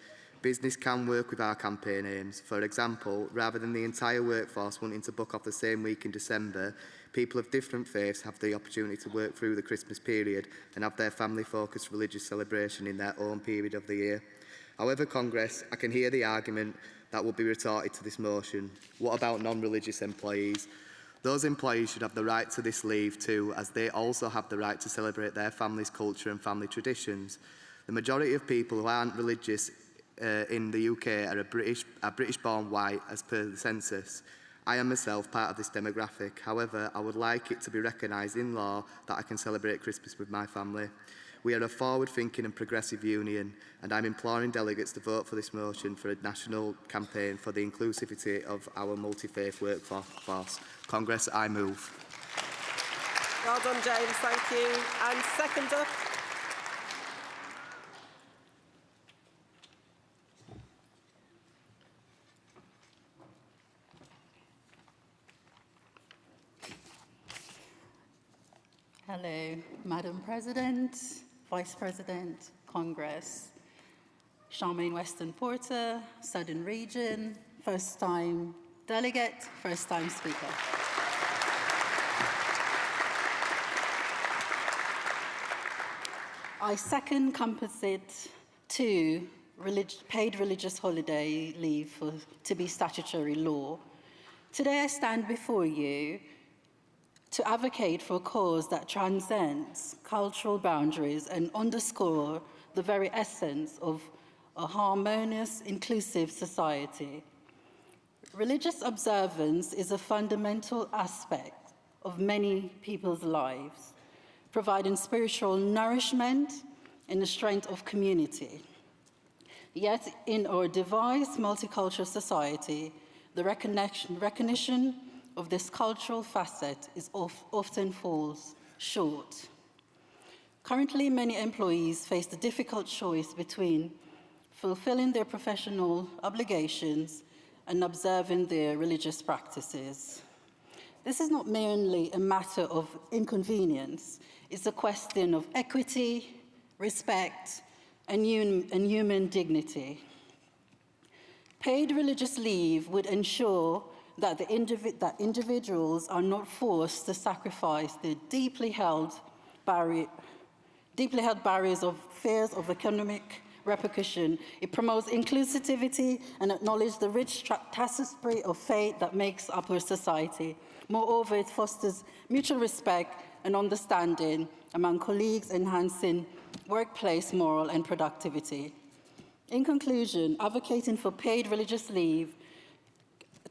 Business can work with our campaign aims. For example, rather than the entire workforce wanting to book off the same week in December, people of different faiths have the opportunity to work through the Christmas period and have their family-focused religious celebration in their own period of the year. However, Congress, I can hear the argument that will be retorted to this motion. What about non-religious employees? Those employees should have the right to this leave too, as they also have the right to celebrate their family's culture and family traditions. The majority of people who aren't religious in the UK are British-born white, as per the census. I am myself part of this demographic. However, I would like it to be recognised in law that I can celebrate Christmas with my family. We are a forward-thinking and progressive union, and I'm imploring delegates to vote for this motion for a national campaign for the inclusivity of our multi-faith workforce. Congress, I move. Well done, James, thank you. And second up. Hello, Madam President, Vice President, Congress, Charmaine Weston Porter, Southern Region, first time delegate, first time speaker. I second composite 2 paid religious holiday leave to be statutory law. Today I stand before you to advocate for a cause that transcends cultural boundaries and underscore the very essence of a harmonious, inclusive society. Religious observance is a fundamental aspect of many people's lives, providing spiritual nourishment and the strength of community. Yet, in our diverse multicultural society, the recognition of this cultural facet often falls short. Currently, many employees face the difficult choice between fulfilling their professional obligations, and observing their religious practices. This is not merely a matter of inconvenience, it's a question of equity, respect, and human dignity. Paid religious leave would ensure that individuals are not forced to sacrifice their deeply held barriers of fears of economic repercussion. It promotes inclusivity and acknowledges the rich tapestry of faith that makes up our society. Moreover, it fosters mutual respect and understanding among colleagues, enhancing workplace morale and productivity. In conclusion, advocating for paid religious leave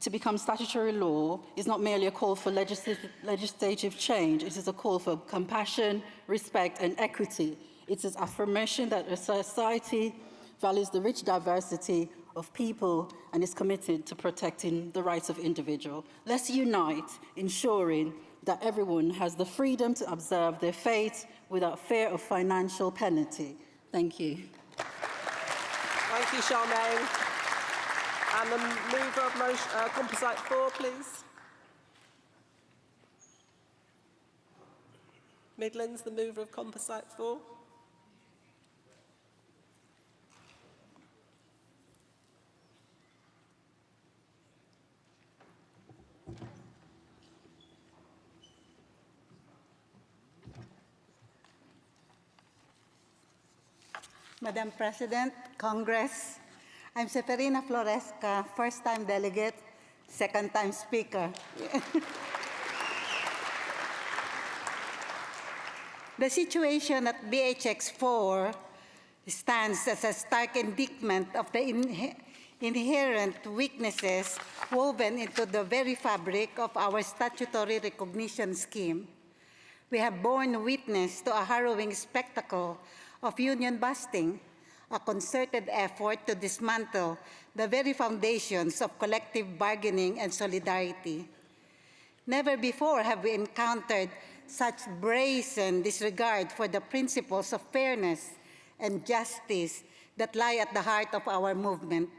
to become statutory law is not merely a call for legislative change, it is a call for compassion, respect, and equity. It is affirmation that a society values the rich diversity of people and is committed to protecting the rights of individuals. Let's unite, ensuring that everyone has the freedom to observe their faith without fear of financial penalty. Thank you. Thank you, Charmaine. And the mover of motion, Composite 4, please. Midlands, the mover of Composite 4. Madam President, Congress, I'm Seferina Floresca, first-time delegate, second-time speaker. The situation at BHX4 stands as a stark indictment of the inherent weaknesses woven into the very fabric of our statutory recognition scheme. We have borne witness to a harrowing spectacle of union busting, a concerted effort to dismantle the very foundations of collective bargaining and solidarity. Never before have we encountered such brazen disregard for the principles of fairness and justice that lie at the heart of our movement.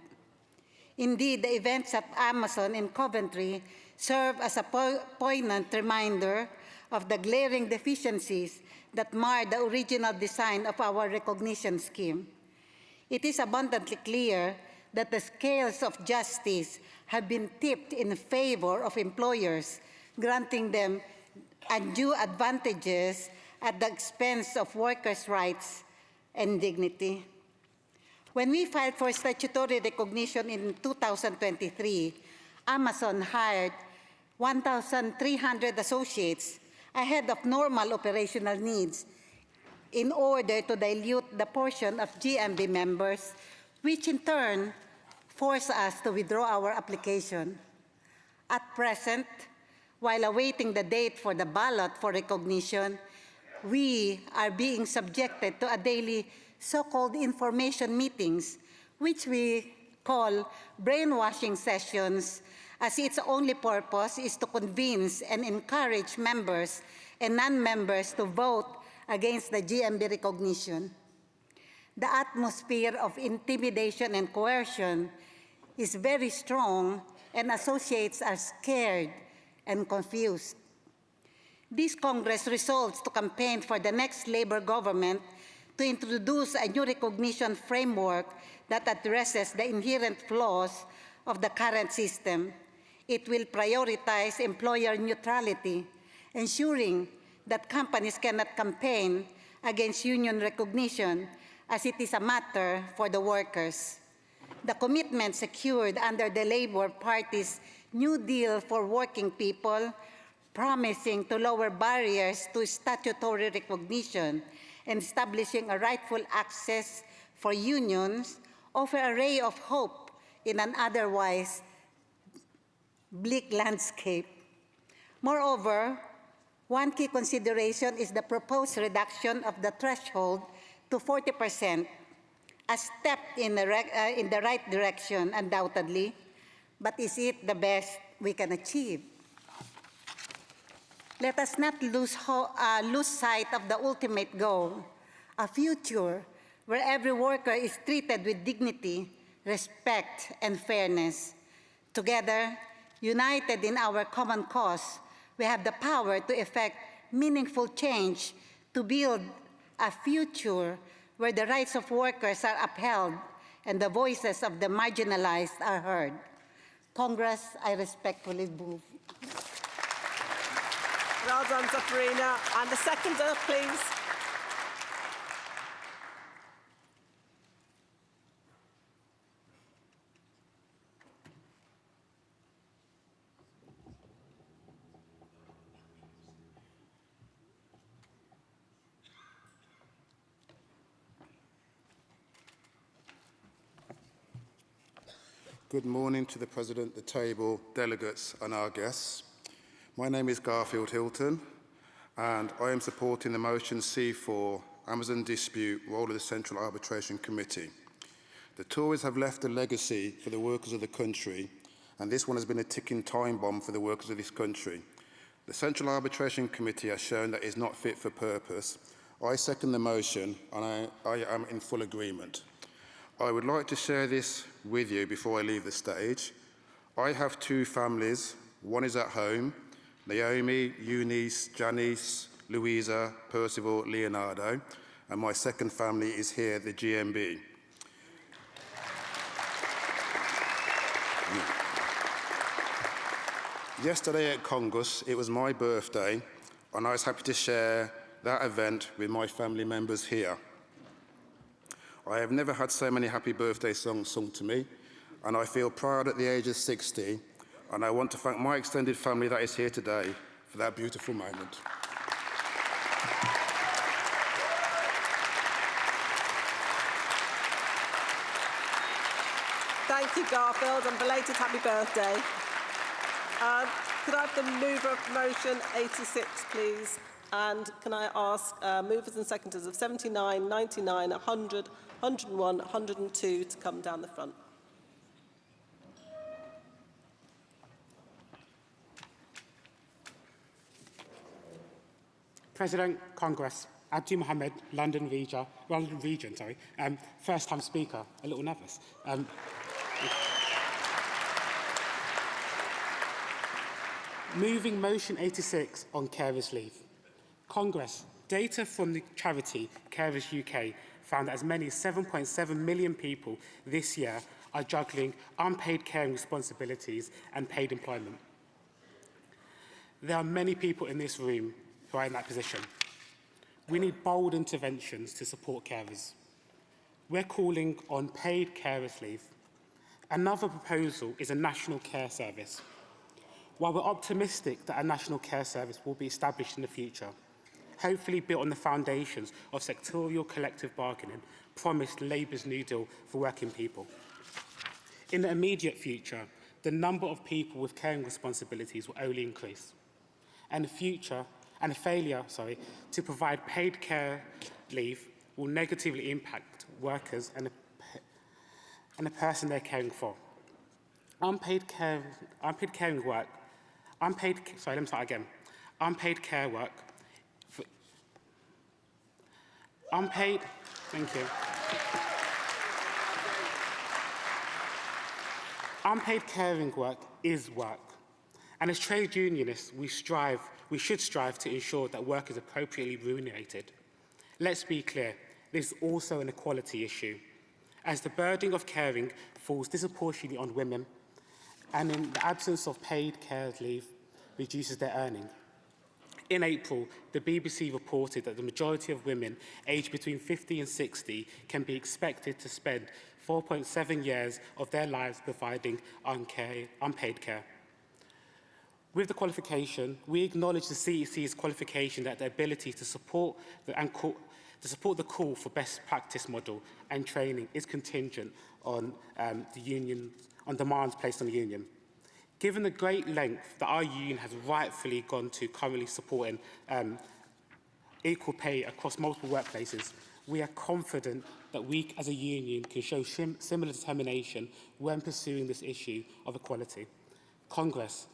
Indeed, the events at Amazon in Coventry serve as a poignant reminder of the glaring deficiencies that mar the original design of our recognition scheme. It is abundantly clear that the scales of justice have been tipped in favor of employers, granting them undue advantages at the expense of workers' rights and dignity. When we filed for statutory recognition in 2023, Amazon hired 1,300 associates ahead of normal operational needs in order to dilute the portion of GMB members, which in turn forced us to withdraw our application. At present, while awaiting the date for the ballot for recognition, we are being subjected to a daily so-called information meetings, which we call brainwashing sessions, as its only purpose is to convince and encourage members and non-members to vote against the GMB recognition. The atmosphere of intimidation and coercion is very strong, and associates are scared and confused. This Congress resolves to campaign for the next Labour government to introduce a new recognition framework that addresses the inherent flaws of the current system. It will prioritize employer neutrality, ensuring that companies cannot campaign against union recognition, as it is a matter for the workers. The commitment secured under the Labour Party's New Deal for Working People, promising to lower barriers to statutory recognition and establishing a rightful access for unions, offer a ray of hope in an otherwise bleak landscape. Moreover, one key consideration is the proposed reduction of the threshold to 40%, a step in the right direction, undoubtedly, but is it the best we can achieve? Let us not lose sight of the ultimate goal, a future where every worker is treated with dignity, respect, and fairness. Together, united in our common cause, we have the power to effect meaningful change to build a future where the rights of workers are upheld and the voices of the marginalized are heard. Congress, I respectfully move. Well done, Zaffarina. And the seconder, please. Good morning to the President, the table, delegates and our guests. My name is Garfield Hilton and I am supporting the motion C4, Amazon Dispute, role of the Central Arbitration Committee. The Tories have left a legacy for the workers of the country, and this one has been a ticking time bomb for the workers of this country. The Central Arbitration Committee has shown that it is not fit for purpose. I second the motion and I am in full agreement. I would like to share this with you before I leave the stage. I have two families. One is at home, Naomi, Eunice, Janice, Louisa, Percival, Leonardo, and my second family is here, the GMB. Yesterday at Congress, it was my birthday, and I was happy to share that event with my family members here. I have never had so many happy birthday songs sung to me, and I feel proud at the age of 60, and I want to thank my extended family that is here today for that beautiful moment. Thank you, Garfield, and belated happy birthday. Could I have the mover of motion 86, please? And can I ask movers and seconders of 79, 99, 100, 101, 102 to come down the front? President, Congress, Abdi Mohammed, London Region, first-time speaker, a little nervous. Moving motion 86 on carers' leave. Congress, data from the charity Carers UK found that as many as 7.7 million people this year are juggling unpaid caring responsibilities and paid employment. There are many people in this room who are in that position. We need bold interventions to support carers. We're calling on paid carers' leave. Another proposal is a national care service. While we're optimistic that a national care service will be established in the future, hopefully built on the foundations of sectorial collective bargaining promised Labour's New Deal for working people. In the immediate future, the number of people with caring responsibilities will only increase. And a failure to provide paid care leave will negatively impact workers and the person they're caring for. Unpaid care work Unpaid caring work is work. And as trade unionists, we should strive to ensure that work is appropriately remunerated. Let's be clear, this is also an equality issue, as the burden of caring falls disproportionately on women, and in the absence of paid care leave, reduces their earning. In April, the BBC reported that the majority of women aged between 50 and 60 can be expected to spend 4.7 years of their lives providing unpaid care. With the qualification, we acknowledge the CEC's qualification that the ability to support the call for best practice model and training is contingent on demands placed on the union. Given the great length that our union has rightfully gone to currently supporting equal pay across multiple workplaces, we are confident that we as a union can show similar determination when pursuing this issue of equality. Congress,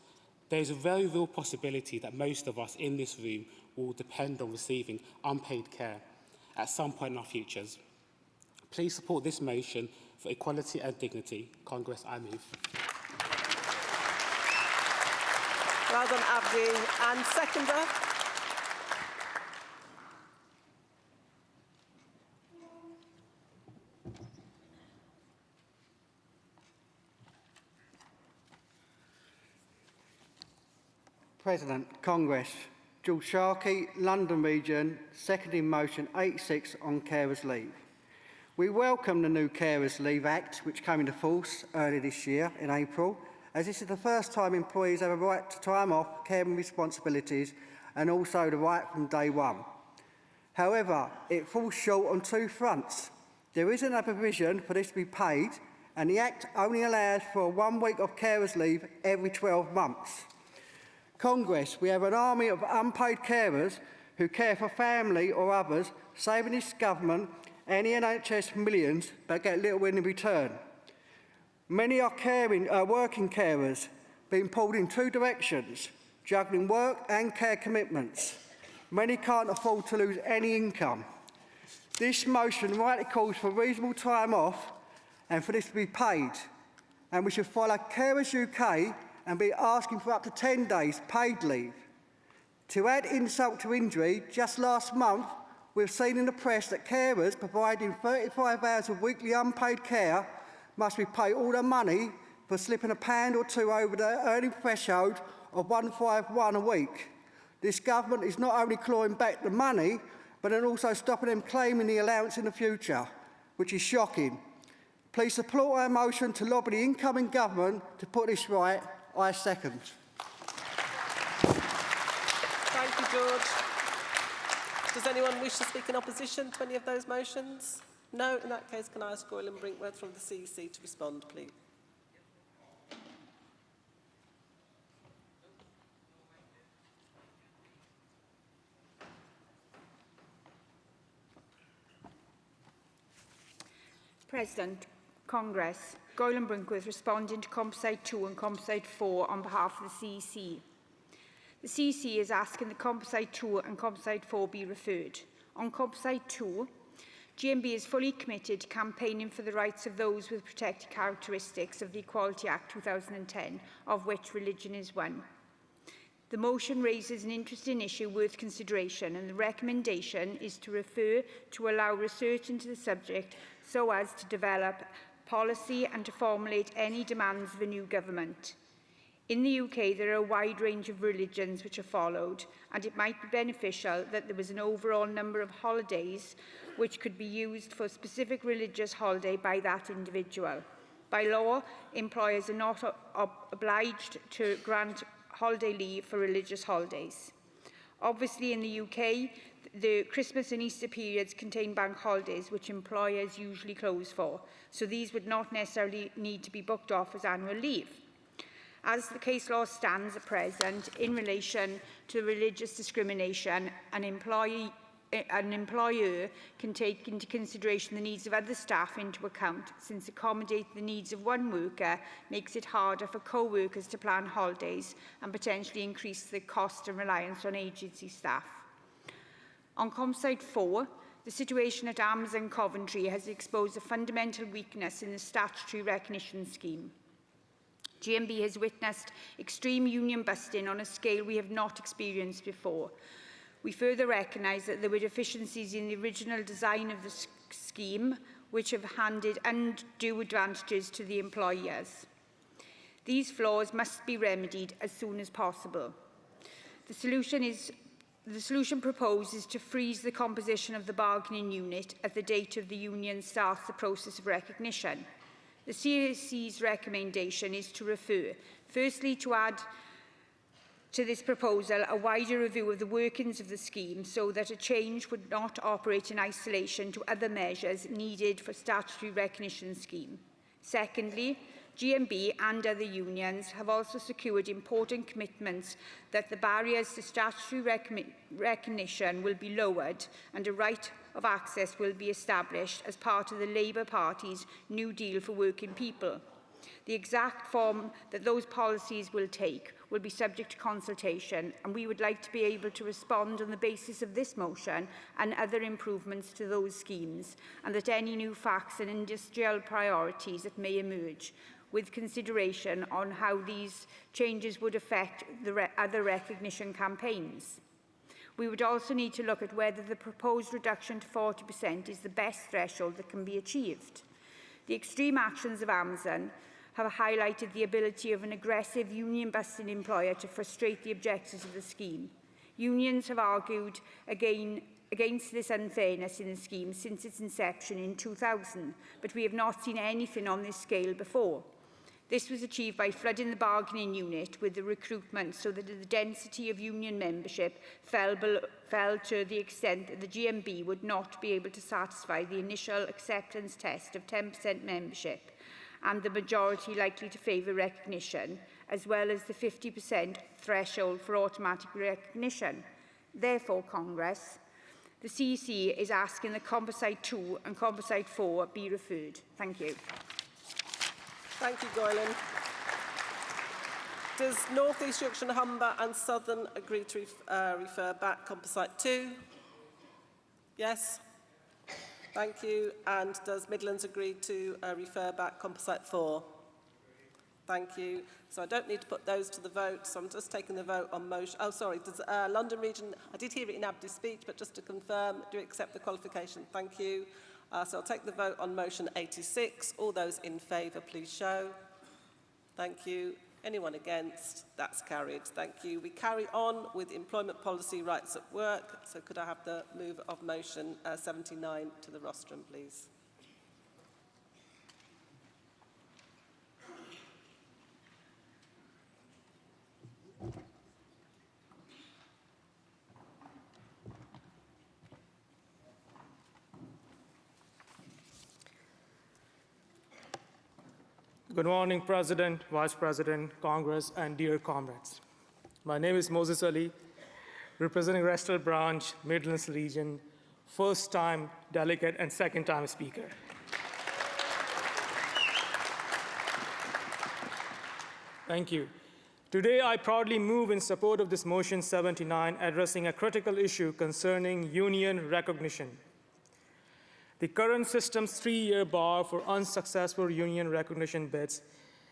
there is a very real possibility that most of us in this room will depend on receiving unpaid care at some point in our futures. Please support this motion for equality and dignity. Congress, I move. Well done, Abdi. And seconder? President, Congress. George Sharkey, London Region, seconding motion 86 on carers' leave. We welcome the new Carers Leave Act, which came into force earlier this year in April, as this is the first time employees have a right to time off caring responsibilities and also the right from day one. However, it falls short on two fronts. There isn't a provision for this to be paid, and the Act only allows for 1 week of carers' leave every 12 months. Congress, we have an army of unpaid carers who care for family or others, saving this government and the NHS millions, but get little in return. Many are working carers, being pulled in two directions, juggling work and care commitments. Many can't afford to lose any income. This motion rightly calls for reasonable time off and for this to be paid. And we should follow Carers UK and be asking for up to 10 days paid leave. To add insult to injury, just last month, we've seen in the press that carers providing 35 hours of weekly unpaid care must be paid all their money for slipping £1 or £2 over the earning threshold of 151 a week. This government is not only clawing back the money, but then also stopping them claiming the allowance in the future, which is shocking. Please support our motion to lobby the incoming government to put this right. I second. Thank you, George. Does anyone wish to speak in opposition to any of those motions? No? In that case, can I ask Goyle and Brinkworth from the CEC to respond, please? President, Congress, Goyle and Brinkworth responding to Composite 2 and Composite 4 on behalf of the CEC. The CEC is asking that Composite 2 and Composite 4 be referred. On Composite 2, GMB is fully committed to campaigning for the rights of those with protected characteristics of the Equality Act 2010, of which religion is one. The motion raises an interesting issue worth consideration, and the recommendation is to refer to allow research into the subject so as to develop policy and to formulate any demands of a new government. In the UK, there are a wide range of religions which are followed, and it might be beneficial that there was an overall number of holidays which could be used for a specific religious holiday by that individual. By law, employers are not obliged to grant holiday leave for religious holidays. Obviously, in the UK, the Christmas and Easter periods contain bank holidays which employers usually close for, so these would not necessarily need to be booked off as annual leave. As the case law stands at present in relation to religious discrimination, an employer can take into consideration the needs of other staff into account, since accommodating the needs of one worker makes it harder for co-workers to plan holidays and potentially increase the cost and reliance on agency staff. On Composite 4, the situation at Amazon Coventry has exposed a fundamental weakness in the statutory recognition scheme. GMB has witnessed extreme union busting on a scale we have not experienced before. We further recognise that there were deficiencies in the original design of the scheme, which have handed undue advantages to the employers. These flaws must be remedied as soon as possible. The solution proposed is to freeze the composition of the bargaining unit at the date of the union starts the process of recognition. The CAC's recommendation is to refer, firstly, to add to this proposal a wider review of the workings of the scheme so that a change would not operate in isolation to other measures needed for statutory recognition scheme. Secondly, GMB and other unions have also secured important commitments that the barriers to statutory recognition will be lowered and a right of access will be established as part of the Labour Party's New Deal for Working People. The exact form that those policies will take will be subject to consultation, and we would like to be able to respond on the basis of this motion and other improvements to those schemes, and that any new facts and industrial priorities that may emerge, with consideration on how these changes would affect the other recognition campaigns. We would also need to look at whether the proposed reduction to 40% is the best threshold that can be achieved. The extreme actions of Amazon have highlighted the ability of an aggressive union-busting employer to frustrate the objectives of the scheme. Unions have argued against this unfairness in the scheme since its inception in 2000, but we have not seen anything on this scale before. This was achieved by flooding the bargaining unit with the recruitment so that the density of union membership fell to the extent that the GMB would not be able to satisfy the initial acceptance test of 10% membership and the majority likely to favour recognition, as well as the 50% threshold for automatic recognition. Therefore, Congress, the CEC is asking that Composite 2 and Composite 4 be referred. Thank you. Thank you, Goylan. Does North East Yorkshire, Humber and Southern agree to refer back Composite 2? Yes? Thank you. And does Midlands agree to refer back Composite 4? Thank you. So I don't need to put those to the vote, so I'm just taking the vote on motion. Oh, sorry, does London Region, I did hear it in Abdi's speech, but just to confirm, do you accept the qualification? Thank you. So I'll take the vote on motion 86. All those in favour, please show. Thank you. Anyone against? That's carried. Thank you. We carry on with employment policy rights at work. So could I have the move of motion 79 to the rostrum, please? Good morning, President, Vice President, Congress, and dear comrades. My name is Moses Ali, representing Restell Branch, Midlands Region, first-time delegate and second-time speaker. Thank you. Today, I proudly move in support of this motion 79, addressing a critical issue concerning union recognition. The current system's 3-year bar for unsuccessful union recognition bids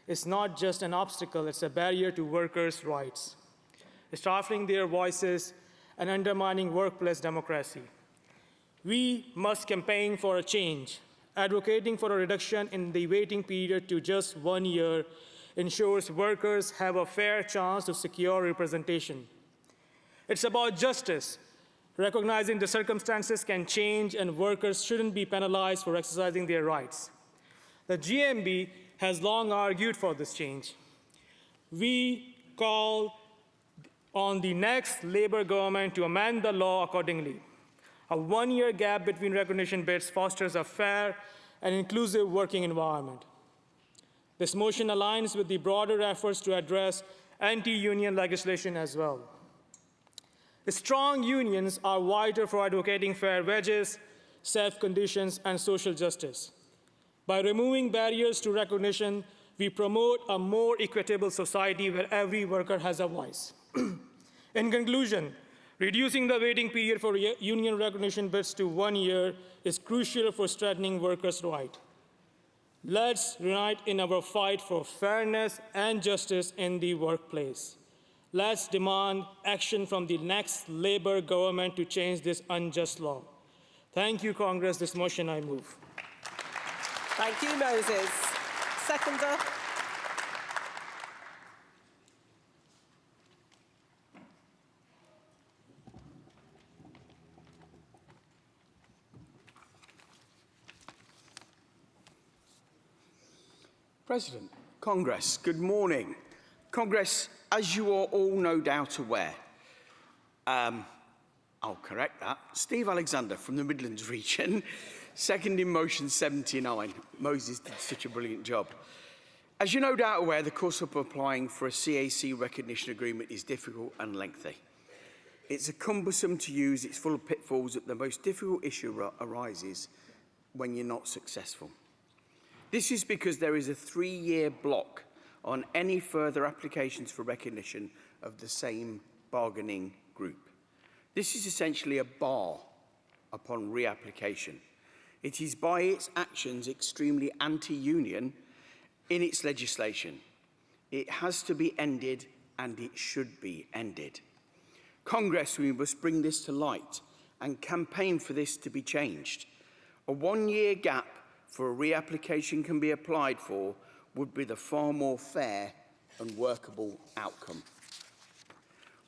is not just an obstacle, it's a barrier to workers' rights, stifling their voices and undermining workplace democracy. We must campaign for a change. Advocating for a reduction in the waiting period to just 1 year ensures workers have a fair chance to secure representation. It's about justice, recognizing the circumstances can change and workers shouldn't be penalized for exercising their rights. The GMB has long argued for this change. We call on the next Labour government to amend the law accordingly. A 1-year gap between recognition bids fosters a fair and inclusive working environment. This motion aligns with the broader efforts to address anti-union legislation as well. Strong unions are vital for advocating fair wages, safe conditions, and social justice. By removing barriers to recognition, we promote a more equitable society where every worker has a voice. In conclusion, reducing the waiting period for union recognition bids to 1 year is crucial for strengthening workers' rights. Let's unite in our fight for fairness and justice in the workplace. Let's demand action from the next Labour government to change this unjust law. Thank you, Congress. This motion I move. Thank you, Moses. Seconder. President, Congress, good morning. Congress, as you are all no doubt aware, I'll correct that, Steve Alexander from the Midlands region, seconding motion 79. Moses did such a brilliant job. As you're no doubt aware, the course of applying for a CAC recognition agreement is difficult and lengthy. It's cumbersome to use, it's full of pitfalls, that the most difficult issue arises when you're not successful. This is because there is a 3-year block on any further applications for recognition of the same bargaining group. This is essentially a bar upon reapplication. It is by its actions extremely anti-union in its legislation. It has to be ended, and it should be ended. Congress, we must bring this to light and campaign for this to be changed. A 1-year gap for a reapplication can be applied for would be the far more fair and workable outcome.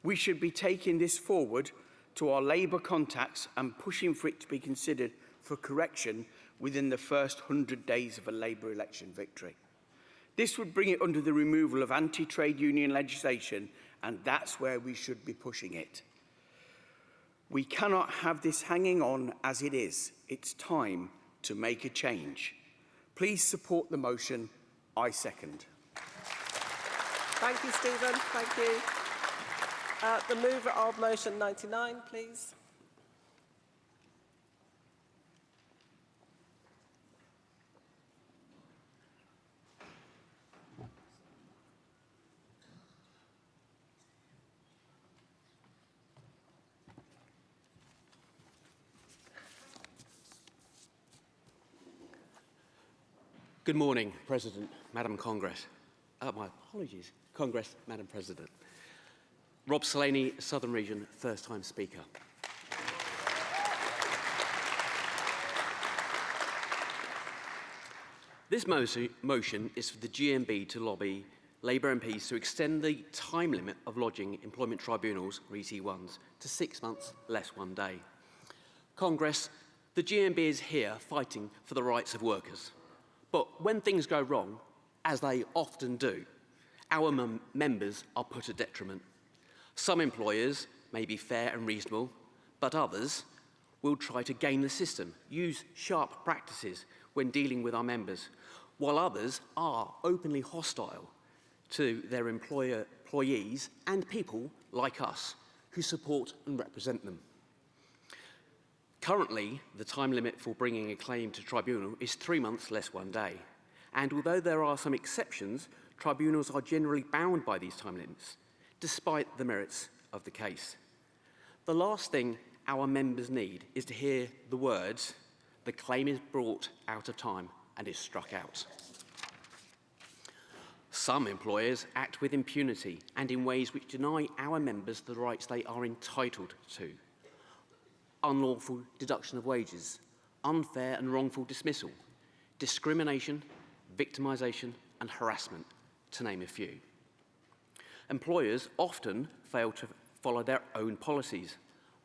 We should be taking this forward to our Labour contacts and pushing for it to be considered for correction within the first 100 days of a Labour election victory. This would bring it under the removal of anti-trade union legislation, and that's where we should be pushing it. We cannot have this hanging on as it is. It's time to make a change. Please support the motion. I second. Thank you, Stephen. Thank you. The mover of motion 99, please. Good morning, President, Madam Congress. My apologies, Congress, Madam President. Rob Salaney, Southern Region, first-time speaker. This motion is for the GMB to lobby Labour MPs to extend the time limit of lodging employment tribunals, or ET1s, to 6 months less 1 day. Congress, the GMB is here fighting for the rights of workers. But when things go wrong, as they often do, our members are put at detriment. Some employers may be fair and reasonable, but others will try to game the system, use sharp practices when dealing with our members, while others are openly hostile to their employees and people like us who support and represent them. Currently, the time limit for bringing a claim to tribunal is 3 months less 1 day. And although there are some exceptions, tribunals are generally bound by these time limits, despite the merits of the case. The last thing our members need is to hear the words, "The claim is brought out of time and is struck out." Some employers act with impunity and in ways which deny our members the rights they are entitled to. Unlawful deduction of wages, unfair and wrongful dismissal, discrimination, victimisation and harassment, to name a few. Employers often fail to follow their own policies,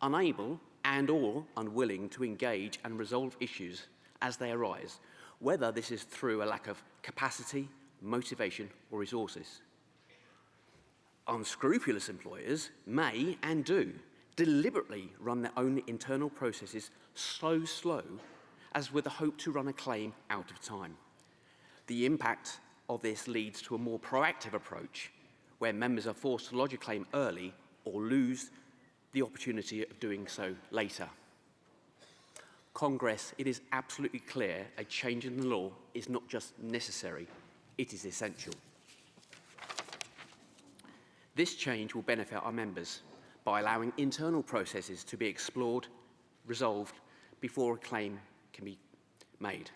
unable and/or unwilling to engage and resolve issues as they arise, whether this is through a lack of capacity, motivation or resources. Unscrupulous employers may and do deliberately run their own internal processes so slow as with the hope to run a claim out of time. The impact of this leads to a more proactive approach where members are forced to lodge a claim early or lose the opportunity of doing so later. Congress, it is absolutely clear a change in the law is not just necessary, it is essential. This change will benefit our members by allowing internal processes to be explored, resolved, before a claim can be made.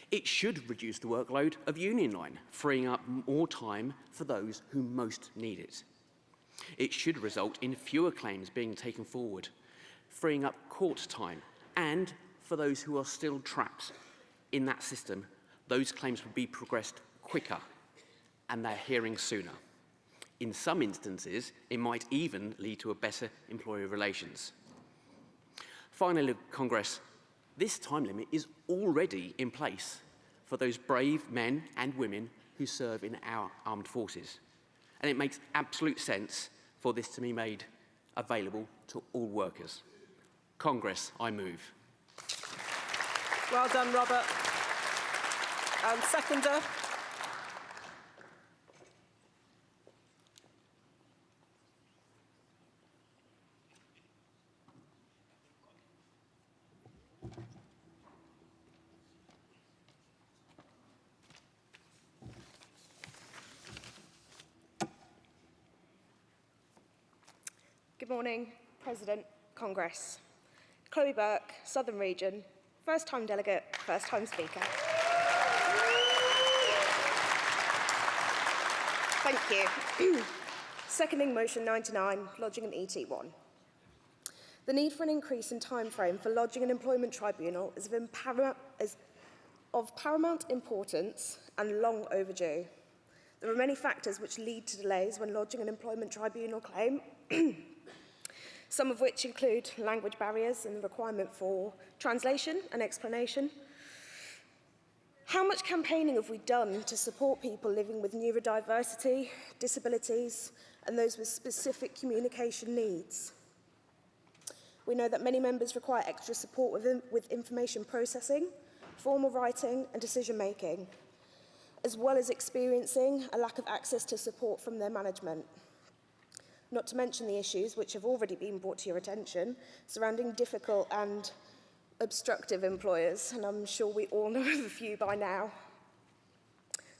It should reduce the workload of Union Line, freeing up more time for those who most need it. It should result in fewer claims being taken forward, freeing up court time, and for those who are still trapped in that system, those claims would be progressed quicker and their hearing sooner. In some instances, it might even lead to a better employee relations. Finally, Congress, this time limit is already in place for those brave men and women who serve in our armed forces. And it makes absolute sense for this to be made available to all workers. Congress, I move. Well done, Robert. And seconder. Good morning, President, Congress. Chloe Burke, Southern Region, first-time delegate, first-time speaker. Thank you. Seconding motion 99, lodging an ET1. The need for an increase in timeframe for lodging an employment tribunal is of paramount importance and long overdue. There are many factors which lead to delays when lodging an employment tribunal claim, some of which include language barriers and the requirement for translation and explanation. How much campaigning have we done to support people living with neurodiversity, disabilities, and those with specific communication needs? We know that many members require extra support with information processing, formal writing, and decision-making, as well as experiencing a lack of access to support from their management. Not to mention the issues which have already been brought to your attention surrounding difficult and obstructive employers, and I'm sure we all know of a few by now.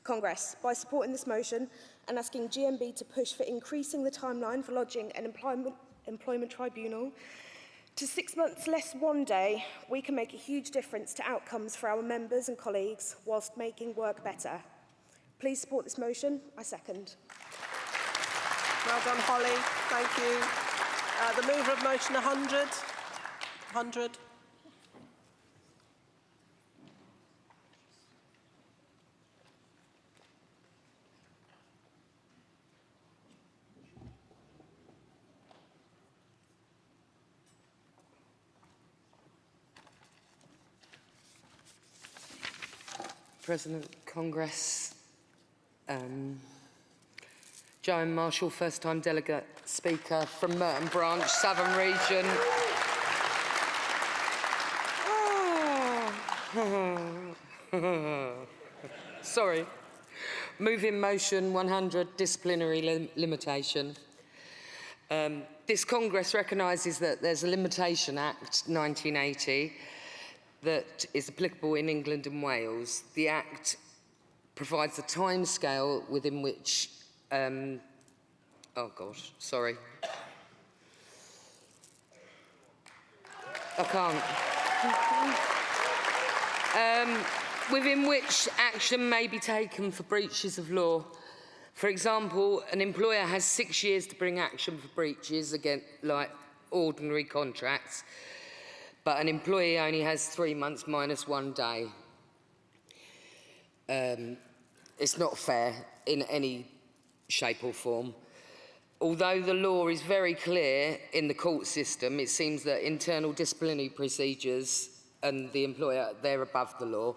Congress, by supporting this motion and asking GMB to push for increasing the timeline for lodging an employment tribunal to 6 months less 1 day, we can make a huge difference to outcomes for our members and colleagues whilst making work better. Please support this motion. I second. Well done, Holly. Thank you. The mover of motion 100. 100. President, Congress, Joan Marshall, first-time delegate speaker from Merton Branch, Southern Region. Sorry. Moving motion 100, disciplinary limitation. This Congress recognises that there's a Limitation Act 1980 that is applicable in England and Wales. The Act provides a timescale within which, oh gosh, sorry. I can't. Within which action may be taken for breaches of law. For example, an employer has 6 years to bring action for breaches against, like, ordinary contracts, but an employee only has 3 months minus 1 day. It's not fair in any shape or form. Although the law is very clear in the court system, it seems that internal disciplinary procedures and the employer, they're above the law.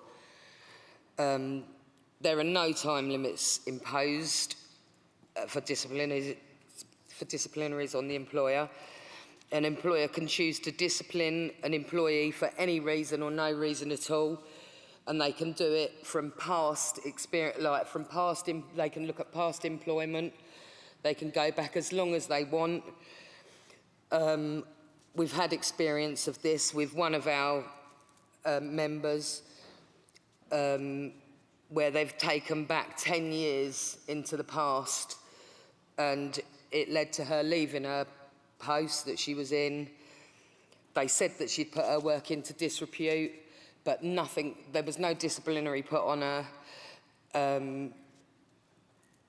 There are no time limits imposed for disciplinaries on the employer. An employer can choose to discipline an employee for any reason or no reason at all, and they can do it from past experience, they can look at past employment, they can go back as long as they want. We've had experience of this with one of our members, where they've taken back 10 years into the past, and it led to her leaving her post that she was in. They said that she'd put her work into disrepute, but there was no disciplinary put on her.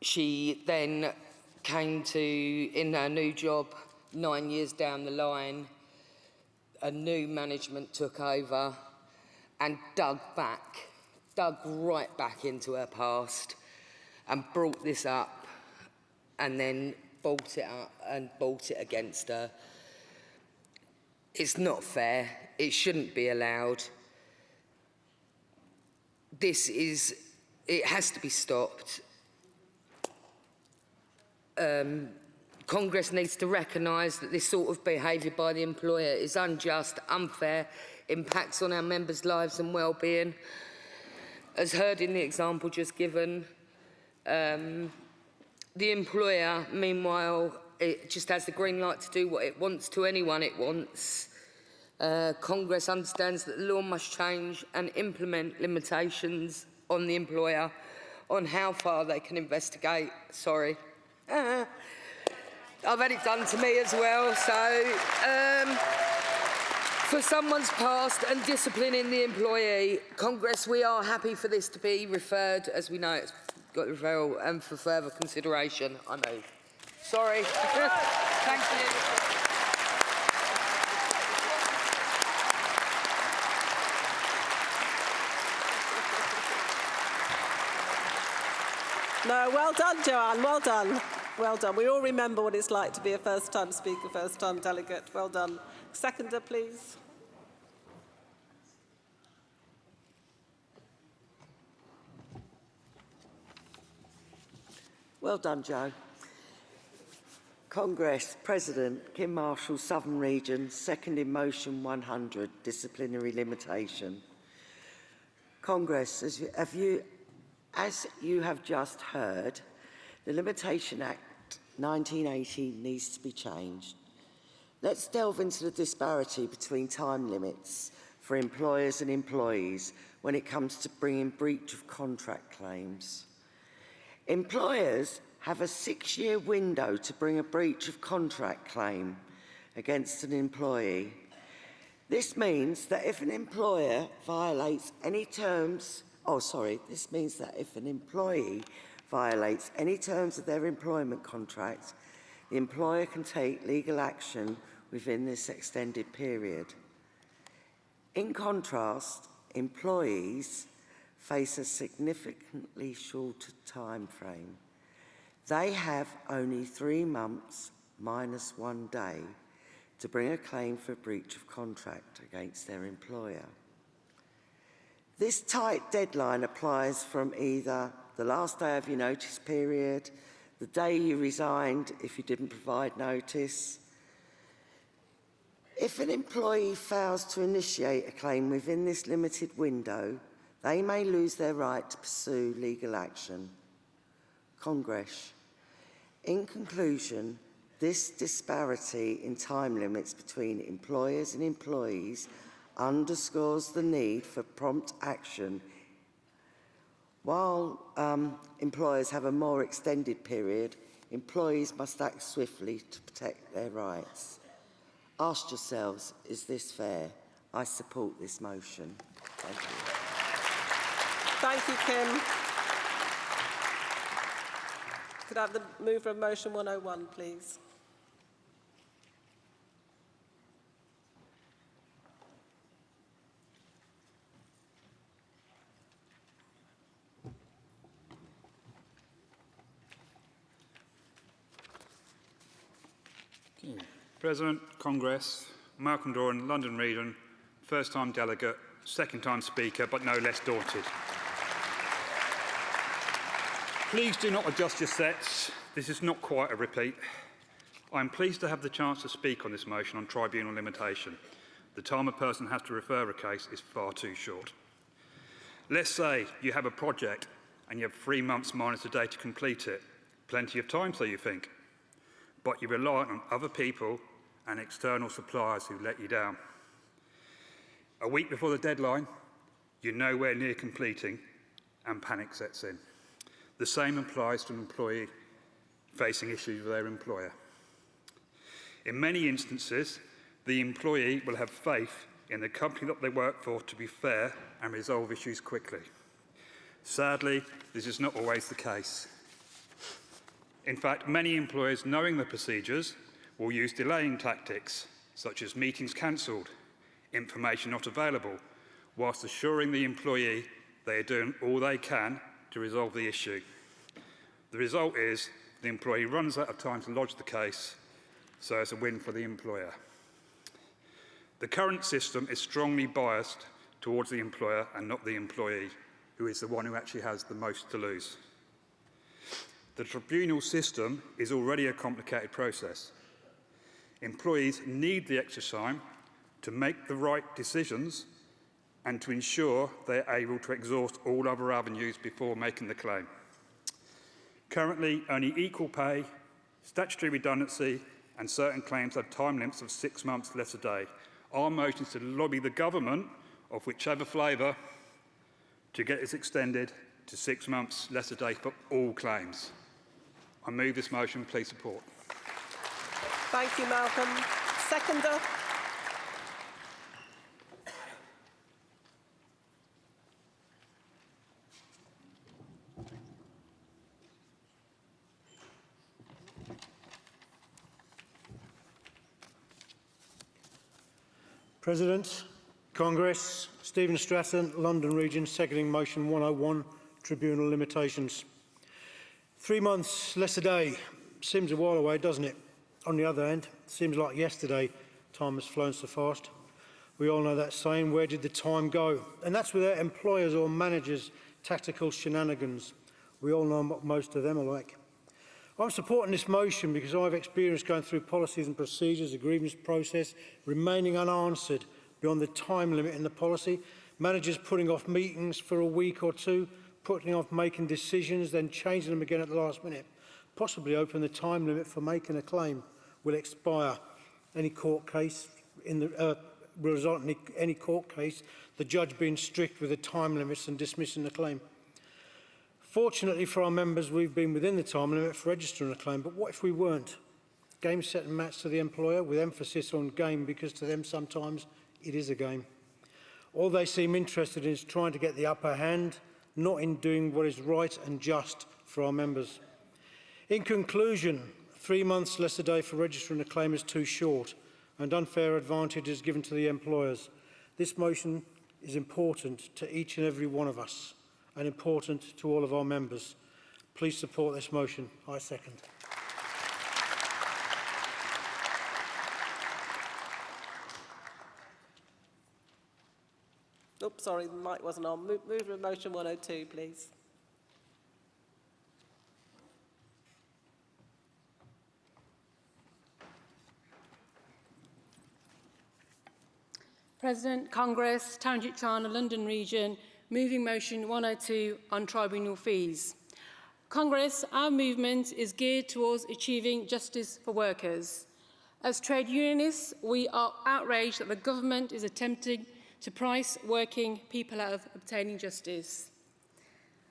She then came to, in her new job, 9 years down the line, a new management took over and dug right back into her past and brought this up and then bought it up and bought it against her. It's not fair. It shouldn't be allowed. It has to be stopped. Congress needs to recognise that this sort of behaviour by the employer is unjust, unfair, impacts on our members' lives and well-being. As heard in the example just given, the employer, meanwhile, it just has the green light to do what it wants to anyone it wants. Congress understands that the law must change and implement limitations on the employer on how far they can investigate. I've had it done to me as well. So, for someone's past and disciplining the employee, Congress, we are happy for this to be referred, as we know it's got referral, and for further consideration. I move. Sorry. Thank you. No, well done, Joanne, well done. Well done. We all remember what it's like to be a first-time speaker, first-time delegate. Well done. Seconder, please. Well done, Joe. Congress, President, Kim Marshall, Southern Region, seconding motion 100, disciplinary limitation. Congress, as you have just heard, the Limitation Act 1980 needs to be changed. Let's delve into the disparity between time limits for employers and employees when it comes to bringing breach of contract claims. Employers have a 6-year window to bring a breach of contract claim against an employee. This means that if an employer violates any terms, this means that if an employee violates any terms of their employment contract, the employer can take legal action within this extended period. In contrast, employees face a significantly shorter time frame. They have only 3 months minus 1 day to bring a claim for breach of contract against their employer. This tight deadline applies from either the last day of your notice period, the day you resigned if you didn't provide notice. If an employee fails to initiate a claim within this limited window, they may lose their right to pursue legal action. Congress, in conclusion, this disparity in time limits between employers and employees underscores the need for prompt action. While employers have a more extended period, employees must act swiftly to protect their rights. Ask yourselves, is this fair? I support this motion. Thank you. Thank you, Kim. Could I have the mover of motion 101, please? President, Congress, Malcolm Doran, London Region, first-time delegate, second-time speaker, but no less daunted. Please do not adjust your sets. This is not quite a repeat. I am pleased to have the chance to speak on this motion on tribunal limitation. The time a person has to refer a case is far too short. Let's say you have a project and you have 3 months minus a day to complete it. Plenty of time, so you think. But you're reliant on other people and external suppliers who let you down. A week before the deadline, you're nowhere near completing and panic sets in. The same applies to an employee facing issues with their employer. In many instances, the employee will have faith in the company that they work for to be fair and resolve issues quickly. Sadly, this is not always the case. In fact, many employers, knowing the procedures, will use delaying tactics, such as meetings cancelled, information not available, whilst assuring the employee they are doing all they can to resolve the issue. The result is the employee runs out of time to lodge the case, so it's a win for the employer. The current system is strongly biased towards the employer and not the employee, who is the one who actually has the most to lose. The tribunal system is already a complicated process. Employees need the extra time to make the right decisions and to ensure they are able to exhaust all other avenues before making the claim. Currently, only equal pay, statutory redundancy and certain claims have time limits of 6 months less a day. Our motion is to lobby the government, of whichever flavour, to get this extended to 6 months less a day for all claims. I move this motion. Please support. Thank you, Malcolm. Seconder. President, Congress, Stephen Stratton, London Region, seconding motion 101, tribunal limitations. 3 months, less a day. Seems a while away, doesn't it? On the other hand, seems like yesterday. Time has flown so fast. We all know that saying, where did the time go? And that's without employers or managers' tactical shenanigans. We all know what most of them are like. I'm supporting this motion because I've experienced going through policies and procedures, the grievance process, remaining unanswered beyond the time limit in the policy, managers putting off meetings for a week or two, putting off making decisions, then changing them again at the last minute, possibly open the time limit for making a claim will expire. Any court case will result in any court case, the judge being strict with the time limits and dismissing the claim. Fortunately for our members, we've been within the time limit for registering a claim, but what if we weren't? Game, set and match to the employer, with emphasis on game, because to them sometimes it is a game. All they seem interested in is trying to get the upper hand, not in doing what is right and just for our members. In conclusion, 3 months less a day for registering a claim is too short, and unfair advantage is given to the employers. This motion is important to each and every one of us, and important to all of our members. Please support this motion. I second. Oops, sorry, the mic wasn't on. Move to motion 102, please. President, Congress, Township China, London Region, moving motion 102 on tribunal fees. Congress, our movement is geared towards achieving justice for workers. As trade unionists, we are outraged that the government is attempting to price working people out of obtaining justice.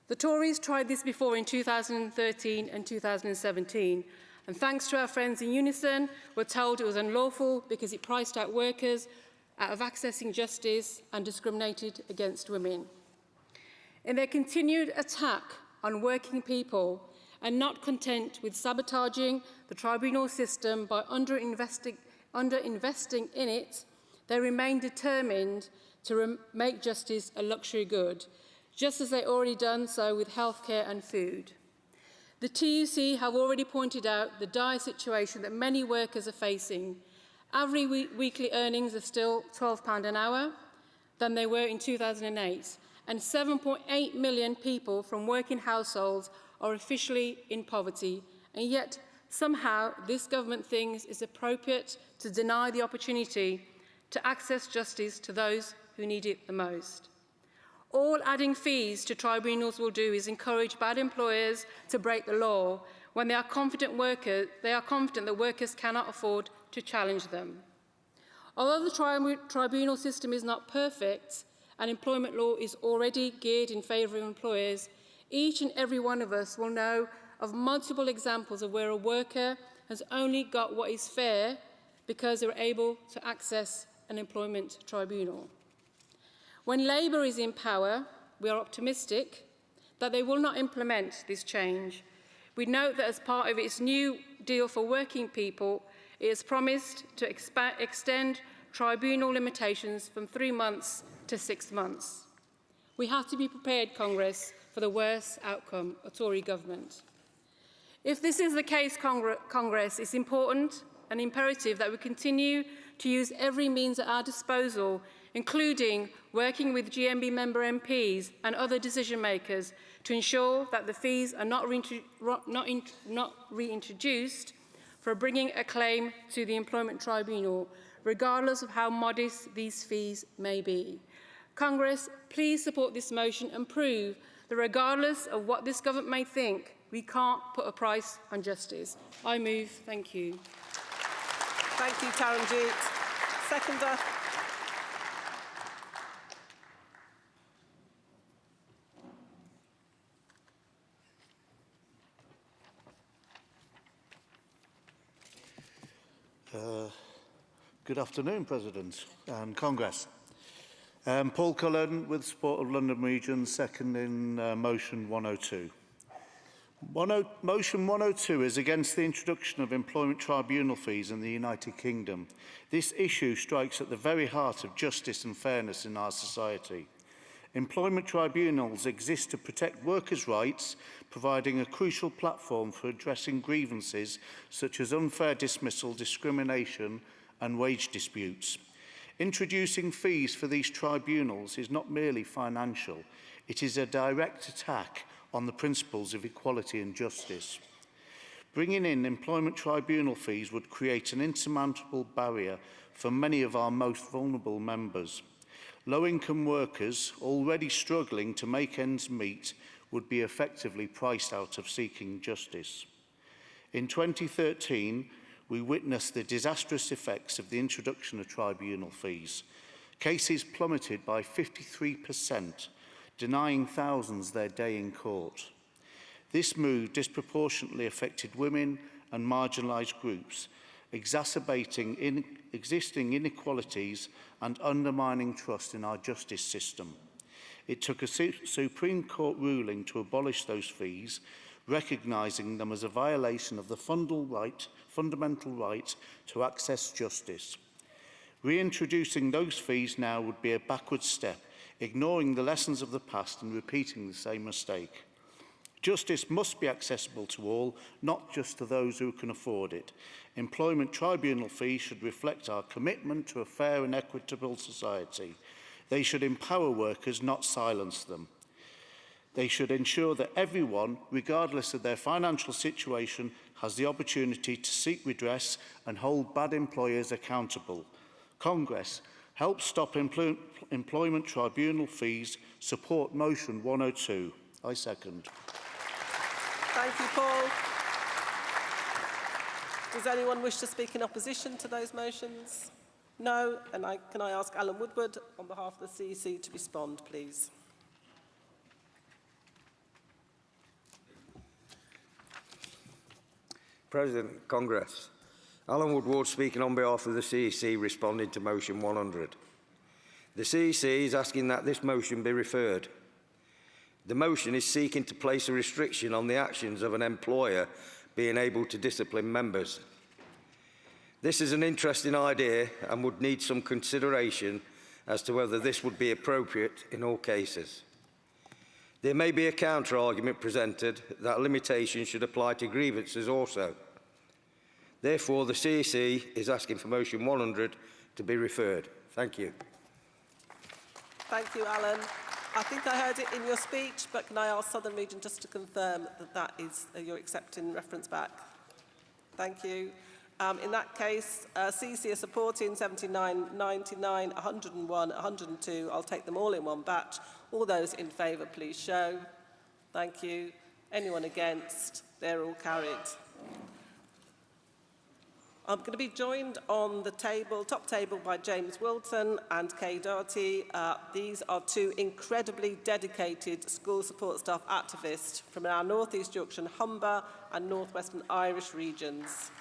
The Tories tried this before in 2013 and 2017, and thanks to our friends in Unison, were told it was unlawful because it priced out workers out of accessing justice and discriminated against women. In their continued attack on working people and not content with sabotaging the tribunal system by underinvesting in it, they remain determined to make justice a luxury good, just as they've already done so with healthcare and food. The TUC have already pointed out the dire situation that many workers are facing. Average weekly earnings are still £12 an hour than they were in 2008, and 7.8 million people from working households are officially in poverty, and yet somehow this government thinks it's appropriate to deny the opportunity to access justice to those who need it the most. All adding fees to tribunals will do is encourage bad employers to break the law when they are confident that workers cannot afford to challenge them. Although the tribunal system is not perfect and employment law is already geared in favour of employers, each and every one of us will know of multiple examples of where a worker has only got what is fair because they were able to access an employment tribunal. When Labour is in power, we are optimistic that they will not implement this change. We note that as part of its new deal for working people, it has promised to extend tribunal limitations from 3 months to 6 months. We have to be prepared, Congress, for the worst outcome, a Tory government. If this is the case, Congress, it's important and imperative that we continue to use every means at our disposal, including working with GMB member MPs and other decision makers to ensure that the fees are not reintroduced for bringing a claim to the Employment Tribunal, regardless of how modest these fees may be. Congress, please support this motion and prove that regardless of what this government may think, we can't put a price on justice. I move. Thank you. Thank you, Taranjeet. Seconder. Good afternoon, President and Congress. Paul Cullen, with support of London Region, seconding motion 102. Motion 102 is against the introduction of employment tribunal fees in the United Kingdom. This issue strikes at the very heart of justice and fairness in our society. Employment tribunals exist to protect workers' rights, providing a crucial platform for addressing grievances such as unfair dismissal, discrimination and wage disputes. Introducing fees for these tribunals is not merely financial, it is a direct attack on the principles of equality and justice. Bringing in employment tribunal fees would create an insurmountable barrier for many of our most vulnerable members. Low-income workers, already struggling to make ends meet, would be effectively priced out of seeking justice. In 2013, we witnessed the disastrous effects of the introduction of tribunal fees. Cases plummeted by 53%, denying thousands their day in court. This move disproportionately affected women and marginalised groups, exacerbating existing inequalities and undermining trust in our justice system. It took a Supreme Court ruling to abolish those fees, recognising them as a violation of the fundamental right to access justice. Reintroducing those fees now would be a backward step, ignoring the lessons of the past and repeating the same mistake. Justice must be accessible to all, not just to those who can afford it. Employment tribunal fees should reflect our commitment to a fair and equitable society. They should empower workers, not silence them. They should ensure that everyone, regardless of their financial situation, has the opportunity to seek redress and hold bad employers accountable. Congress, help stop employment tribunal fees. Support motion 102. I second. Thank you, Paul. Does anyone wish to speak in opposition to those motions? No? And can I ask Alan Woodward, on behalf of the CEC, to respond, please? President, Congress. Alan Woodward speaking on behalf of the CEC, responding to motion 100. The CEC is asking that this motion be referred. The motion is seeking to place a restriction on the actions of an employer being able to discipline members. This is an interesting idea and would need some consideration as to whether this would be appropriate in all cases. There may be a counter-argument presented that limitations should apply to grievances also. Therefore, the CEC is asking for motion 100 to be referred. Thank you. Thank you, Alan. I think I heard it in your speech, but can I ask Southern Region just to confirm that that is you're accepting reference back? Thank you. In that case, CEC are supporting 79, 99, 101, 102. I'll take them all in one batch. All those in favour, please show. Thank you. Anyone against? They're all carried. I'm going to be joined on the top table by James Wilton and Kay Doherty. These are two incredibly dedicated school support staff activists from our North East Yorkshire, Humber and North Western Irish regions.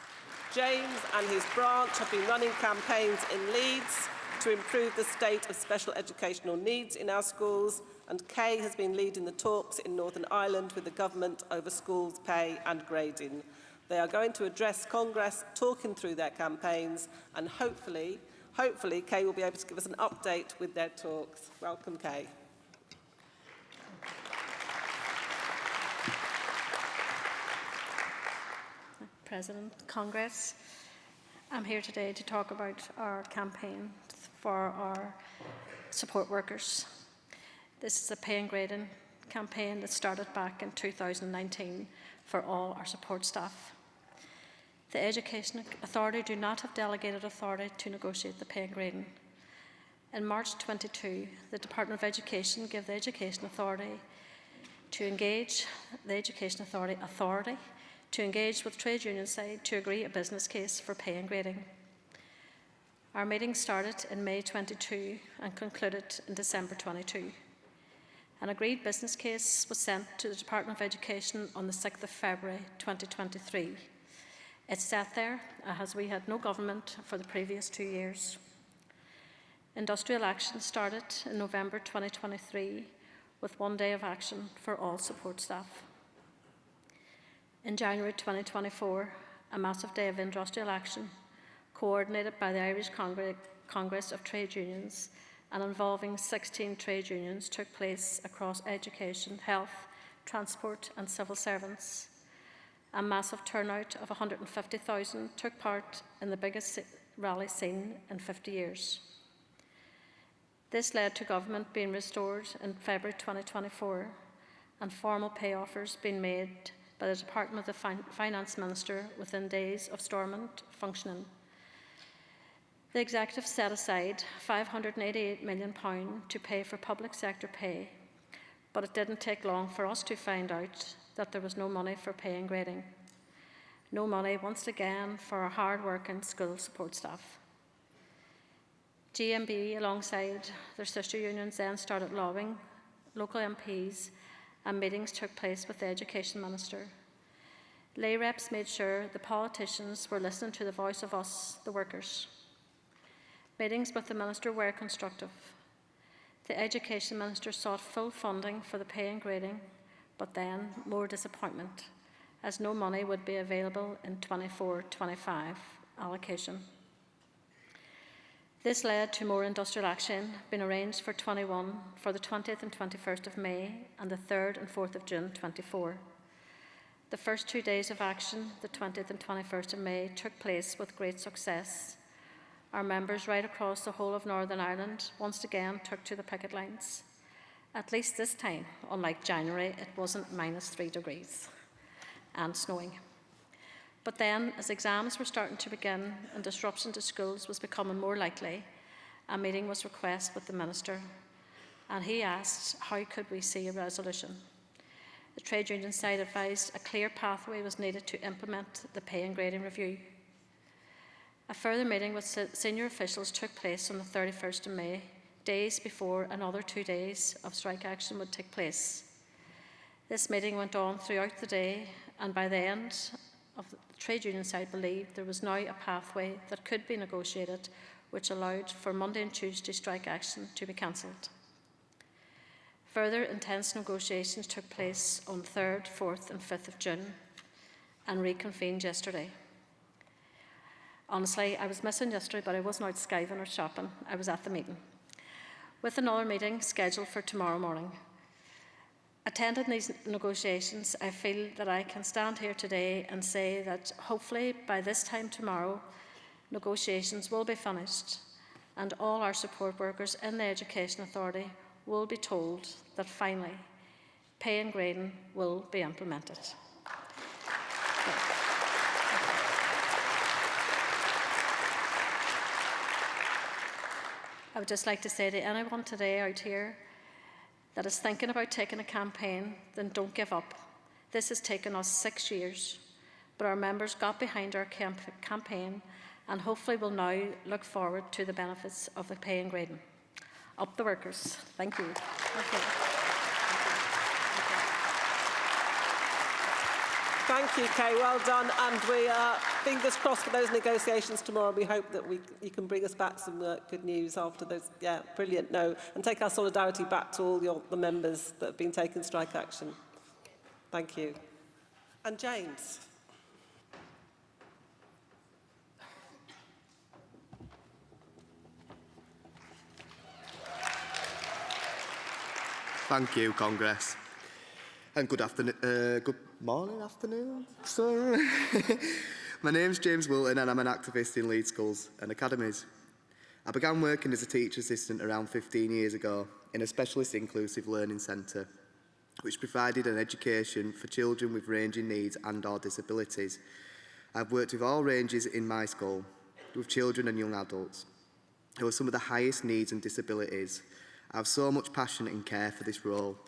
James and his branch have been running campaigns in Leeds to improve the state of special educational needs in our schools, and Kay has been leading the talks in Northern Ireland with the government over schools' pay and grading. They are going to address Congress, talking through their campaigns, and hopefully, Kay will be able to give us an update with their talks. Welcome, Kay. President, Congress, I'm here today to talk about our campaign for our support workers. This is a pay and grading campaign that started back in 2019 for all our support staff. The Education Authority do not have delegated authority to negotiate the pay and grading. In March 22, the Department of Education gave the Education Authority to engage to engage with trade union side to agree a business case for pay and grading. Our meeting started in May 22 and concluded in December 22. An agreed business case was sent to the Department of Education on the 6th of February 2023. It's sat there as we had no government for the previous 2 years. Industrial action started in November 2023 with 1 day of action for all support staff. In January 2024, a massive day of industrial action coordinated by the Irish Congress of Trade Unions and involving 16 trade unions took place across education, health, transport and civil servants. A massive turnout of 150,000 took part in the biggest rally seen in 50 years. This led to government being restored in February 2024 and formal pay offers being made by the Department of the Finance Minister within days of Stormont functioning. The Executive set aside £588 million to pay for public sector pay, but it didn't take long for us to find out that there was no money for pay and grading. No money, once again, for our hard-working school support staff. GMB, alongside their sister unions, then started lobbying local MPs, and meetings took place with the Education Minister. Lay reps made sure the politicians were listening to the voice of us, the workers. Meetings with the Minister were constructive. The Education Minister sought full funding for the pay and grading, but then more disappointment, as no money would be available in 24-25 allocation. This led to more industrial action being arranged for the 20th and 21st of May and the 3rd and 4th of June 24. The first 2 days of action, the 20th and 21st of May, took place with great success. Our members right across the whole of Northern Ireland once again took to the picket lines. At least this time, unlike January, it wasn't -3 degrees and snowing. But then, as exams were starting to begin and disruption to schools was becoming more likely, a meeting was requested with the Minister, and he asked how could we see a resolution. The trade union side advised a clear pathway was needed to implement the pay and grading review. A further meeting with senior officials took place on the 31st of May, days before another 2 days of strike action would take place. This meeting went on throughout the day, and by the end of the trade union side believed there was now a pathway that could be negotiated which allowed for Monday and Tuesday strike action to be cancelled. Further intense negotiations took place on 3rd, 4th and 5th of June and reconvened yesterday. Honestly, I was missing yesterday, but I wasn't out skiving or shopping. I was at the meeting, with another meeting scheduled for tomorrow morning. Attending these negotiations, I feel that I can stand here today and say that hopefully by this time tomorrow, negotiations will be finished and all our support workers in the Education Authority will be told that finally pay and grading will be implemented. I would just like to say to anyone today out here that is thinking about taking a campaign, then don't give up. This has taken us 6 years, but our members got behind our campaign and hopefully will now look forward to the benefits of the pay and grading. Up the workers. Thank you. Thank you, Kay. Well done. And we are fingers crossed for those negotiations tomorrow. We hope that you can bring us back some good news after those. Yeah, brilliant. No, and take our solidarity back to all the members that have been taking strike action. Thank you. And James. Thank you, Congress. And good morning, afternoon. Sorry. My name's James Wilton and I'm an activist in Leeds schools and academies. I began working as a teacher assistant around 15 years ago in a specialist inclusive learning centre, which provided an education for children with ranging needs and/or disabilities. I've worked with all ranges in my school, with children and young adults who have some of the highest needs and disabilities. I have so much passion and care for this role,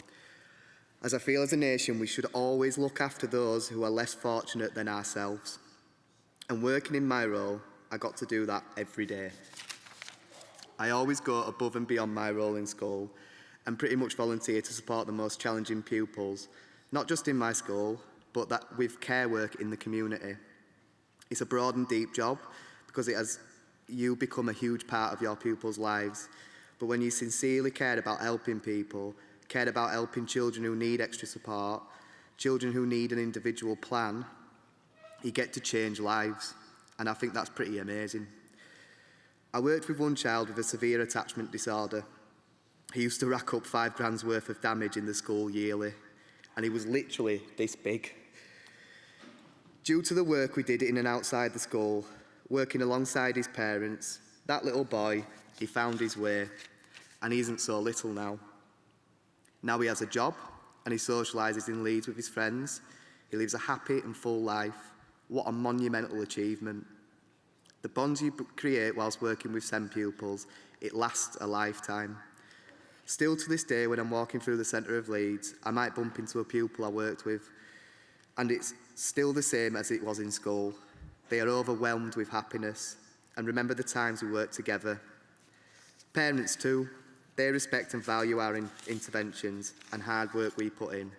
as I feel as a nation we should always look after those who are less fortunate than ourselves. And working in my role, I got to do that every day. I always go above and beyond my role in school and pretty much volunteer to support the most challenging pupils, not just in my school, but that with care work in the community. It's a broad and deep job because it has you become a huge part of your pupils' lives. But when you sincerely care about helping people, care about helping children who need extra support, children who need an individual plan, you get to change lives. And I think that's pretty amazing. I worked with one child with a severe attachment disorder. He used to rack up £5,000 worth of damage in the school yearly, and he was literally this big. Due to the work we did in and outside the school, working alongside his parents, that little boy, he found his way, and he isn't so little now. Now he has a job, and he socialises in Leeds with his friends. He lives a happy and full life. What a monumental achievement. The bonds you create whilst working with SEND pupils, it lasts a lifetime. Still to this day, when I'm walking through the centre of Leeds, I might bump into a pupil I worked with, and it's still the same as it was in school. They are overwhelmed with happiness and remember the times we worked together. Parents too, they respect and value our interventions and hard work we put in.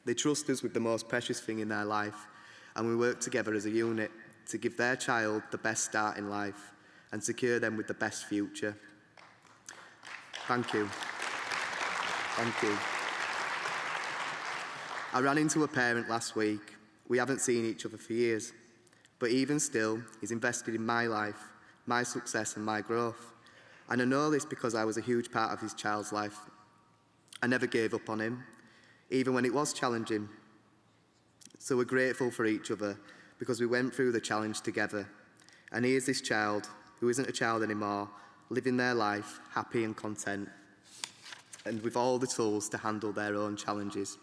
They trust us with the most precious thing in their life, and we work together as a unit to give their child the best start in life and secure them with the best future. Thank you. Thank you. I ran into a parent last week. We haven't seen each other for years, but even still, he's invested in my life, my success and my growth. And I know this because I was a huge part of his child's life. I never gave up on him, even when it was challenging. So we're grateful for each other because we went through the challenge together. And here's this child, who isn't a child anymore, living their life happy and content, and with all the tools to handle their own challenges.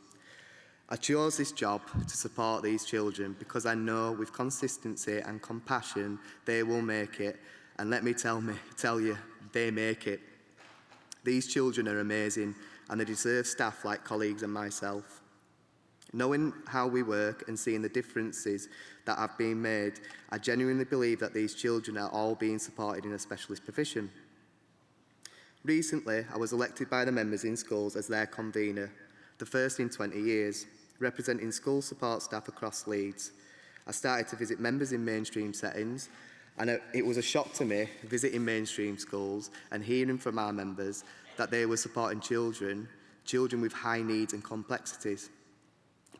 I chose this job to support these children because I know with consistency and compassion they will make it, and let me tell you, they make it. These children are amazing and they deserve staff like colleagues and myself. Knowing how we work and seeing the differences that have been made, I genuinely believe that these children are all being supported in a specialist provision. Recently, I was elected by the members in schools as their convener, the first in 20 years, representing school support staff across Leeds. I started to visit members in mainstream settings, and it was a shock to me visiting mainstream schools and hearing from our members that they were supporting children with high needs and complexities,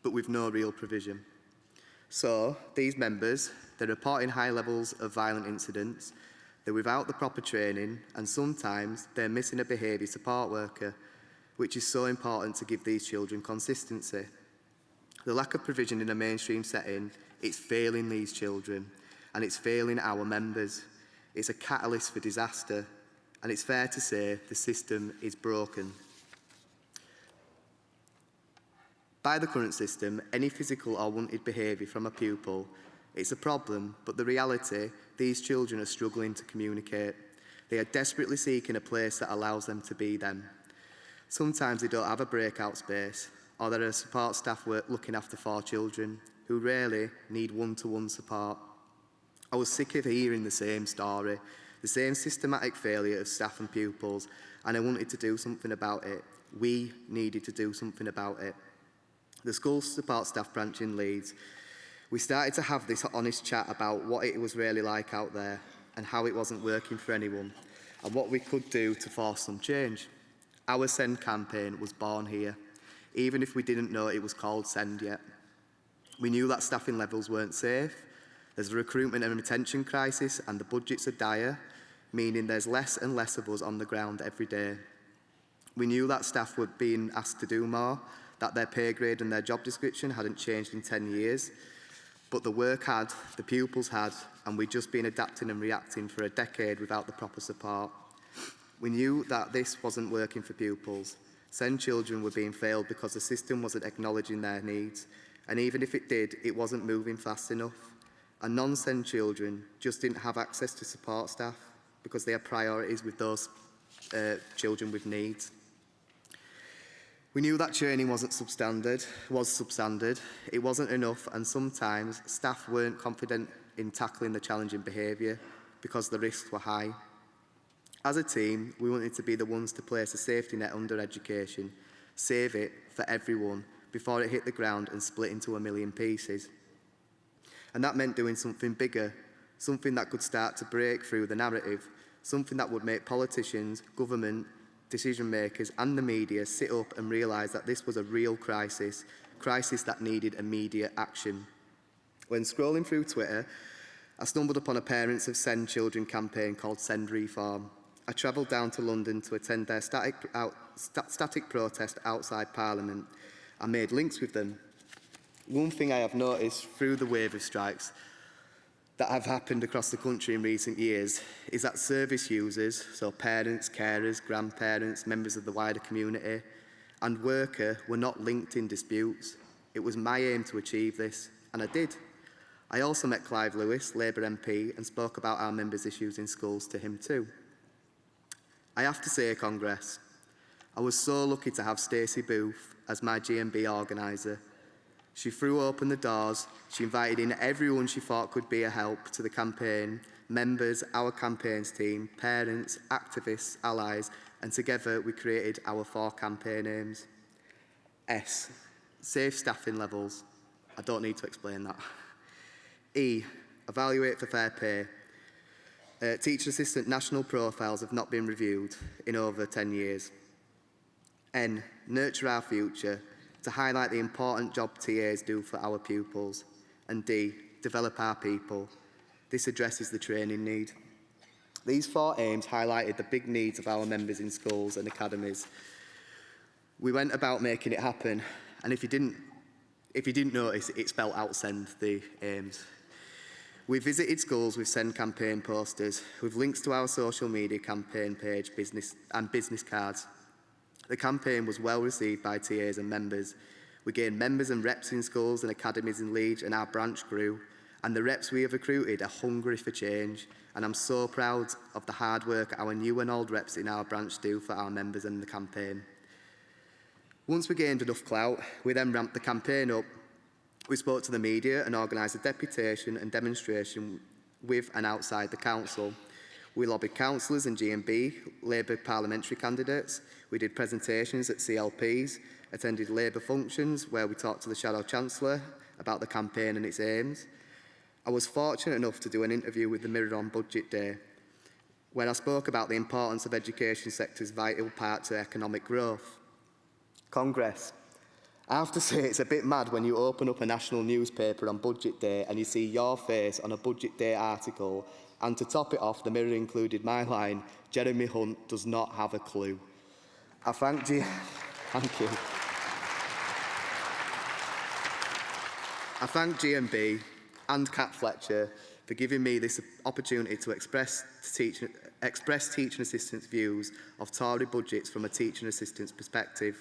but with no real provision. So, these members, they're reporting high levels of violent incidents, they're without the proper training, and sometimes they're missing a behaviour support worker, which is so important to give these children consistency. The lack of provision in a mainstream setting, it's failing these children, and it's failing our members. It's a catalyst for disaster, and it's fair to say the system is broken. By the current system, any physical or wanted behaviour from a pupil, it's a problem, but the reality, these children are struggling to communicate. They are desperately seeking a place that allows them to be them. Sometimes they don't have a breakout space, or there are support staff looking after 4 children who rarely need one-to-one support. I was sick of hearing the same story, the same systematic failure of staff and pupils, and I wanted to do something about it. We needed to do something about it. The school support staff branch in Leeds, we started to have this honest chat about what it was really like out there and how it wasn't working for anyone and what we could do to force some change. Our SEND campaign was born here, even if we didn't know it was called SEND yet. We knew that staffing levels weren't safe, there's a recruitment and retention crisis and the budgets are dire, meaning there's less and less of us on the ground every day. We knew that staff were being asked to do more, that their pay grade and their job description hadn't changed in 10 years, but the work had, the pupils had, and we'd just been adapting and reacting for a decade without the proper support. We knew that this wasn't working for pupils. SEND children were being failed because the system wasn't acknowledging their needs, and even if it did, it wasn't moving fast enough. And non-SEND children just didn't have access to support staff because they had priorities with those children with needs. We knew that training was substandard, it wasn't enough, and sometimes staff weren't confident in tackling the challenging behaviour because the risks were high. As a team, we wanted to be the ones to place a safety net under education, save it for everyone before it hit the ground and split into a million pieces. And that meant doing something bigger, something that could start to break through the narrative, something that would make politicians, government, decision makers and the media sit up and realise that this was a real crisis that needed immediate action. When scrolling through Twitter, I stumbled upon a Parents of Send Children campaign called Send Reform. I travelled down to London to attend their static protest outside Parliament. I made links with them. One thing I have noticed through the wave of strikes that have happened across the country in recent years is that service users, so parents, carers, grandparents, members of the wider community, and worker were not linked in disputes. It was my aim to achieve this, and I did. I also met Clive Lewis, Labour MP, and spoke about our members' issues in schools to him too. I have to say, Congress, I was so lucky to have Stacey Booth as my GMB organiser. She threw open the doors, she invited in everyone she thought could be a help to the campaign, members, our campaigns team, parents, activists, allies, and together we created our 4 campaign aims. S, safe staffing levels. I don't need to explain that. E, evaluate for fair pay. Teacher assistant national profiles have not been reviewed in over 10 years. N, nurture our future, to highlight the important job TAs do for our pupils. And D, develop our people. This addresses the training need. These 4 aims highlighted the big needs of our members in schools and academies. We went about making it happen, and if you didn't notice, it spelled out SEND, the aims. We visited schools with SEND campaign posters, with links to our social media campaign page and business cards. The campaign was well received by TAs and members. We gained members and reps in schools and academies in Leeds, and our branch grew. And the reps we have recruited are hungry for change. And I'm so proud of the hard work our new and old reps in our branch do for our members and the campaign. Once we gained enough clout, we then ramped the campaign up. We spoke to the media and organised a deputation and demonstration with and outside the council. We lobbied councillors and GMB, Labour parliamentary candidates. We did presentations at CLPs, attended Labour functions where we talked to the Shadow Chancellor about the campaign and its aims. I was fortunate enough to do an interview with the Mirror on Budget Day, where I spoke about the importance of education sector's vital part to economic growth. Congress. I have to say it's a bit mad when you open up a national newspaper on Budget Day and you see your face on a Budget Day article, and to top it off, the Mirror included my line, Jeremy Hunt does not have a clue. I thank you. I thank GMB and Cat Fletcher for giving me this opportunity to express teaching assistants' views of Tory budgets from a teaching assistant's perspective.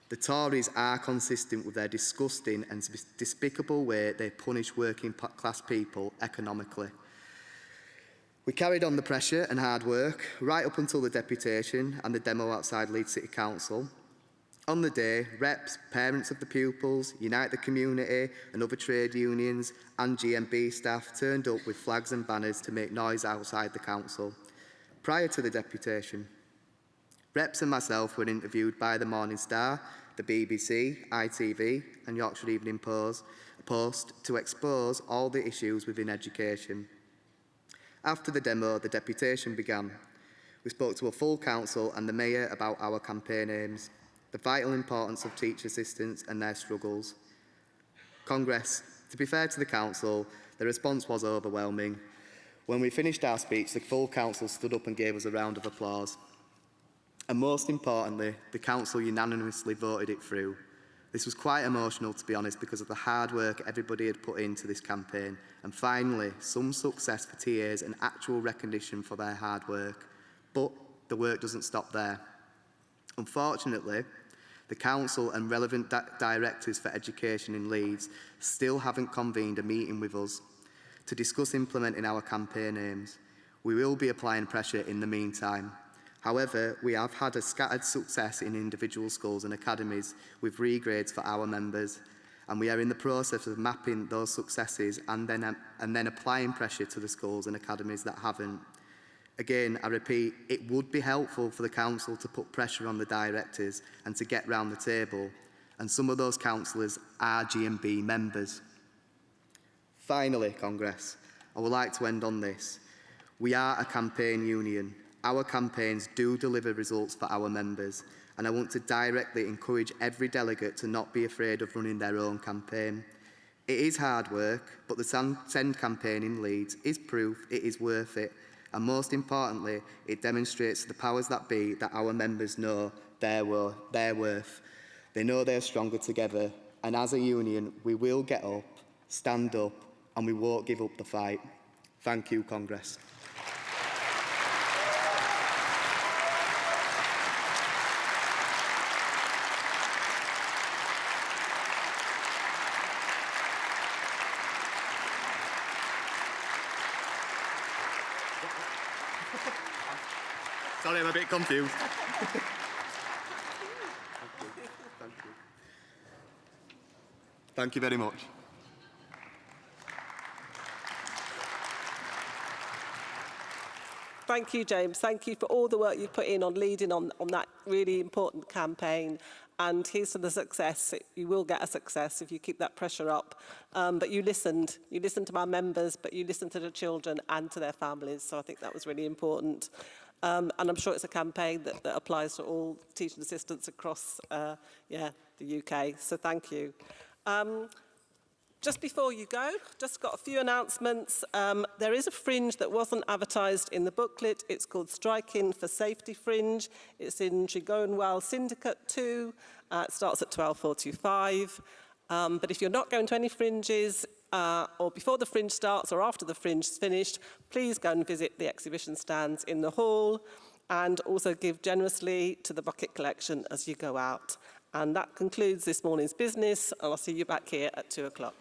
The Tories are consistent with their disgusting and despicable way they punish working class people economically. We carried on the pressure and hard work right up until the deputation and the demo outside Leeds City Council. On the day, reps, parents of the pupils, Unite the Community and other trade unions and GMB staff turned up with flags and banners to make noise outside the council. Prior to the deputation, reps and myself were interviewed by the Morning Star, the BBC, ITV and Yorkshire Evening Post to expose all the issues within education. After the demo, the deputation began. We spoke to a full council and the Mayor about our campaign aims, the vital importance of teacher assistants and their struggles. Congress, to be fair to the council, the response was overwhelming. When we finished our speech, the full council stood up and gave us a round of applause. And most importantly, the council unanimously voted it through. This was quite emotional, to be honest, because of the hard work everybody had put into this campaign. And finally, some success for TAs and actual recognition for their hard work. But the work doesn't stop there. Unfortunately, the council and relevant directors for education in Leeds still haven't convened a meeting with us to discuss implementing our campaign aims. We will be applying pressure in the meantime. However, we have had a scattered success in individual schools and academies with regrades for our members, and we are in the process of mapping those successes and then applying pressure to the schools and academies that haven't. Again, I repeat, it would be helpful for the council to put pressure on the directors and to get round the table, and some of those councillors are GMB members. Finally, Congress, I would like to end on this. We are a campaign union. Our campaigns do deliver results for our members, and I want to directly encourage every delegate to not be afraid of running their own campaign. It is hard work, but the Send campaign in Leeds is proof it is worth it, and most importantly, it demonstrates to the powers that be that our members know their worth. They know they're stronger together, and as a union, we will get up, stand up, and we won't give up the fight. Thank you, Congress. Sorry, I'm a bit confused. Thank you very much. Thank you, James. Thank you for all the work you've put in on leading on that really important campaign. And here's to the success. You will get a success if you keep that pressure up. But you listened. You listened to our members, but you listened to the children and to their families. So I think that was really important. And I'm sure it's a campaign that applies to all teaching assistants across the UK. So thank you. Just before you go, just got a few announcements. There is a fringe that wasn't advertised in the booklet. It's called Striking for Safety Fringe. It's in Tregonwell Syndicate 2. It starts at 12:45. But if you're not going to any fringes, or before the fringe starts or after the fringe is finished, please go and visit the exhibition stands in the hall and also give generously to the bucket collection as you go out. And that concludes this morning's business, and I'll see you back here at 2 o'clock.